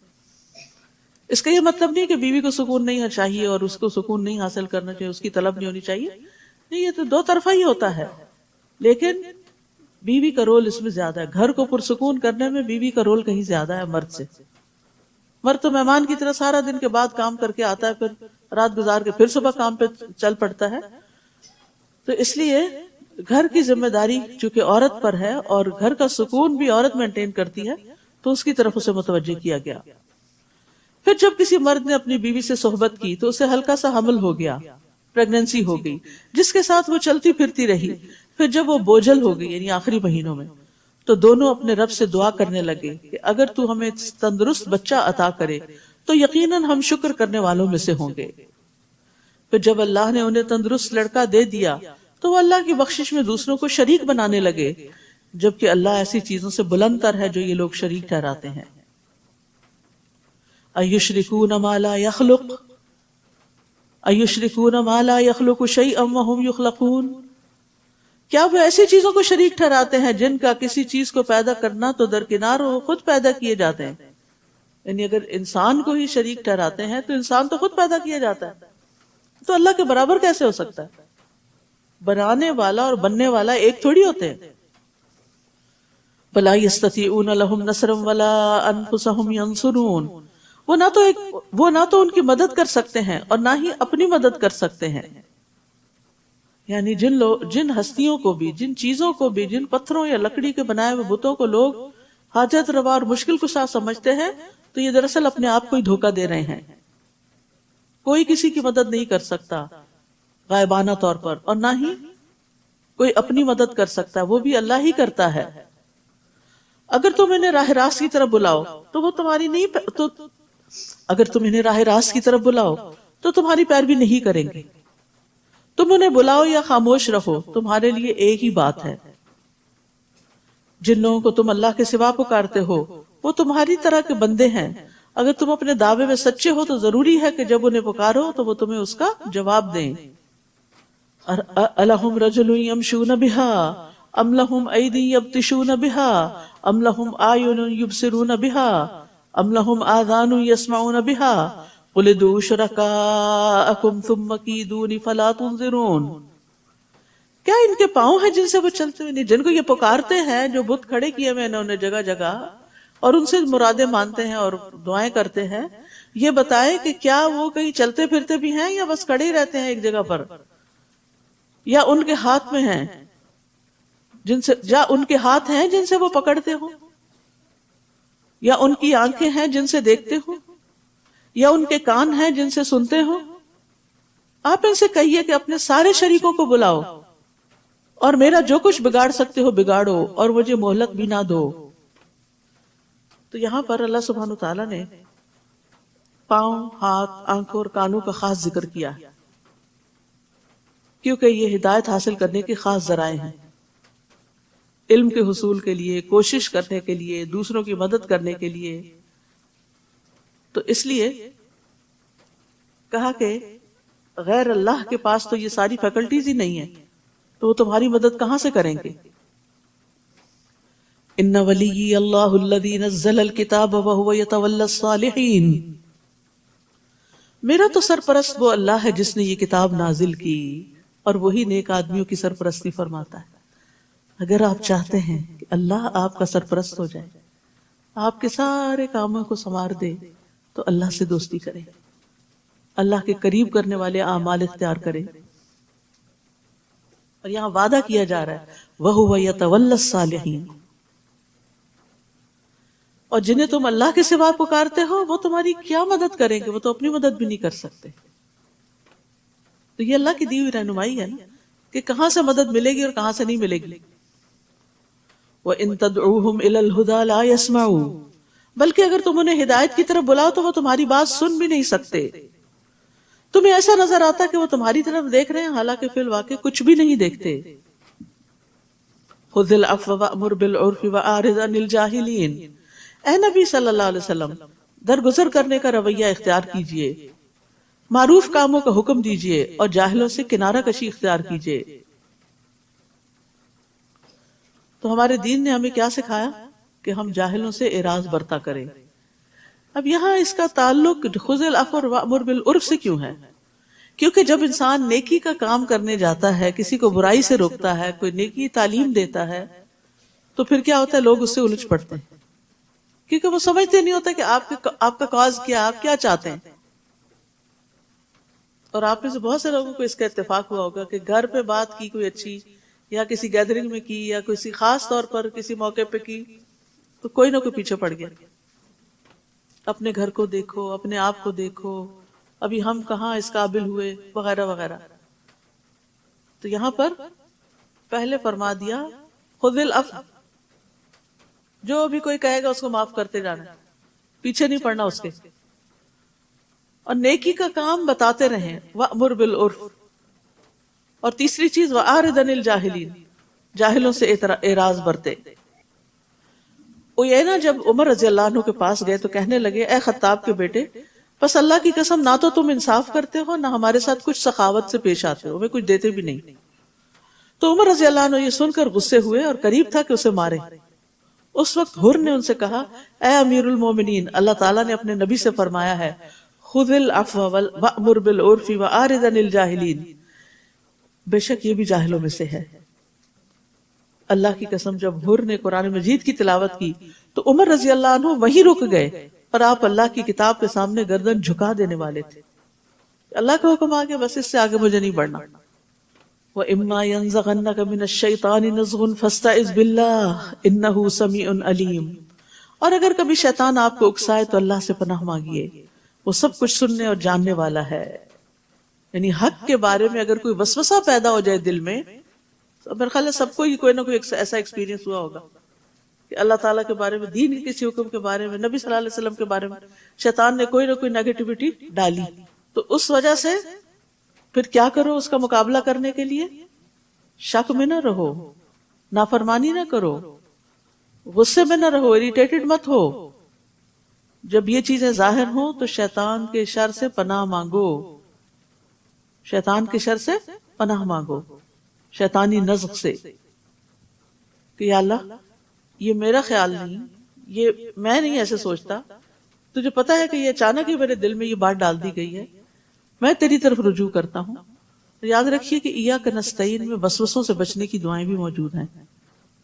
اس کا یہ مطلب نہیں کہ بیوی کو سکون نہیں چاہیے اور اس کو سکون نہیں حاصل کرنا چاہیے، اس کی طلب نہیں ہونی چاہیے، نہیں، یہ تو دو طرفہ ہی ہوتا ہے، لیکن بیوی کا رول اس میں زیادہ ہے۔ گھر کو پرسکون کرنے میں بیوی کا رول کہیں زیادہ ہے مرد سے۔ مرد تو مہمان کی طرح سارا دن کے بعد کام کر کے آتا ہے، پھر رات گزار کے پھر صبح کام پہ چل پڑتا ہے۔ تو اس لیے گھر کی ذمہ داری چونکہ عورت پر ہے اور گھر کا سکون بھی عورت مینٹین کرتی ہے تو اس کی طرف اسے متوجہ کیا گیا۔ پھر جب کسی مرد نے اپنی بیوی سے صحبت کی تو اسے ہلکا سا حمل ہو گیا، پریگننسی ہو گئی، جس کے ساتھ وہ چلتی پھرتی رہی. پھر جب وہ بوجھل ہو گئی یعنی آخری مہینوں میں، تو دونوں اپنے رب سے دعا کرنے لگے کہ اگر تو ہمیں تندرست بچہ عطا کرے تو یقیناً ہم شکر کرنے والوں میں سے ہوں گے. پھر جب اللہ نے انہیں تندرست لڑکا دے دیا تو وہ اللہ کی بخشش میں دوسروں کو شریک بنانے لگے، جبکہ اللہ ایسی چیزوں سے بلند تر ہے جو یہ لوگ شریک ٹھہراتے ہیں. ایشرکون ما لا یخلق شیئا وہم یخلقون، کیا وہ ایسی چیزوں کو شریک ٹھہراتے ہیں جن کا کسی چیز کو پیدا کرنا تو درکنار ہو، خود پیدا کیے جاتے ہیں. یعنی اگر انسان کو ہی شریک ٹھہراتے ہیں تو انسان تو خود پیدا کیا جاتا ہے، تو اللہ کے برابر کیسے ہو سکتا ہے؟ بنانے والا اور بننے والا ایک تھوڑی ہوتے ہیں. فَلَا يَسْتَطِيعُونَ لَهُمْ نَصْرًا وَلَا أَنفُسَهُمْ يَنصُرُونَ، وہ نہ تو ان کی مدد کر سکتے ہیں اور نہ ہی اپنی مدد کر سکتے ہیں. یعنی جن ہستیوں کو بھی، جن چیزوں کو بھی، جن پتھروں یا لکڑی کے بنائے ہوئے بتوں کو لوگ حاجت روا اور مشکل کشا سمجھتے ہیں، تو یہ دراصل اپنے آپ کو ہی دھوکہ دے رہے ہیں. کوئی کسی کی مدد نہیں کر سکتا غائبانہ طور پر، اور نہ ہی کوئی اپنی مدد کر سکتا، وہ بھی اللہ ہی کرتا ہے. اگر تم انہیں راہ راست کی طرف بلاؤ تو وہ تمہاری تو تمہاری پیروی نہیں کریں گے. تم انہیں بلاؤ یا خاموش رہو، تمہارے لیے ایک ہی بات ہے. جن لوگوں کو تم اللہ کے سوا پکارتے ہو وہ تمہاری طرح کے بندے ہیں. اگر تم اپنے دعوے میں سچے ہو تو ضروری ہے کہ جب انہیں پکارو تو وہ تمہیں اس کا جواب دیں. الہم رجل یمشون بہا ام لہم ایدی یبطشون بہا ام لہم اعین یبصرون بہا ام لہم آذان یسمعون بہا قل ادعوا شرکاءکم ثم کیدون فلا تنظرون. کیا ان کے پاؤں ہیں جن سے وہ چلتے ہیں؟ جن کو یہ پکارتے ہیں، جو بت کھڑے کیے ہوئے انہوں نے جگہ جگہ اور ان سے مرادیں مانتے ہیں اور دعائیں کرتے ہیں، یہ بتائیں کہ کیا وہ کہیں چلتے پھرتے بھی ہیں یا بس کھڑے ہی رہتے ہیں ایک جگہ پر؟ یا ان کے ہاتھ میں ہیں جن سے وہ پکڑتے ہوں، یا ان کی آنکھیں ہیں جن سے دیکھتے ہوں، یا ان کے کان ہیں جن سے سنتے ہوں؟ آپ ان سے کہیے کہ اپنے سارے شریکوں کو بلاؤ اور میرا جو کچھ بگاڑ سکتے ہو بگاڑو اور مجھے مہلت بھی نہ دو. تو یہاں پر اللہ سبحانہ وتعالیٰ نے پاؤں، ہاتھ، آنکھوں اور کانوں کا خاص ذکر کیا ہے، کیونکہ یہ ہدایت حاصل کرنے کے خاص ذرائع ہیں. علم کے حصول کے لیے، کوشش کرنے کے لیے، دوسروں کی مدد کرنے کے لیے. تو اس لیے کہا کہ غیر اللہ کے پاس تو یہ ساری فیکلٹیز ہی نہیں ہیں، تو وہ تمہاری مدد کہاں سے کریں گے؟ ان ولی اللہ الذی نزل الکتاب وہو یتولی الصالحین، میرا تو سرپرست وہ اللہ ہے جس نے یہ کتاب نازل کی اور وہی نیک آدمیوں کی سرپرستی فرماتا ہے. اگر آپ چاہتے ہیں کہ اللہ آپ کا سرپرست ہو جائے، آپ کے سارے کاموں کو سنوار دے، تو اللہ سے دوستی کریں، اللہ کے قریب کرنے والے اعمال اختیار کریں. اور یہاں وعدہ کیا جا رہا ہے وَهُوَ يَتَوَلَّى الصَّالِحِينَ، اور جنہیں تم اللہ کے سوا پکارتے ہو وہ تمہاری کیا مدد کریں گے؟ وہ تو اپنی مدد بھی نہیں کر سکتے. تو یہ اللہ کی دی ہوئی رہنمائی ہے نا کہ کہاں سے مدد ملے گی اور کہاں سے نہیں ملے گی. وَإِن تَدْعُوهُمْ إِلَى الْهُدَى لَا يَسْمَعُوا، بلکہ اگر تم انہیں ہدایت کی طرف بلاؤ تو وہ تمہاری بات سن بھی نہیں سکتے. تمہیں ایسا نظر آتا کہ وہ تمہاری طرف دیکھ رہے ہیں، حالانکہ فی الواقع کچھ بھی نہیں دیکھتے. خُذِ الْعَفْوَ وَأْمُرْ بِالْعُرْفِ وَأَعْرِضْ عَنِ الْجَاهِلِينَ، اے نبی صلی اللہ علیہ وسلم درگزر کرنے کا رویہ اختیار کیجئے، معروف کاموں کا حکم دیجئے اور جاہلوں سے کنارہ کشی اختیار کیجئے. تو ہمارے دین نے ہمیں کیا سکھایا کہ ہم جاہلوں سے اعراض برتا کریں. اب یہاں اس کا تعلق خذ العفو وامر بالعرف سے کیوں ہے؟ کیونکہ جب انسان نیکی کا کام کرنے جاتا ہے، کسی کو برائی سے روکتا ہے، کوئی نیکی تعلیم دیتا ہے، تو پھر کیا ہوتا ہے؟ لوگ اس سے الجھ پڑتے ہیں، کیونکہ وہ سمجھتے نہیں ہوتا کہ آپ کا کاز کیا، آپ کیا چاہتے ہیں. اور آپ میں سے بہت سے لوگوں کو اس کا اتفاق ہوا ہوگا کہ گھر پہ بات کی کوئی اچھی، یا کسی گیدرنگ میں کی، یا کسی خاص طور پر کسی موقع پہ کی، تو کوئی نہ کوئی پیچھے پڑ گیا. اپنے گھر کو دیکھو، اپنے آپ کو دیکھو، ابھی ہم کہاں اس قابل ہوئے، وغیرہ وغیرہ. تو یہاں پر پہلے فرما دیا خذ العفو، جو بھی کوئی کہے گا اس کو معاف کرتے جانا، پیچھے نہیں پڑنا اس کے، اور نیکی کا کام بتاتے رہیں. وَأْمُرْ بِالْعُرْفِ، اور تیسری چیز وَأَعْرِضْ عَنِ الْجَاهِلِينَ، جاہلوں سے اعراض برتے. اوینا جب عمر رضی اللہ عنہ کے پاس گئے تو کہنے لگے اے خطاب کے بیٹے، بس اللہ کی قسم نہ تو تم انصاف کرتے ہو، نہ ہمارے ساتھ کچھ سخاوت سے پیش آتے ہو، ہمیں کچھ دیتے بھی نہیں. تو عمر رضی اللہ عنہ یہ سن کر غصے ہوئے اور قریب تھا کہ اسے مارے. اس وقت حر نے ان سے کہا اے امیر المومنین، اللہ تعالیٰ نے اپنے نبی سے فرمایا ہے خذ العفو وأمر بالعرف وأعرض عن الجاہلین، بے شک یہ بھی جاہلوں میں سے ہے. اللہ کی قسم جب حر نے قرآن مجید کی تلاوت کی تو عمر رضی اللہ عنہ وہیں رک گئے، اور آپ اللہ کی کتاب کے سامنے گردن جھکا دینے والے تھے. اللہ کا حکم آگے، بس اس سے آگے مجھے نہیں بڑھنا. وَإِمَّا يَنزَغَنَّكَ مِنَ الشَّيْطَانِ نَزْغٌ فَاسْتَعِذْ بِاللَّهِ إِنَّهُ سَمِيعٌ عَلِيمٌ، اور اگر کبھی شیطان آپ کو اکسائے تو اللہ سے پناہ مانگیے، وہ سب کچھ سننے اور جاننے والا ہے. یعنی حق کے بارے میں اگر کوئی وسوسہ پیدا ہو جائے دل میں، تو میرے خیال ہے سب کو ہی کوئی نہ کوئی ایسا ایکسپیرینس ہوا ہوگا کہ اللہ تعالیٰ کے بارے میں، دین کے کسی حکم کے بارے میں، نبی صلی اللہ علیہ وسلم کے بارے میں شیطان نے کوئی نہ کوئی نیگیٹیوٹی ڈالی، تو اس وجہ سے پھر کیا کرو اس کا مقابلہ کرنے کے لیے؟ شک میں نہ رہو، نافرمانی نہ کرو، غصے میں نہ رہو، اریٹیٹڈ مت ہو. جب یہ چیزیں ظاہر ہوں تو شیطان کے شر سے پناہ مانگو، شیطان کے شر سے پناہ مانگو، شیطانی نزغ سے، کہ یا اللہ یہ میرا خیال نہیں، یہ میں نہیں ایسے سوچتا، تجھے پتا ہے کہ یہ اچانک ہی میرے دل میں یہ بات ڈال دی گئی ہے، میں تیری طرف رجوع کرتا ہوں. یاد رکھیے کہ ایاک نستعین میں وسوسوں سے بچنے کی دعائیں بھی موجود ہیں،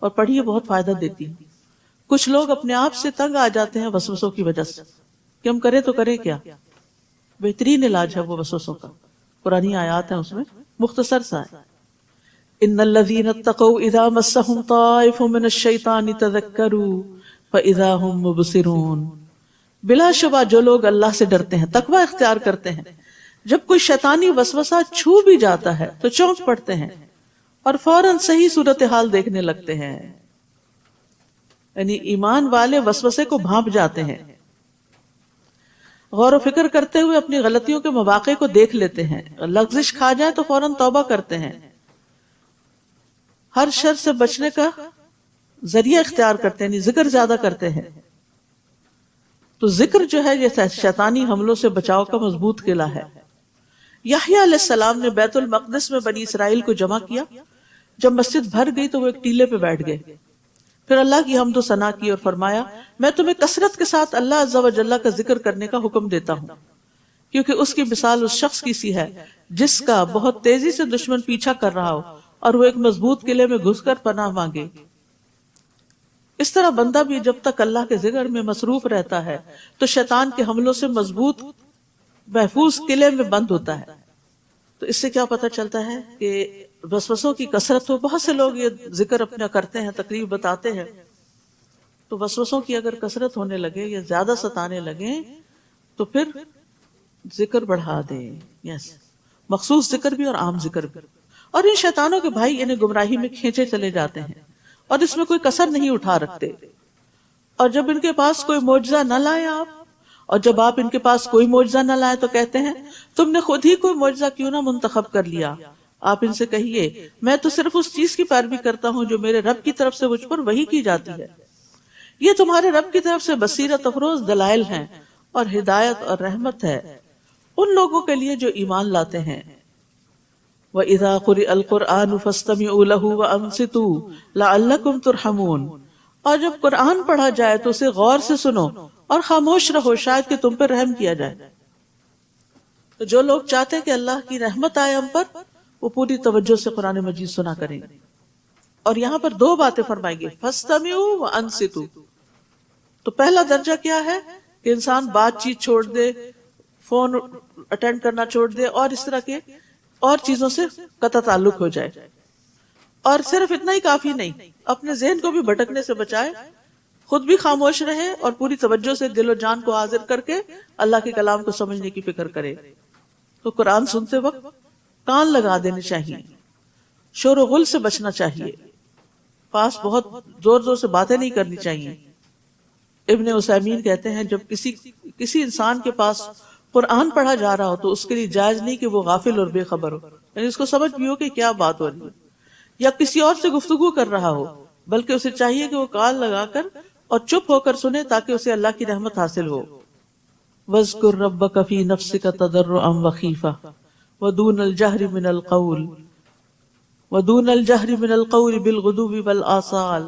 اور پڑھیے بہت فائدہ دیتی ہیں. کچھ لوگ اپنے آپ سے تنگ آ جاتے ہیں وسوسوں کی وجہ سے کہ ہم کریں تو کریں کیا. بہترین علاج ہے وہ وسوسوں کا، قرآنی آیات ہیں اس میں، مختصر سا ہے. ان الذين اتقوا اذا مسهم طائف من الشيطان تذكروا فاذا هم مبصرون، بلا شبہ جو لوگ اللہ سے ڈرتے ہیں، تقوی اختیار کرتے ہیں، جب کوئی شیطانی وسوسہ چھو بھی جاتا ہے تو چونک پڑتے ہیں اور فوراً صحیح صورتحال دیکھنے لگتے ہیں. یعنی ایمان والے وسوسے کو بھانپ جاتے ہیں، غور و فکر کرتے ہوئے اپنی غلطیوں کے مواقع کو دیکھ لیتے ہیں، لغزش کھا جائے تو فوراً توبہ کرتے ہیں، ہر شر سے بچنے کا ذریعہ اختیار کرتے ہیں، یعنی ذکر زیادہ کرتے ہیں. تو ذکر جو ہے یہ شیطانی حملوں سے بچاؤ کا مضبوط قلعہ ہے. یحییٰ علیہ السلام نے بیت المقدس میں بنی اسرائیل کو جمع کیا. جب مسجد بھر گئی تو وہ ایک ٹیلے پہ بیٹھ گئے، پھر اللہ کی حمد و ثنا کی اور فرمایا میں تمہیں کثرت کے ساتھ اللہ عز و جل کا ذکر کرنے کا حکم دیتا ہوں، کیونکہ اس کی مثال اس شخص کی سی ہے جس کا بہت تیزی سے دشمن پیچھا کر رہا ہو اور وہ ایک مضبوط قلعے میں گھس کر پناہ مانگے. اس طرح بندہ بھی جب تک اللہ کے ذکر میں مصروف رہتا ہے تو شیطان کے حملوں سے مضبوط محفوظ قلعے میں بند ہوتا ہے. تو اس سے کیا پتہ چلتا ہے کہ وسوسوں کی کثرت ہو. بہت سے لوگ یہ ذکر اپنا کرتے ہیں، تقریب بتاتے ہیں، تو وسوسوں کی اگر کثرت ہونے لگے یا زیادہ ستانے لگے تو پھر ذکر بڑھا دیں. یس، مخصوص ذکر بھی اور عام ذکر بھی. اور ان شیطانوں کے بھائی انہیں گمراہی میں کھینچے چلے جاتے ہیں اور اس میں کوئی کسر نہیں اٹھا رکھتے. اور جب ان کے پاس کوئی معجزہ نہ لائے آپ، اور جب آپ ان کے پاس کوئی معجزہ نہ لائے تو کہتے ہیں تم نے خود ہی کوئی معجزہ کیوں نہ منتخب کر لیا. آپ ان سے کہیے میں تو صرف اس چیز کی پیروی کرتا ہوں جو میرے رب کی طرف سے مجھ پر وحی کی جاتی ہے. یہ تمہارے رب کی طرف سے بصیرت افروز دلائل ہیں اور ہدایت اور رحمت ہے ان لوگوں کے لیے جو ایمان لاتے ہیں. وَإِذَا قُرِئَ الْقُرْآنُ فَاسْتَمِعُوا لَهُ وَأَنصِتُوا لَعَلَّكُمْ تُرْحَمُونَ، اور جب قرآن پڑھا جائے تو اسے غور سے سنو اور خاموش رہو شاید کہ تم پر رحم کیا جائے. تو جو لوگ چاہتے ہیں کہ اللہ کی رحمت آئے ہم پر، وہ پوری توجہ سے قرآن مجید سنا کریں. اور یہاں پر دو باتیں فرمائی گئی، فَاسْتَمِعُوا وَأَنصِتُوا. تو پہلا درجہ کیا ہے کہ انسان بات چیت چھوڑ دے، فون اٹینڈ کرنا چھوڑ دے اور اس طرح کے اور چیزوں سے قطع تعلق ہو جائے. اور صرف اتنا ہی کافی نہیں، اپنے ذہن کو بھی بھٹکنے سے بچائے خود بھی خاموش رہے اور پوری توجہ سے دل و جان کو حاضر کر کے اللہ کے کلام کو سمجھنے کی فکر کرے. تو قرآن سنتے وقت کان لگا دینے چاہیے، شور و غل سے بچنا چاہیے، پاس بہت زور زور سے باتیں نہیں کرنی چاہیے. ابن عثیمین کہتے ہیں جب کسی انسان کے پاس قرآن پڑھا جا رہا ہو تو اس کے لیے جائز نہیں کہ وہ غافل اور بے خبر ہو، یعنی اس کو سمجھ بھی ہو کہ کیا بات ہو رہی ہے، یا کسی اور سے گفتگو کر رہا ہو، بلکہ اسے چاہیے کہ وہ کان لگا کر اور چپ ہو کر سنے تاکہ اسے اللہ کی رحمت حاصل ہو. وَاذْكُرْ رَبَّكَ فِي نَفْسِكَ تَضَرُّعًا وَخِيفَةً وَدُونَ الْجَهْرِ مِنَ الْقَوْلِ بِالْغُدُوِّ وَالْآصَالِ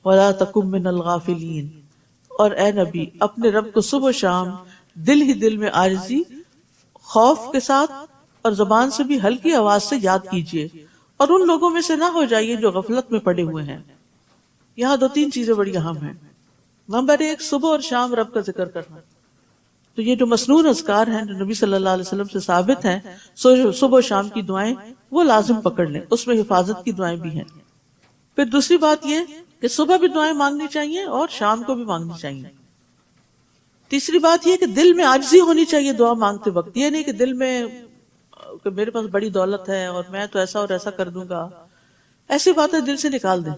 وَلَا تَكُن مِّنَ الْغَافِلِينَ. اور اے نبی اپنے رب کو صبح و شام دل ہی دل میں عاجزی، خوف کے ساتھ اور زبان سے بھی ہلکی آواز سے یاد کیجیے، اور ان لوگوں میں سے نہ ہو جائیے جو غفلت میں پڑے ہوئے ہیں. یہاں 2-3 چیزیں بڑی اہم ہیں. نمبر 1، صبح اور شام رب کا ذکر کرنا. تو یہ جو مسنون اذکار ہیں جو نبی صلی اللہ علیہ وسلم سے ثابت ہیں، صبح و شام کی دعائیں وہ لازم پکڑ لیں، اس میں حفاظت کی دعائیں بھی ہیں. پھر دوسری بات یہ کہ صبح بھی دعائیں مانگنی چاہیے اور شام کو بھی مانگنی چاہیے. تیسری بات یہ کہ دل میں عاجزی ہونی چاہیے دعا مانگتے وقت. یہ نہیں کہ دل میں کہ میرے پاس بڑی دولت ہے اور میں تو ایسا اور ایسا کر دوں گا، ایسی باتیں دل سے نکال دیں.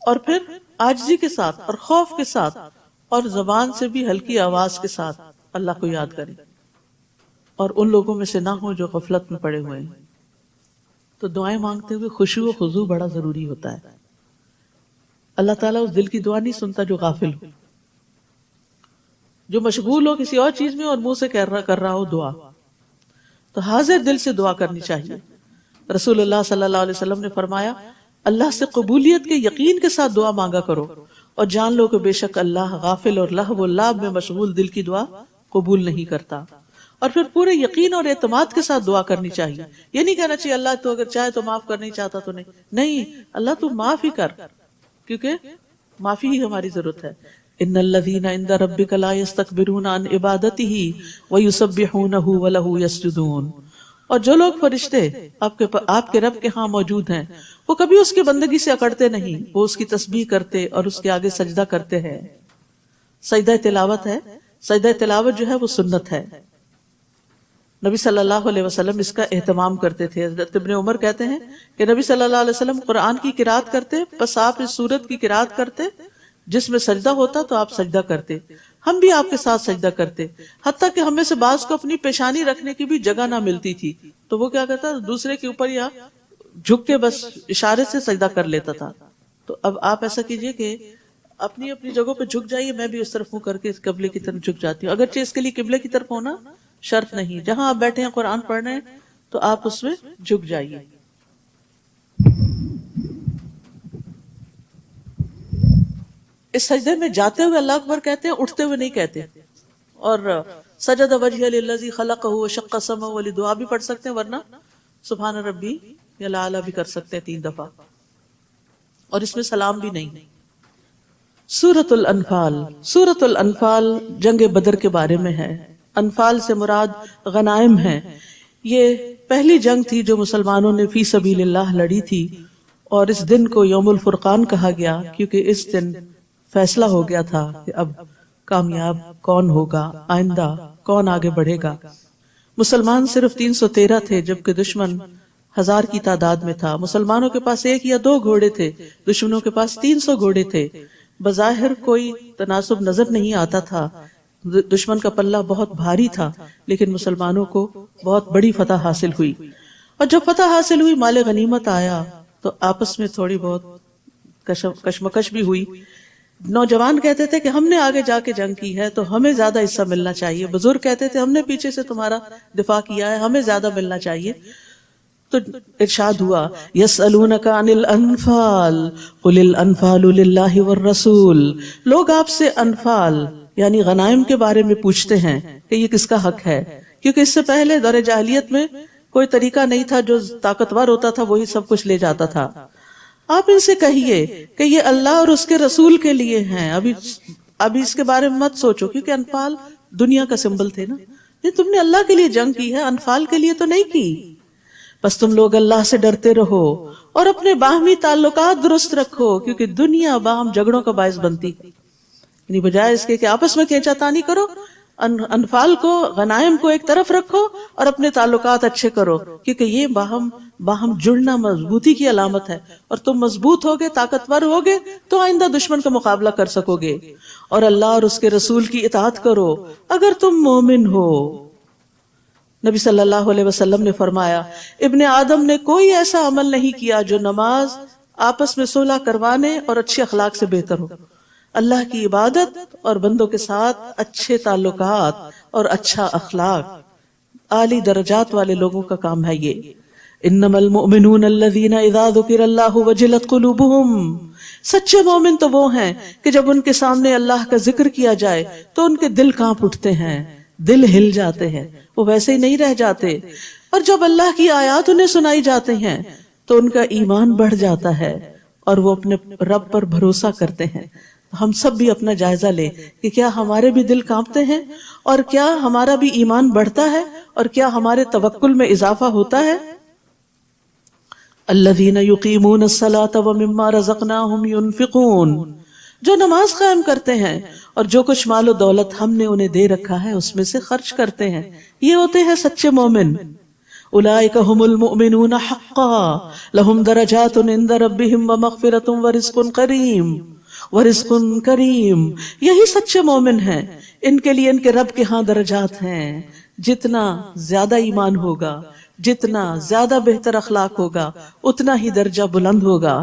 اور پھر عاجزی کے ساتھ اور خوف کے ساتھ اور زبان سے بھی ہلکی آواز کے ساتھ اللہ کو یاد کریں، اور ان لوگوں میں سے نہ ہو جو غفلت میں پڑے ہوئے ہیں. تو دعائیں مانگتے ہوئے خشوع و خضوع بڑا ضروری ہوتا ہے. اللہ تعالیٰ اس دل کی دعا نہیں سنتا جو غافل ہو، جو مشغول ہو کسی اور چیز میں اور منہ سے کر رہا ہو دعا. تو حاضر دل سے دعا کرنی چاہیے. رسول اللہ صلی اللہ علیہ وسلم نے فرمایا اللہ سے قبولیت کے یقین کے ساتھ دعا مانگا کرو، اور جان لو کہ بے شک اللہ غافل اور لہو و لعب میں مشغول دل کی دعا قبول نہیں کرتا. اور پھر پورے یقین اور اعتماد کے ساتھ دعا کرنی چاہیے. یہ نہیں کہنا چاہیے اللہ تو اگر چاہے تو معاف کر، نہیں چاہتا تو نہیں، اللہ تو معاف ہی کر، کیونکہ معافی ہی ہماری ضرورت ہے. ان الذین عند ربک لا یستکبرون عن عبادتہ ویسبحونہ ولہ یسجدون. اور جو لوگ فرشتے آپ کے رب کے ہاں موجود ہیں وہ کبھی اس کی بندگی سے اکڑتے نہیں، وہ اس کی تسبیح کرتے اور اس کے آگے سجدہ کرتے ہیں. سجدہ تلاوت ہے، سجدہ تلاوت جو ہے وہ سنت ہے. نبی صلی اللہ علیہ وسلم اس کا اہتمام کرتے تھے. حضرت ابن عمر کہتے ہیں کہ نبی صلی اللہ علیہ وسلم قرآن کی قرات کرتے، بس آپ اس سورت کی قرات کرتے جس میں سجدہ ہوتا تو آپ سجدہ کرتے، ہم بھی آپ کے ساتھ سجدہ کرتے، حتیٰ کہ ہمیں سے بعض کو اپنی پیشانی رکھنے کی بھی جگہ نہ ملتی تھی تو وہ کیا کرتا، دوسرے کے اوپر یا جھک کے بس اشارے سے سجدہ کر لیتا تھا. تو اب آپ ایسا کیجئے کہ اپنی اپنی جگہوں پہ جھک جائیے. میں بھی اس طرف منہ کر کے قبلے کی طرف جھک جاتی ہوں، اگرچہ اس کے لیے قبلے کی طرف ہونا شرط نہیں. جہاں آپ بیٹھے ہیں قرآن پڑھ رہے ہیں تو آپ اس میں جھک جائیے. اس سجدے میں جاتے ہوئے اللہ اکبر کہتے ہیں، اٹھتے ہوئے نہیں کہتے. اور سجد وجہ للذی خلقہ وشق سمعہ والی دعا بھی پڑھ سکتے ہیں، ورنہ سبحان ربی یا الاعلی بھی کر سکتے ہیں 3 دفعہ، اور اس میں سلام بھی نہیں. سورۃ الانفال. سورۃ الانفال جنگ بدر کے بارے میں ہے. انفال سے مراد غنائم ہے. یہ پہلی جنگ تھی جو مسلمانوں نے فی سبیل اللہ لڑی تھی، اور اس دن کو یوم الفرقان کہا گیا کیونکہ اس دن فیصلہ ہو گیا تھا کہ اب کامیاب کون ہوگا، آئندہ کون آگے بڑھے گا. مسلمان صرف 313 تھے جبکہ دشمن 1000 کی تعداد میں تھا. مسلمانوں کے پاس 1 یا 2 گھوڑے تھے، دشمنوں کے پاس 300 گھوڑے تھے. بظاہر کوئی تناسب نظر نہیں آتا تھا، دشمن کا پلہ بہت بھاری تھا، لیکن مسلمانوں کو بہت بڑی فتح حاصل ہوئی. اور جب فتح حاصل ہوئی، مال غنیمت آیا تو آپس میں تھوڑی بہت کشمکش بھی ہوئی. نوجوان کہتے تھے کہ ہم نے آگے جا کے جنگ کی ہے تو ہمیں زیادہ حصہ ملنا چاہیے. بزرگ کہتے تھے ہم نے پیچھے سے تمہارا دفاع کیا ہے، ہمیں زیادہ ملنا چاہیے. تو ارشاد ہوا یسألونک عن الانفال قل الانفال للہ والرسول. لوگ آپ سے انفال یعنی غنائم کے بارے میں پوچھتے ہیں کہ یہ کس کا حق ہے، کیونکہ اس سے پہلے دور جاہلیت میں کوئی طریقہ نہیں تھا، جو طاقتور ہوتا تھا وہی سب کچھ لے جاتا تھا. آپ ان سے کہیے کہ یہ اللہ اور اس کے رسول کے لیے ہیں، ابھی اس کے بارے میں مت سوچو، کیونکہ انفال دنیا کا سمبل تھے نا. یہ تم نے اللہ کے لیے جنگ کی ہے، انفال کے لیے تو نہیں کی. بس تم لوگ اللہ سے ڈرتے رہو اور اپنے باہمی تعلقات درست رکھو، کیونکہ دنیا باہم جھگڑوں کا باعث بنتی ہے. یعنی بجائے اس کے کہ آپس میں کھینچا تانی کرو، انفال کو، غنائم کو ایک طرف رکھو اور اپنے تعلقات اچھے کرو، کیونکہ یہ باہم جڑنا مضبوطی کی علامت ہے. اور تم مضبوط ہوگے، طاقتور ہوگے تو آئندہ دشمن کا مقابلہ کر سکو گے. اور اللہ اور اس کے رسول کی اطاعت کرو اگر تم مومن ہو. نبی صلی اللہ علیہ وسلم نے فرمایا، ابن آدم نے کوئی ایسا عمل نہیں کیا جو نماز، آپس میں صلح کروانے اور اچھے اخلاق سے بہتر ہو. اللہ کی عبادت اور بندوں کے ساتھ اچھے تعلقات اور اچھا اخلاق اعلی درجات والے لوگوں کا کام ہے یہ. انما المؤمنون الذین اذا ذکر اللہ وجلت قلوبہم، سچے مومن تو وہ ہیں کہ جب ان کے سامنے اللہ کا ذکر کیا جائے تو ان کے دل کانپ اٹھتے ہیں، دل ہل جاتے ہیں، وہ ویسے ہی نہیں رہ جاتے. اور جب اللہ کی آیات انہیں سنائی جاتے ہیں تو ان کا ایمان بڑھ جاتا ہے اور وہ اپنے رب پر بھروسہ کرتے ہیں. ہم سب بھی اپنا جائزہ لیں کہ کیا ہمارے بھی دل کانپتے ہیں، اور کیا ہمارا بھی ایمان بڑھتا ہے، اور کیا ہمارے توکل میں اضافہ ہوتا ہے. الذین یقیمون الصلاۃ ومما رزقناہم ینفقون، جو نماز قائم کرتے ہیں اور جو کچھ مال و دولت ہم نے انہیں دے رکھا ہے اس میں سے خرچ کرتے ہیں، یہ ہوتے ہیں سچے مومن. اولئک ھم المؤمنون حقا لہم درجات عند ربہم ومغفرۃ ورزق کریم. یہی سچے مومن ہیں، ان کے لیے ان کے رب کے ہاں درجات ہیں. جتنا زیادہ ایمان ہوگا، جتنا زیادہ بہتر اخلاق ہوگا، اتنا ہی درجہ بلند ہوگا.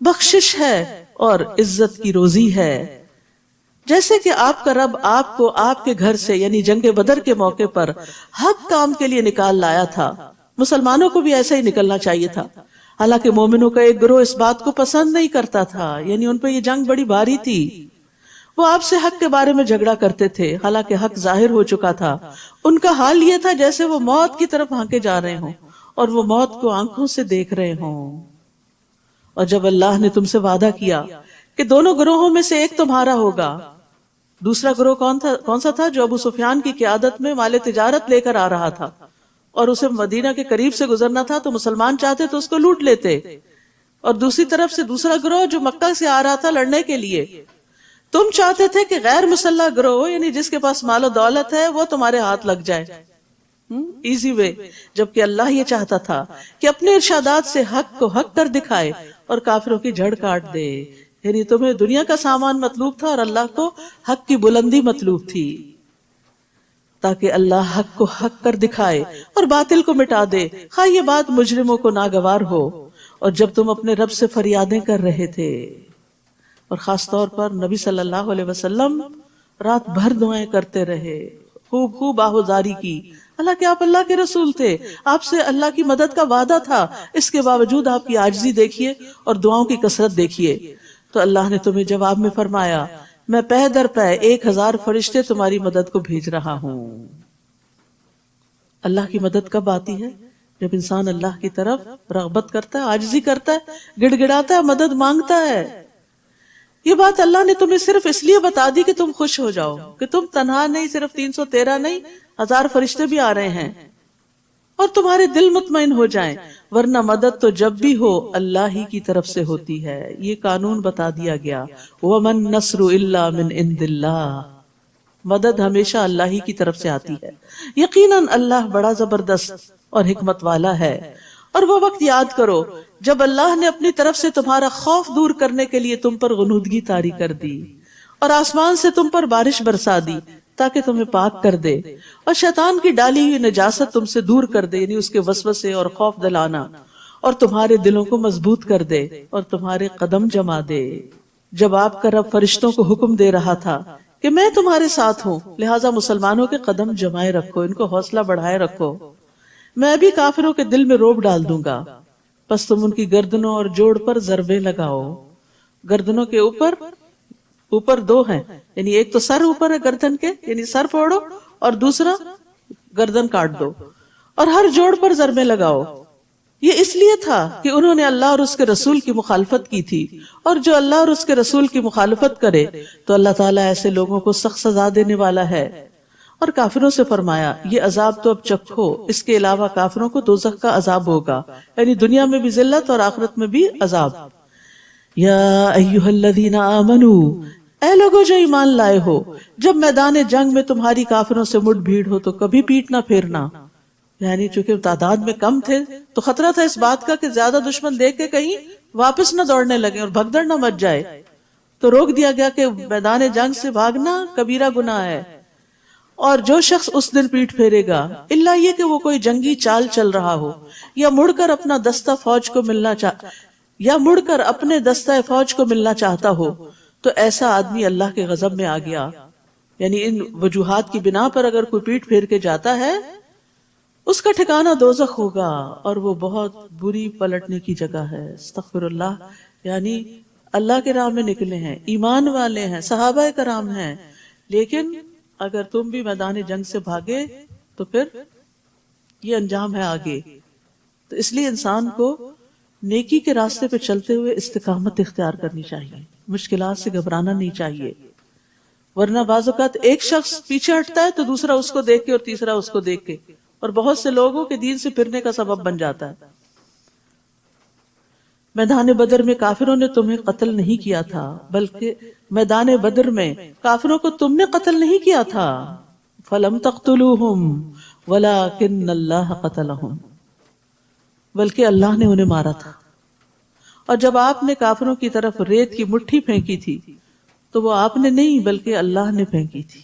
بخشش ہے اور عزت کی روزی ہے. جیسے کہ آپ کا رب آپ کو آپ کے گھر سے یعنی جنگ بدر کے موقع پر حق کام کے لیے نکال لایا تھا، مسلمانوں کو بھی ایسا ہی نکلنا چاہیے تھا. حالانکہ مومنوں کا ایک گروہ اس بات کو پسند نہیں کرتا تھا، یعنی ان پہ یہ جنگ بڑی بھاری تھی. وہ آپ سے حق کے بارے میں جھگڑا کرتے تھے، حالانکہ حق ظاہر ہو چکا تھا. ان کا حال یہ تھا جیسے وہ موت کی طرف ہانکے جا رہے ہوں اور وہ موت کو آنکھوں سے دیکھ رہے ہوں. اور جب اللہ نے تم سے وعدہ کیا کہ دونوں گروہوں میں سے ایک تمہارا ہوگا، دوسرا گروہ کون سا تھا؟ جو ابو سفیان کی قیادت میں مال تجارت لے کر آ رہا تھا اور اسے مدینہ کے قریب سے گزرنا تھا، تو مسلمان چاہتے تو اس کو لوٹ لیتے. اور دوسری طرف سے دوسرا گروہ جو مکہ سے آ رہا تھا لڑنے کے لیے، تم چاہتے تھے کہ غیر مسلح گروہ یعنی جس کے پاس مال و دولت ہے وہ تمہارے ہاتھ لگ جائے. Easy way. جبکہ اللہ یہ چاہتا تھا کہ اپنے ارشادات سے حق کو حق کر دکھائے اور کافروں کی جڑ کاٹ دے. یعنی تمہیں دنیا کا سامان مطلوب تھا اور اللہ کو حق کی بلندی مطلوب تھی، تاکہ اللہ حق کو حق کر دکھائے اور باطل کو مٹا دے، خواہ یہ بات مجرموں کو ناگوار ہو. اور جب تم اپنے رب سے فریادیں کر رہے تھے، اور خاص طور پر نبی صلی اللہ علیہ وسلم رات بھر دعائیں کرتے رہے، خوب آہوزاری کی. حالانکہ آپ اللہ کے رسول تھے، آپ سے اللہ کی مدد کا وعدہ تھا، اس کے باوجود آپ کی عاجزی دیکھیے اور دعاؤں کی کثرت دیکھیے. تو اللہ نے تمہیں جواب میں فرمایا، میں پے در پے 1000 فرشتے تمہاری مدد کو بھیج رہا ہوں. اللہ کی مدد کب آتی ہے؟ جب انسان اللہ کی طرف رغبت کرتا ہے، عاجزی کرتا ہے، گڑ گڑاتا ہے، مدد مانگتا ہے. یہ بات اللہ نے تمہیں صرف اس لیے بتا دی کہ تم خوش ہو جاؤ کہ تم تنہا نہیں، صرف 313 نہیں، 1000 فرشتے بھی آ رہے ہیں، اور تمہارے دل مطمئن ہو جائیں. ورنہ مدد تو جب بھی ہو اللہ ہی کی طرف سے ہوتی ہے. یہ قانون بتا دیا گیا، وَمَن نَّصْرُ إِلَّا مِنْ عِنْدِ اللَّهِ، مدد ہمیشہ اللہ ہی کی طرف سے آتی ہے. یقیناً اللہ بڑا زبردست اور حکمت والا ہے. اور وہ وقت یاد کرو جب اللہ نے اپنی طرف سے تمہارا خوف دور کرنے کے لیے تم پر غنودگی طاری کر دی اور آسمان سے تم پر بارش برسا دی تاکہ تمہیں پاک کر دے، اور شیطان کی ڈالی ہوئی نجاست تم سے دور کر دے، یعنی اس کے وسوسے اور خوف دلانا، اور تمہارے دلوں کو مضبوط کر دے اور تمہارے قدم جما دے. جب آپ کا رب فرشتوں کو حکم دے رہا تھا کہ میں تمہارے ساتھ ہوں، لہٰذا مسلمانوں کے قدم جمائے رکھو، ان کو حوصلہ بڑھائے رکھو. میں بھی کافروں کے دل میں روب ڈال دوں گا، پس تم ان کی گردنوں اور جوڑ پر ضربیں لگاؤ. گردنوں کے اوپر 2 ہیں، یعنی ایک تو سر اوپر ہے گردن کے، یعنی سر پھوڑو، اور دوسرا گردن کاٹ دو، اور ہر جوڑ پر ضربیں لگاؤ. یہ اس لیے تھا کہ انہوں نے اللہ اور اس کے رسول کی مخالفت کی تھی، اور جو اللہ اور اس کے رسول کی مخالفت کرے تو اللہ تعالیٰ ایسے لوگوں کو سخت سزا دینے والا ہے. اور کافروں سے فرمایا یہ عذاب تو اب چکھو، اس کے علاوہ کافروں کو دوزخ کا عذاب ہوگا، یعنی دنیا میں بھی ذلت اور آخرت میں بھی عذاب۔ یا ایھا الذین آمنو، اے لوگو جو ایمان لائے ہو، جب میدان جنگ میں تمہاری کافروں سے مٹ بھیڑ ہو تو کبھی پیٹ نہ پھیرنا، یعنی چونکہ تعداد میں کم تھے تو خطرہ تھا اس بات کا کہ زیادہ دشمن دیکھ کے کہیں واپس نہ دوڑنے لگے اور بھگدڑ نہ مچ جائے، تو روک دیا گیا کہ میدان جنگ سے بھاگنا کبیرہ گناہ ہے۔ اور جو شخص اس دن پیٹ پھیرے گا، الا یہ کہ وہ کوئی جنگی چال چل رہا ہو یا مڑ کر اپنے دستہ فوج کو ملنا چاہتا ہو، تو ایسا آدمی اللہ کے غضب میں آ گیا۔ یعنی ان وجوہات کی بنا پر اگر کوئی پیٹ پھیر کے جاتا ہے، اس کا ٹھکانہ دوزخ ہوگا اور وہ بہت بری پلٹنے کی جگہ ہے۔ استغفر اللہ، یعنی اللہ کے راہ میں نکلے ہیں، ایمان والے ہیں، صحابہ کرام ہیں، لیکن اگر تم بھی میدان جنگ سے بھاگے تو پھر یہ انجام ہے آگے۔ تو اس لیے انسان کو نیکی کے راستے پہ چلتے ہوئے استقامت اختیار کرنی چاہیے، مشکلات سے گھبرانا نہیں چاہیے، ورنہ بعض اوقات ایک شخص پیچھے ہٹتا ہے تو دوسرا اس کو دیکھ کے اور تیسرا اس کو دیکھ کے، اور بہت سے لوگوں کے دین سے پھرنے کا سبب بن جاتا ہے۔ میدان بدر میں کافروں نے تمہیں قتل نہیں کیا تھا، بلکہ میدان بدر میں کافروں کو تم نے قتل نہیں کیا تھا، فَلَمْ تَقْتُلُوهُمْ وَلَكِنَّ اللَّهَ قَتَلَهُمْ، بلکہ اللہ نے انہیں مارا تھا۔ اور جب آپ نے کافروں کی طرف ریت کی مٹھی پھینکی تھی تو وہ آپ نے نہیں بلکہ اللہ نے پھینکی تھی،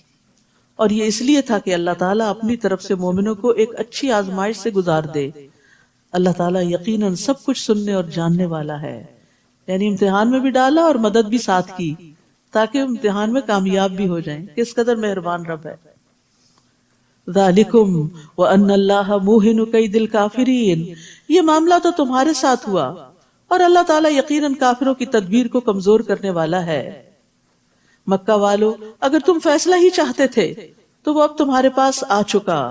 اور یہ اس لیے تھا کہ اللہ تعالیٰ اپنی طرف سے مومنوں کو ایک اچھی آزمائش سے گزار دے۔ اللہ تعالیٰ یقیناً سب کچھ سننے اور جاننے والا ہے، یعنی امتحان میں بھی ڈالا اور مدد بھی ساتھ کی تاکہ امتحان میں کامیاب بھی ہو جائیں۔ کس قدر مہربان رب ہے۔ ذالکم وان اللہ موہن کید الکافرین، یہ معاملہ تو تمہارے ساتھ ہوا اور اللہ تعالیٰ یقیناً کافروں کی تدبیر کو کمزور کرنے والا ہے۔ مکہ والو، اگر تم فیصلہ ہی چاہتے تھے تو وہ اب تمہارے پاس آ چکا،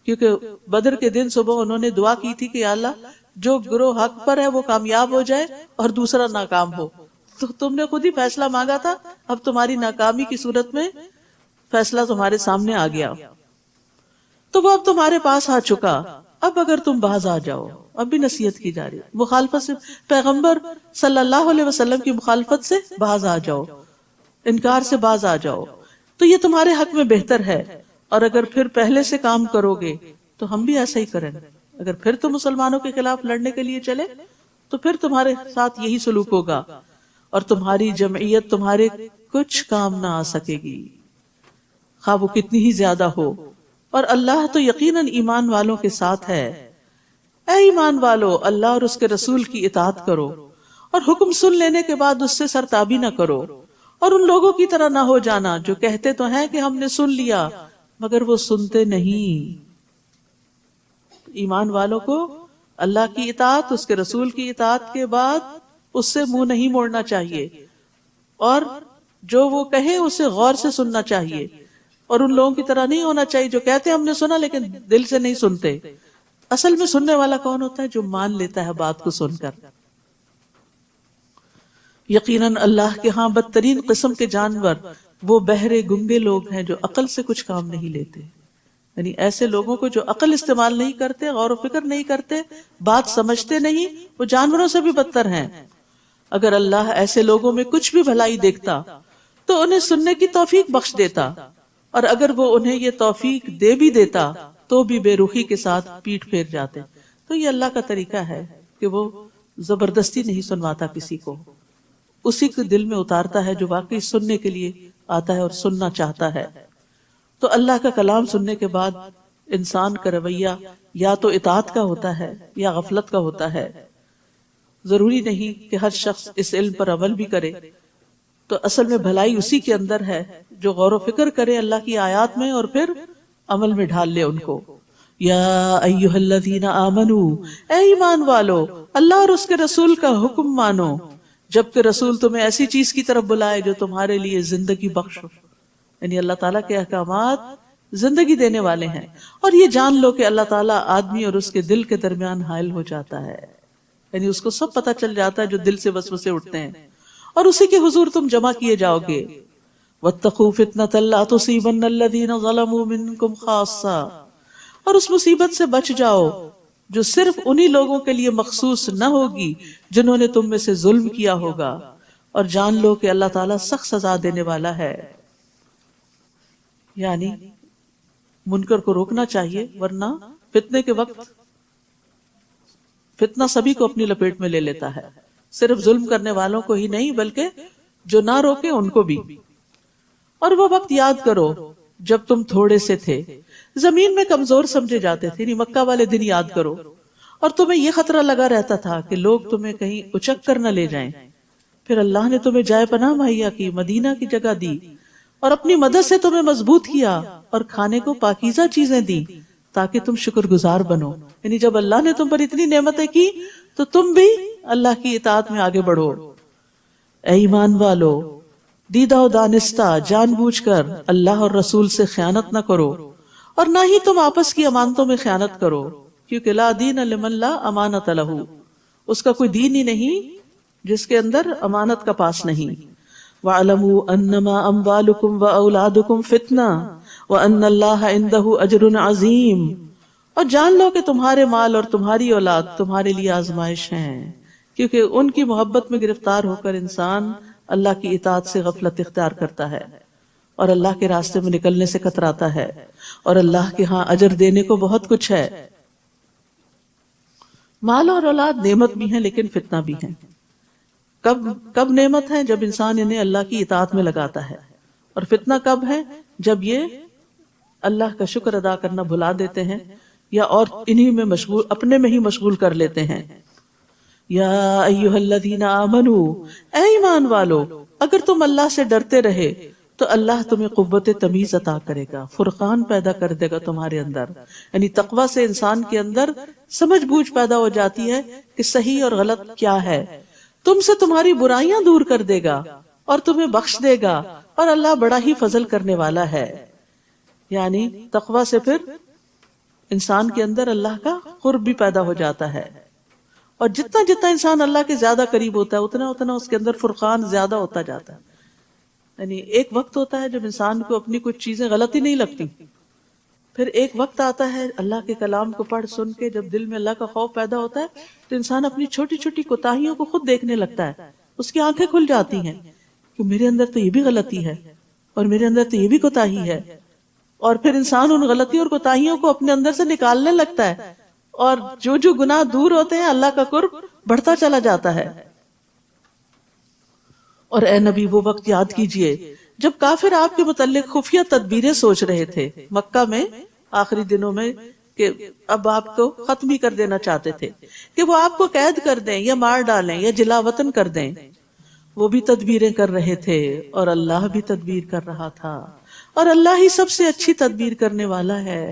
کیونکہ بدر کے دن صبح انہوں نے دعا کی تھی کہ یا اللہ جو گروہ حق پر ہے وہ کامیاب ہو جائے اور دوسرا ناکام ہو، تو تم نے خود ہی فیصلہ مانگا تھا، اب تمہاری ناکامی کی صورت میں فیصلہ تمہارے سامنے آ گیا، تو وہ اب تمہارے پاس آ چکا، اب اگر تم باز آ جاؤ۔ اب بھی نصیحت کی جا رہی ہے، مخالفت سے، پیغمبر صلی اللہ علیہ وسلم کی مخالفت سے باز آ جاؤ، انکار سے باز آ جاؤ، تو یہ تمہارے حق میں بہتر ہے، اور اگر پھر پہلے سے کام کرو گے تو ہم بھی ایسا ہی کریں گے۔ اگر پھر تم مسلمانوں کے خلاف لڑنے کے لیے چلے تو پھر تمہارے ساتھ یہی سلوک ہوگا اور تمہاری جمعیت تمہارے کچھ کام نہ آ سکے گی، خواہ وہ کتنی ہی زیادہ ہو، اور اللہ تو یقیناً ایمان والوں کے ساتھ ہے۔ اے ایمان والو، اللہ اور اس کے رسول کی اطاعت کرو اور حکم سن لینے کے بعد اس سے سرتابی نہ کرو، اور ان لوگوں کی طرح نہ ہو جانا جو کہتے تو ہیں کہ ہم نے سن لیا مگر وہ سنتے نہیں۔ ایمان والوں کو اللہ کی اطاعت، اس کے رسول کی اطاعت کے بعد اس سے منہ نہیں موڑنا چاہیے، اور جو وہ کہے اسے غور سے سننا چاہیے، اور ان لوگوں کی طرح نہیں ہونا چاہیے جو کہتے ہیں ہم نے سنا لیکن دل سے نہیں سنتے۔ اصل میں سننے والا کون ہوتا ہے؟ جو مان لیتا ہے بات کو سن کر۔ یقیناً اللہ کے ہاں بدترین قسم کے جانور وہ بہرے گنگے لوگ ہیں جو عقل سے کچھ کام نہیں لیتے، یعنی ایسے لوگوں کو جو عقل استعمال نہیں کرتے، غور و فکر نہیں کرتے، بات سمجھتے نہیں، وہ جانوروں سے بھی بدتر ہیں۔ اگر اللہ ایسے لوگوں میں کچھ بھی بھلائی دیکھتا تو انہیں سننے کی توفیق بخش دیتا، اور اگر وہ انہیں یہ توفیق دے بھی دیتا تو بھی بے رخی کے ساتھ پیٹ پھیر جاتے۔ تو یہ اللہ کا طریقہ ہے کہ وہ زبردستی نہیں سنواتا کسی کو، اسی کے دل میں اتارتا ہے جو واقعی سننے کے لیے آتا ہے اور سننا چاہتا ہے۔ تو اللہ کا کلام سننے کے بعد انسان کا رویہ یا تو اطاعت کا ہوتا ہے یا غفلت کا ہوتا ہے۔ ضروری نہیں کہ ہر شخص اس علم پر عمل بھی کرے، تو اصل میں بھلائی اسی کے اندر ہے جو غور و فکر کرے اللہ کی آیات میں اور پھر عمل میں ڈھال لے ان کو۔ یا ایھا الذین آمنوا، اے ایمان والو، اللہ اور اس کے رسول کا حکم مانو جبکہ رسول تمہیں ایسی چیز کی طرف بلائے جو تمہارے لیے زندگی بخش ہو، یعنی اللہ تعالیٰ کے احکامات زندگی دینے والے ہیں، اور یہ جان لو کہ اللہ تعالیٰ آدمی اور اس کے دل کے درمیان حائل ہو جاتا ہے، یعنی اس کو سب پتہ چل جاتا ہے جو دل سے وسوسے اٹھتے ہیں، اور اسی کے حضور تم جمع کیے جاؤ گے۔ واتقوا فتنة لا تصيبن الذين ظلموا منكم خاصة، اور اس مصیبت سے بچ جاؤ جو صرف انہی لوگوں کے لیے مخصوص نہ ہوگی جنہوں نے تم میں سے ظلم کیا ہوگا، اور جان لو کہ اللہ تعالیٰ سخت سزا دینے والا ہے۔ یعنی منکر کو روکنا چاہیے، ورنہ فتنے کے وقت فتنہ سبھی کو اپنی لپیٹ میں لے لیتا ہے، صرف ظلم کرنے والوں کو ہی نہیں بلکہ جو نہ روکے ان کو بھی۔ اور وہ وقت یاد کرو جب تم تھوڑے سے تھے، زمین میں کمزور سمجھے جاتے تھے، یعنی مکہ والے دن یاد کرو، اور تمہیں یہ خطرہ لگا رہتا تھا کہ لوگ تمہیں کہیں اچک کر نہ لے جائیں، پھر اللہ نے تمہیں جائے پناہ مہیا کی، مدینہ کی جگہ دی، اور اپنی مدد سے تمہیں مضبوط کیا، اور کھانے کو پاکیزہ چیزیں دی تاکہ تم شکر گزار بنو۔ یعنی جب اللہ نے تم پر اتنی نعمتیں کی تو تم بھی اللہ کی اطاعت میں آگے بڑھو۔ اے ایمان والو، دیدہ و دانستہ جان بوجھ کر اللہ اور رسول سے خیانت نہ کرو، اور نہ ہی تم آپس کی امانتوں میں خیانت کرو، کیونکہ لا دین لمن لا امانت لہ، اس کا کوئی دین ہی نہیں جس کے اندر امانت کا پاس نہیں۔ وَاعْلَمُوا أَنَّمَا أَمْوَالُكُمْ وَأَوْلَادُكُمْ فِتْنَةٌ وَأَنَّ اللَّهَ عِندَهُ أَجْرٌ عَظِيمٌ، اور جان لو کہ تمہارے مال اور تمہاری اولاد تمہارے لیے آزمائش ہیں، کیونکہ ان کی محبت میں گرفتار ہو کر انسان اللہ کی اطاعت سے غفلت اختیار کرتا ہے اور اللہ کے راستے میں نکلنے سے کتراتا ہے، اور اللہ کے ہاں اجر دینے کو بہت کچھ ہے۔ مال اور اولاد نعمت بھی ہیں لیکن فتنہ بھی ہیں۔ کب نعمت ہے؟ جب انسان انہیں اللہ کی اطاعت میں لگاتا ہے، اور فتنہ کب ہے؟ جب یہ اللہ کا شکر ادا کرنا بھلا دیتے ہیں یا اور انہی میں مشغول، اپنے میں ہی مشغول کر لیتے ہیں۔ یا ایھا الذین آمنوا، اے ایمان والو، اگر تم اللہ سے ڈرتے رہے تو اللہ تمہیں قوت تمیز عطا کرے گا، فرقان پیدا کر دے گا تمہارے اندر۔ یعنی تقوی سے انسان کے اندر سمجھ بوجھ پیدا ہو جاتی ہے کہ صحیح اور غلط کیا ہے، تم سے تمہاری برائیاں دور کر دے گا اور تمہیں بخش دے گا، اور اللہ بڑا ہی فضل کرنے والا ہے۔ یعنی تقوی سے پھر انسان کے اندر اللہ کا قرب بھی پیدا ہو جاتا ہے، اور جتنا جتنا انسان اللہ کے زیادہ قریب ہوتا ہے اتنا اتنا اس کے اندر فرقان زیادہ ہوتا جاتا ہے۔ یعنی ایک وقت ہوتا ہے جب انسان کو اپنی کچھ چیزیں غلطی نہیں لگتی، پھر ایک وقت آتا ہے اللہ کے کلام کو پڑھ سن کے جب دل میں اللہ کا خوف پیدا ہوتا ہے تو انسان اپنی چھوٹی چھوٹی کوتاہیوں کو خود دیکھنے لگتا ہے، اس کی آنکھیں کھل جاتی ہیں کہ میرے اندر تو یہ بھی غلطی ہے اور میرے اندر تو یہ بھی کوتاہی ہے، اور پھر انسان ان غلطیوں اور کوتاہیوں کو اپنے اندر سے نکالنے لگتا ہے، اور جو جو گناہ دور ہوتے ہیں اللہ کا قرب بڑھتا چلا جاتا ہے۔ اور اے نبی، وہ وقت یاد کیجئے جب کافر آپ کے متعلق خفیہ تدبیریں سوچ رہے تھے مکہ میں آخری دنوں میں، کہ اب آپ کو ختم ہی کر دینا چاہتے تھے، کہ وہ آپ کو قید کر دیں یا مار ڈالیں یا جلا وطن کر دیں۔ وہ بھی تدبیریں کر رہے تھے اور اللہ بھی تدبیر کر رہا تھا، اور اللہ ہی سب سے اچھی تدبیر کرنے والا ہے۔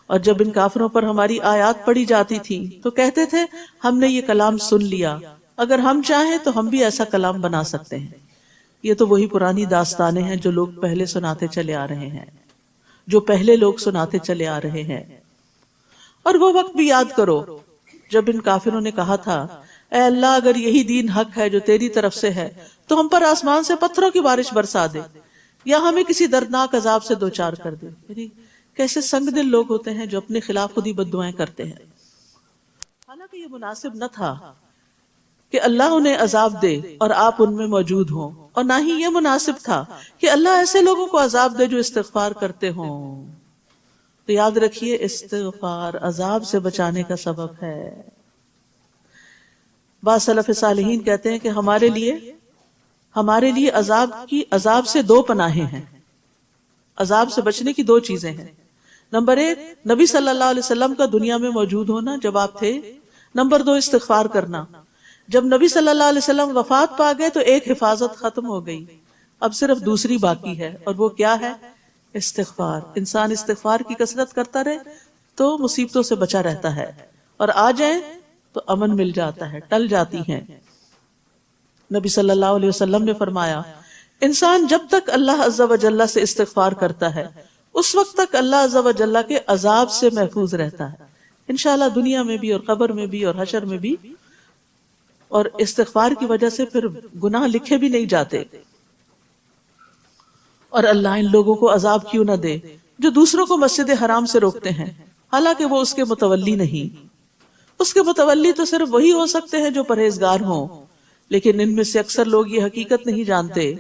اور جب ان کافروں پر ہماری آیات پڑھی جاتی تھی تو کہتے تھے ہم نے یہ کلام سن لیا، اگر ہم چاہیں تو ہم بھی ایسا کلام بنا سکتے ہیں۔ یہ تو وہی پرانی داستانیں ہیں جو لوگ پہلے سناتے چلے آ رہے ہیں، جو پہلے لوگ سناتے چلے آ رہے ہیں۔ اور وہ وقت بھی یاد کرو جب ان کافروں نے کہا تھا اے اللہ، اگر یہی دین حق ہے جو تیری طرف سے ہے تو ہم پر آسمان سے پتھروں کی بارش برسا دے یا ہمیں کسی دردناک عذاب سے دوچار کر دے۔ یعنی کیسے سنگ دل لوگ ہوتے ہیں جو اپنے خلاف خود ہی بد دعائیں کرتے ہیں۔ حالانکہ یہ مناسب نہ تھا کہ اللہ انہیں عذاب دے اور آپ ان میں موجود ہوں، اور نہ ہی یہ مناسب تھا کہ اللہ ایسے لوگوں کو عذاب دے جو استغفار کرتے ہوں۔ تو یاد رکھیے، استغفار عذاب سے بچانے کا سبب ہے۔ بعض سلف صالحین کہتے ہیں کہ ہمارے لیے عذاب سے دو پناہیں ہیں، عذاب سے بچنے کی دو چیزیں ہیں۔ نمبر ایک، نبی صلی اللہ علیہ وسلم کا دنیا میں موجود ہونا جب آپ تھے۔ نمبر دو، استغفار کرنا۔ جب نبی صلی اللہ علیہ وسلم وفات پا گئے تو ایک حفاظت ختم ہو گئی، اب صرف دوسری باقی ہے، اور وہ کیا ہے؟ استغفار۔ انسان استغفار کی کثرت کرتا رہے تو مصیبتوں سے بچا رہتا ہے، اور آ جائیں تو امن مل جاتا ہے، ٹل جاتی ہیں۔ نبی صلی اللہ علیہ وسلم نے فرمایا انسان جب تک اللہ عز و جل سے استغفار کرتا ہے اس وقت تک اللہ عز و جل کے عذاب سے محفوظ رہتا ہے، انشاءاللہ دنیا میں بھی اور قبر میں بھی اور حشر میں بھی۔ اور استغفار کی وجہ سے پھر گناہ لکھے بھی نہیں جاتے۔ اور اللہ ان لوگوں کو عذاب کیوں نہ دے جو دوسروں کو مسجد حرام سے روکتے ہیں حالانکہ وہ اس کے متولی نہیں. اس کے متولی تو صرف وہی ہو سکتے ہیں جو پرہیزگار ہوں، لیکن ان میں سے اکثر لوگ یہ حقیقت نہیں جانتے.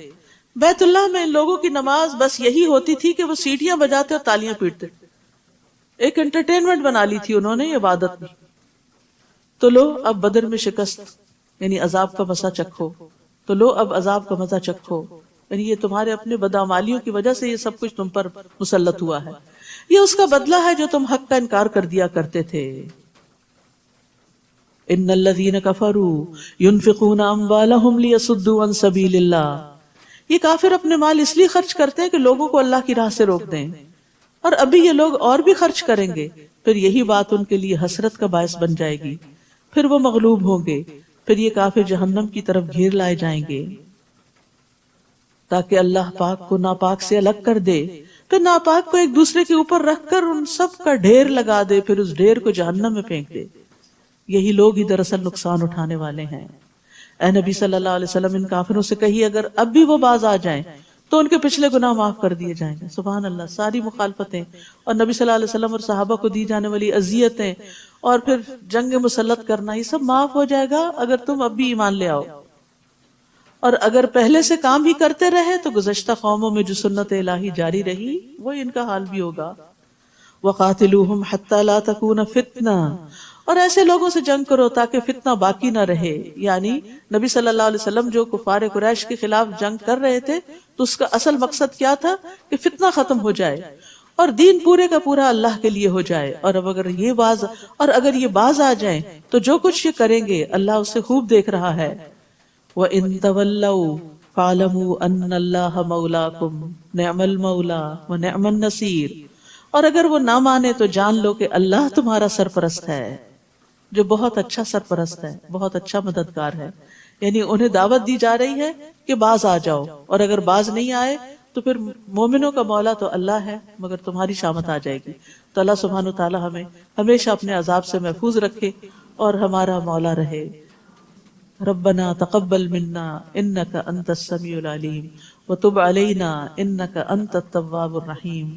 بیت اللہ میں ان لوگوں کی نماز بس یہی ہوتی تھی کہ وہ سیٹیاں بجاتے اور تالیاں پیٹتے. ایک انٹرٹینمنٹ بنا لی تھی انہوں نے عبادت میں. تو لو اب بدر میں شکست یعنی عذاب کا مزہ چکھو، تو لو اب عذاب کا مزہ چکھو، یعنی یہ تمہارے اپنے بدعمالیوں کی وجہ سے یہ سب کچھ تم پر مسلط ہوا ہے، یہ اس کا بدلہ ہے جو تم حق کا انکار کر دیا کرتے تھے. ان الذين كفروا ينفقون اموالهم ليصدوا عن سبيل الله، یہ کافر اپنے مال اس لیے خرچ کرتے ہیں کہ لوگوں کو اللہ کی راہ سے روک دیں، اور ابھی یہ لوگ اور بھی خرچ کریں گے، پھر یہی بات ان کے لیے حسرت کا باعث بن جائے گی، پھر وہ مغلوب ہوں گے، پھر یہ کافر جہنم کی طرف گھیر لائے جائیں گے. تاکہ اللہ پاک کو ناپاک سے الگ کر دے، پھر ناپاک کو ایک دوسرے کے اوپر رکھ کر ان سب کا ڈھیر لگا دے، پھر اس ڈھیر کو جہنم میں پھینک دے. یہی لوگ ہی دراصل نقصان اٹھانے والے ہیں. اے نبی صلی اللہ علیہ وسلم ان کافروں سے کہیے اگر اب بھی وہ باز آ جائیں تو ان کے پچھلے گناہ معاف کر دیے جائیں گے. سبحان اللہ، ساری مخالفتیں اور نبی صلی اللہ علیہ وسلم اور صحابہ کو دی جانے والی اذیتیں اور پھر جنگ مسلط کرنا، یہ سب معاف ہو جائے گا اگر تم اب بھی ایمان لے آؤ. اور اگر پہلے سے کام ہی کرتے رہے تو گزشتہ قوموں میں جو سنت الہی جاری رہی وہی ان کا حال بھی ہوگا. وَقَاتِلُوهُمْ حَتَّى لَا تَكُونَ فِتْنَةٌ، اور ایسے لوگوں سے جنگ کرو تاکہ فتنہ باقی نہ رہے. یعنی نبی صلی اللہ علیہ وسلم جو کفار قریش کے خلاف جنگ کر رہے تھے تو اس کا اصل مقصد کیا تھا کہ فتنہ ختم ہو جائے اور دین پورے کا پورا اللہ کے لیے ہو جائے. اور اب اگر یہ باز آ جائیں تو جو کچھ یہ کریں گے اللہ اسے خوب دیکھ رہا ہے. وَإِن تَوَلَّوْا فَاعْلَمُوا أَنَّ اللَّهَ مَوْلَاكُمْ نِعْمَ الْمَوْلَى وَنِعْمَ النَّصِيرُ، اور اگر وہ نہ مانے تو جان لو کہ اللہ تمہارا سرپرست ہے جو بہت اچھا سرپرست ہے، بہت اچھا مددگار ہے. یعنی انہیں دعوت دی جا رہی ہے کہ باز آ جاؤ، اور اگر باز نہیں آئے تو پھر مومنوں کا مولا تو اللہ ہے مگر تمہاری شامت آ جائے گی. تو اللہ سبحانہ وتعالی ہمیں ہمیشہ اپنے عذاب سے محفوظ رکھے اور ہمارا مولا رہے. ربنا تقبل منا انك انت السميع العليم وتب علينا انك انت التواب الرحيم.